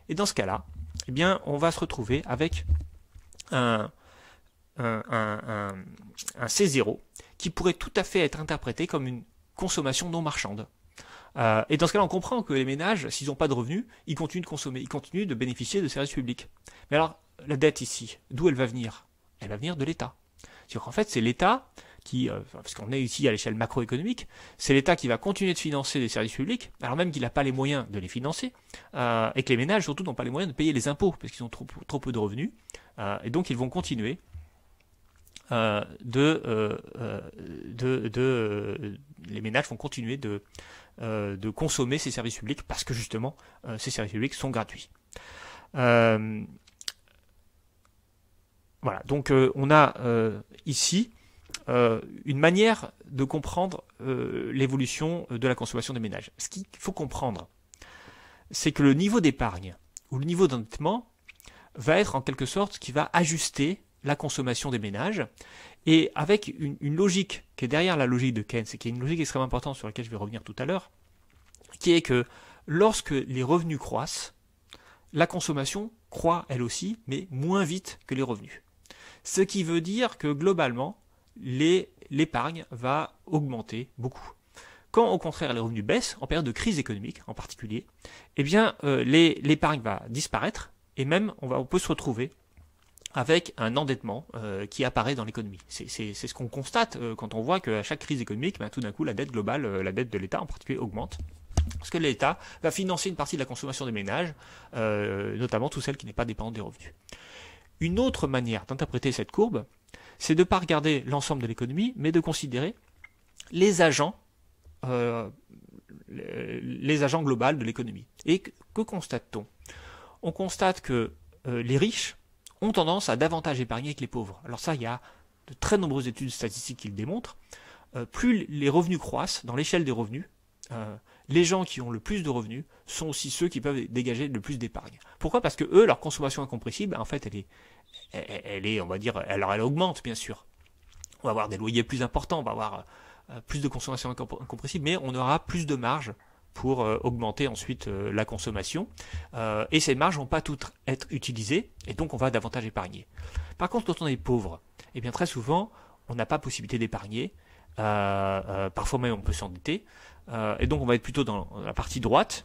Et dans ce cas-là, eh bien, on va se retrouver avec un C0 qui pourrait tout à fait être interprété comme une consommation non marchande. Et dans ce cas-là, on comprend que les ménages, s'ils n'ont pas de revenus, ils continuent de consommer, ils continuent de bénéficier de services publics. Mais alors, la dette ici, d'où elle va venir? Elle va venir de l'État. C'est-à-dire qu'en fait, c'est l'État parce qu'on est ici à l'échelle macroéconomique, c'est l'État qui va continuer de financer des services publics, alors même qu'il n'a pas les moyens de les financer, et que les ménages surtout n'ont pas les moyens de payer les impôts, parce qu'ils ont trop peu de revenus, et donc ils vont continuer les ménages vont continuer de consommer ces services publics, parce que justement, ces services publics sont gratuits. Voilà, donc on a ici une manière de comprendre l'évolution de la consommation des ménages. Ce qu'il faut comprendre, c'est que le niveau d'épargne ou le niveau d'endettement va être en quelque sorte ce qui va ajuster la consommation des ménages, et avec une logique qui est derrière la logique de Keynes, et qui est une logique extrêmement importante sur laquelle je vais revenir tout à l'heure, qui est que lorsque les revenus croissent, la consommation croît elle aussi, mais moins vite que les revenus. Ce qui veut dire que globalement, l'épargne va augmenter beaucoup. Quand au contraire les revenus baissent, en période de crise économique en particulier, eh bien l'épargne va disparaître, et même on peut se retrouver avec un endettement qui apparaît dans l'économie. C'est ce qu'on constate quand on voit qu'à chaque crise économique, tout d'un coup la dette globale, la dette de l'État en particulier augmente. Parce que l'État va financer une partie de la consommation des ménages, notamment tout celle qui n'est pas dépendante des revenus. Une autre manière d'interpréter cette courbe, c'est de ne pas regarder l'ensemble de l'économie, mais de considérer les agents globaux de l'économie. Et que constate-t-on? On constate que les riches ont tendance à davantage épargner que les pauvres. Alors ça, il y a de très nombreuses études statistiques qui le démontrent. Plus les revenus croissent dans l'échelle des revenus, les gens qui ont le plus de revenus sont aussi ceux qui peuvent dégager le plus d'épargne. Pourquoi? Parce que eux, leur consommation incompressible, en fait, elle augmente, bien sûr. On va avoir des loyers plus importants, on va avoir plus de consommation incompressible, mais on aura plus de marge pour augmenter ensuite la consommation. Et ces marges ne vont pas toutes être utilisées, et donc on va davantage épargner. Par contre, quand on est pauvre, eh bien très souvent, on n'a pas possibilité d'épargner. Parfois même on peut s'endetter. Et donc on va être plutôt dans la partie gauche,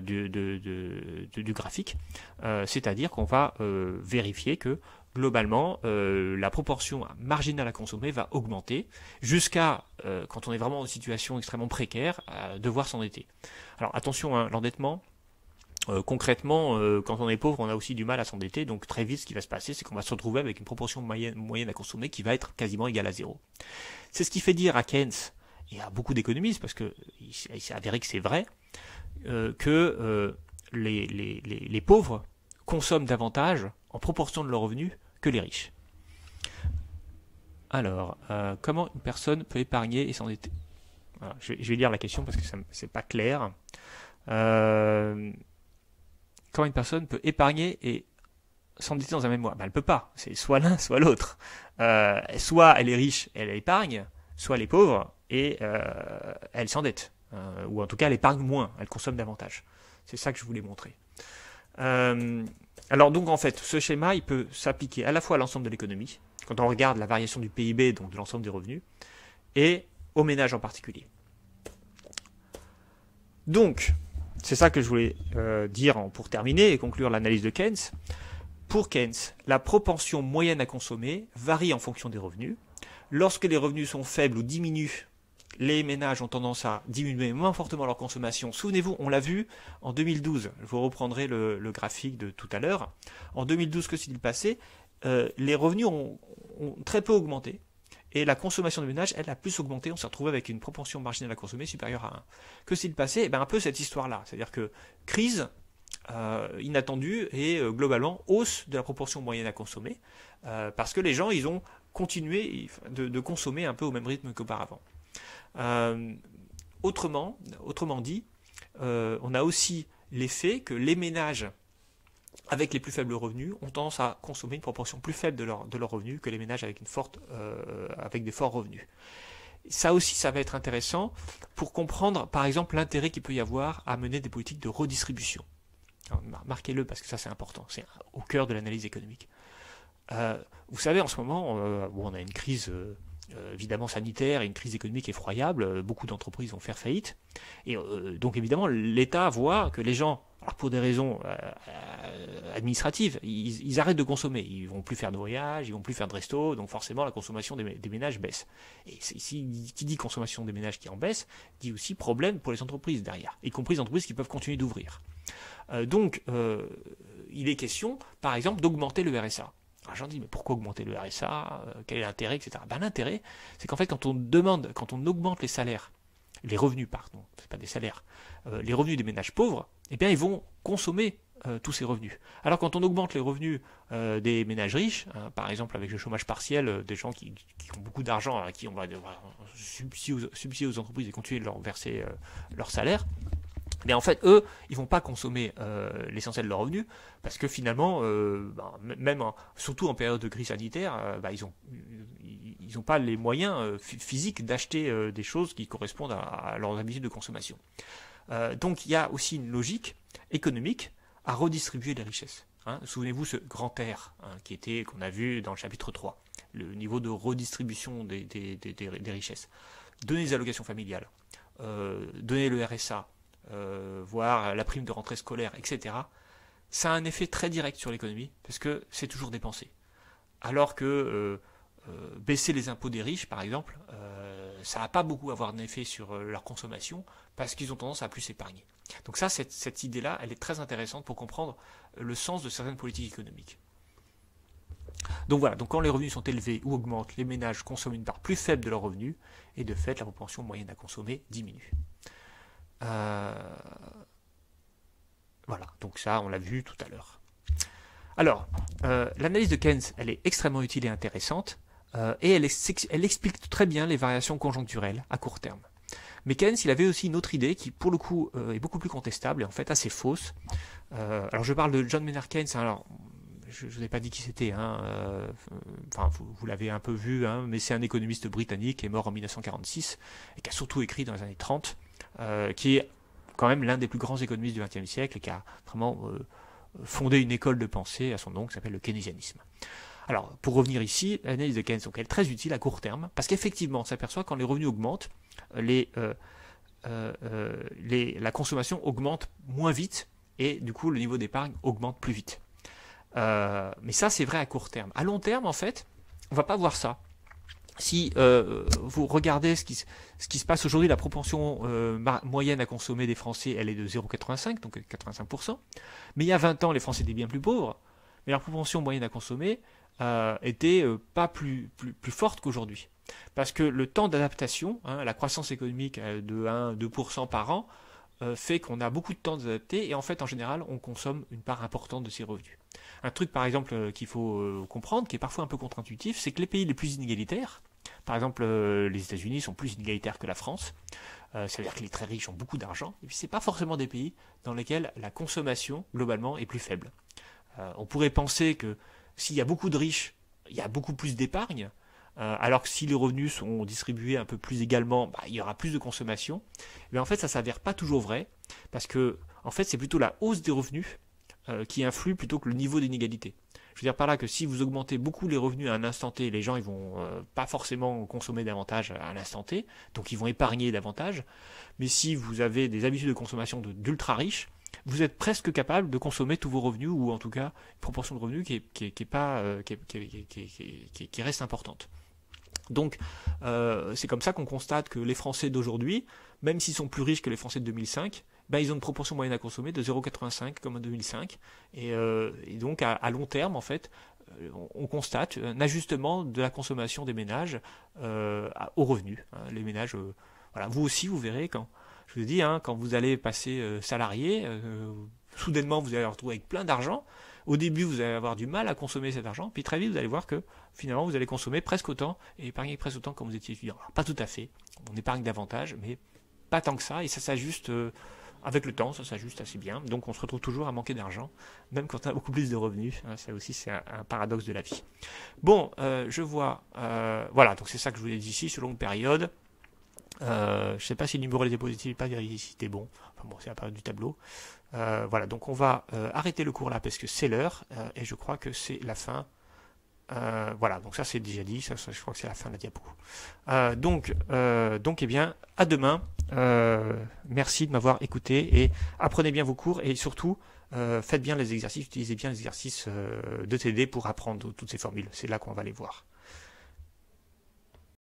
du graphique. C'est-à-dire qu'on va vérifier que globalement, la proportion marginale à consommer va augmenter jusqu'à, quand on est vraiment dans une situation extrêmement précaire, devoir s'endetter. Alors attention, l'endettement, concrètement, quand on est pauvre, on a aussi du mal à s'endetter, donc très vite ce qui va se passer, c'est qu'on va se retrouver avec une proportion moyenne à consommer qui va être quasiment égale à zéro. C'est ce qui fait dire à Keynes et à beaucoup d'économistes, parce qu'il s'est avéré que c'est vrai, que les pauvres consomment davantage en proportion de leurs revenus que les riches. Alors, comment une personne peut épargner et s'endetter? Je vais lire la question parce que c'est pas clair. Comment une personne peut épargner et s'endetter dans un même mois? Elle ne peut pas. C'est soit l'un, soit l'autre. Soit elle est riche, elle épargne, soit elle est pauvre et elle s'endette. Ou en tout cas, elle épargne moins, elle consomme davantage. C'est ça que je voulais montrer. Alors donc en fait, ce schéma, il peut s'appliquer à la fois à l'ensemble de l'économie, quand on regarde la variation du PIB, donc de l'ensemble des revenus, et aux ménages en particulier. Donc, c'est ça que je voulais dire pour terminer et conclure l'analyse de Keynes. Pour Keynes, la propension moyenne à consommer varie en fonction des revenus. Lorsque les revenus sont faibles ou diminuent, les ménages ont tendance à diminuer moins fortement leur consommation. Souvenez-vous, on l'a vu en 2012. Je vous reprendrai le graphique de tout à l'heure. En 2012, que s'est-il passé? Les revenus ont très peu augmenté. Et la consommation de ménage, elle a plus augmenté. On s'est retrouvé avec une proportion marginale à consommer supérieure à 1. Que s'est-il passé? Un peu cette histoire-là. C'est-à-dire que crise inattendue et globalement hausse de la proportion moyenne à consommer. Parce que les gens, ils ont continué de consommer un peu au même rythme qu'auparavant. Autrement dit, on a aussi l'effet que les ménages avec les plus faibles revenus ont tendance à consommer une proportion plus faible de leurs revenus que les ménages avec avec des forts revenus. Ça aussi, ça va être intéressant pour comprendre, par exemple, l'intérêt qu'il peut y avoir à mener des politiques de redistribution. Alors, marquez-le parce que ça c'est important, c'est au cœur de l'analyse économique. Vous savez, en ce moment, on a une crise évidemment sanitaire et une crise économique effroyable. Beaucoup d'entreprises vont faire faillite. Et donc évidemment, l'État voit que les gens alors pour des raisons administratives, ils arrêtent de consommer. Ils vont plus faire de voyages, ils vont plus faire de resto, donc forcément la consommation des ménages baisse. Et qui dit consommation des ménages qui en baisse, dit aussi problème pour les entreprises derrière, y compris les entreprises qui peuvent continuer d'ouvrir. Donc, il est question, par exemple, d'augmenter le RSA. Alors j'en dis, mais pourquoi augmenter le RSA, quel est l'intérêt, etc. Ben, l'intérêt, c'est qu'en fait, quand on augmente les salaires, les revenus, pardon, c'est pas des salaires, les revenus des ménages pauvres, eh bien, ils vont consommer tous ces revenus. Alors, quand on augmente les revenus des ménages riches, par exemple avec le chômage partiel, des gens qui ont beaucoup d'argent, à qui on va devoir subsidier aux entreprises et continuer de leur verser leur salaire, mais en fait, eux, ils vont pas consommer l'essentiel de leurs revenus, parce que finalement, surtout en période de crise sanitaire, ils ont pas les moyens physiques d'acheter des choses qui correspondent à leurs habitudes de consommation. Donc il y a aussi une logique économique à redistribuer les richesses. Souvenez-vous ce grand R qu'on a vu dans le chapitre 3, le niveau de redistribution des richesses. Donner des allocations familiales, donner le RSA, voire la prime de rentrée scolaire, etc. Ça a un effet très direct sur l'économie, parce que c'est toujours dépensé. Alors que baisser les impôts des riches, par exemple, ça va pas beaucoup avoir un effet sur leur consommation, parce qu'ils ont tendance à plus s'épargner. Donc ça, cette idée-là, elle est très intéressante pour comprendre le sens de certaines politiques économiques. Donc voilà, donc quand les revenus sont élevés ou augmentent, les ménages consomment une part plus faible de leurs revenus, et de fait, la propension moyenne à consommer diminue. Voilà, donc ça, on l'a vu tout à l'heure. Alors, l'analyse de Keynes, elle est extrêmement utile et intéressante, et elle explique très bien les variations conjoncturelles à court terme. Mais Keynes, il avait aussi une autre idée qui, pour le coup, est beaucoup plus contestable et en fait assez fausse. Alors, je parle de John Maynard Keynes. Alors, je ne vous ai pas dit qui c'était. Vous l'avez un peu vu, mais c'est un économiste britannique qui est mort en 1946 et qui a surtout écrit dans les années 30, qui est quand même l'un des plus grands économistes du XXe siècle et qui a vraiment fondé une école de pensée à son nom qui s'appelle le keynésianisme. Alors, pour revenir ici, l'analyse de Keynes, donc, elle est très utile à court terme, parce qu'effectivement, on s'aperçoit que quand les revenus augmentent, la consommation augmente moins vite, et du coup, le niveau d'épargne augmente plus vite. Mais ça, c'est vrai à court terme. À long terme, en fait, on ne va pas voir ça. Si vous regardez ce qui se passe aujourd'hui, la propension moyenne à consommer des Français, elle est de 0,85, donc 85%. Mais il y a 20 ans, les Français étaient bien plus pauvres, mais leur propension moyenne à consommer était pas plus forte qu'aujourd'hui. Parce que le temps d'adaptation, la croissance économique de 1-2% par an, fait qu'on a beaucoup de temps d'adapter, et en fait, en général, on consomme une part importante de ses revenus. Un truc, par exemple, qu'il faut comprendre, qui est parfois un peu contre-intuitif, c'est que les pays les plus inégalitaires, par exemple, les États-Unis sont plus inégalitaires que la France, ça veut dire que les très riches ont beaucoup d'argent, et puis c'est pas forcément des pays dans lesquels la consommation, globalement, est plus faible. On pourrait penser que s'il y a beaucoup de riches, il y a beaucoup plus d'épargne, alors que si les revenus sont distribués un peu plus également, il y aura plus de consommation. Mais en fait, ça s'avère pas toujours vrai, parce que en fait, c'est plutôt la hausse des revenus qui influe plutôt que le niveau d'inégalité. Je veux dire par là que si vous augmentez beaucoup les revenus à un instant T, les gens ils vont pas forcément consommer davantage à l'instant T, donc ils vont épargner davantage. Mais si vous avez des habitudes de consommation d'ultra riches, vous êtes presque capable de consommer tous vos revenus, ou en tout cas une proportion de revenus qui reste importante. Donc c'est comme ça qu'on constate que les Français d'aujourd'hui, même s'ils sont plus riches que les Français de 2005, ils ont une proportion moyenne à consommer de 0,85 comme en 2005, et donc à long terme en fait, on constate un ajustement de la consommation des ménages aux revenus. Les ménages, voilà, vous aussi vous verrez quand. Je vous ai dit, quand vous allez passer salarié, soudainement vous allez vous retrouver avec plein d'argent. Au début, vous allez avoir du mal à consommer cet argent, puis très vite, vous allez voir que finalement, vous allez consommer presque autant et épargner presque autant quand vous étiez étudiant. Alors, pas tout à fait, on épargne davantage, mais pas tant que ça, et ça s'ajuste avec le temps, ça s'ajuste assez bien. Donc, on se retrouve toujours à manquer d'argent, même quand on a beaucoup plus de revenus. Ça aussi, c'est un paradoxe de la vie. Bon, je vois, voilà, donc c'est ça que je vous ai dit ici, sur longue période. Je ne sais pas si le numéro était positif, pas vérifié si c'était bon. Enfin bon, c'est la période du tableau. Voilà, donc on va arrêter le cours là parce que c'est l'heure et je crois que c'est la fin Voilà, donc ça c'est déjà dit, ça, je crois que c'est la fin de la diapo. Donc eh bien, à demain. Merci de m'avoir écouté et apprenez bien vos cours et surtout faites bien les exercices, utilisez bien les exercices de TD pour apprendre toutes ces formules. C'est là qu'on va les voir.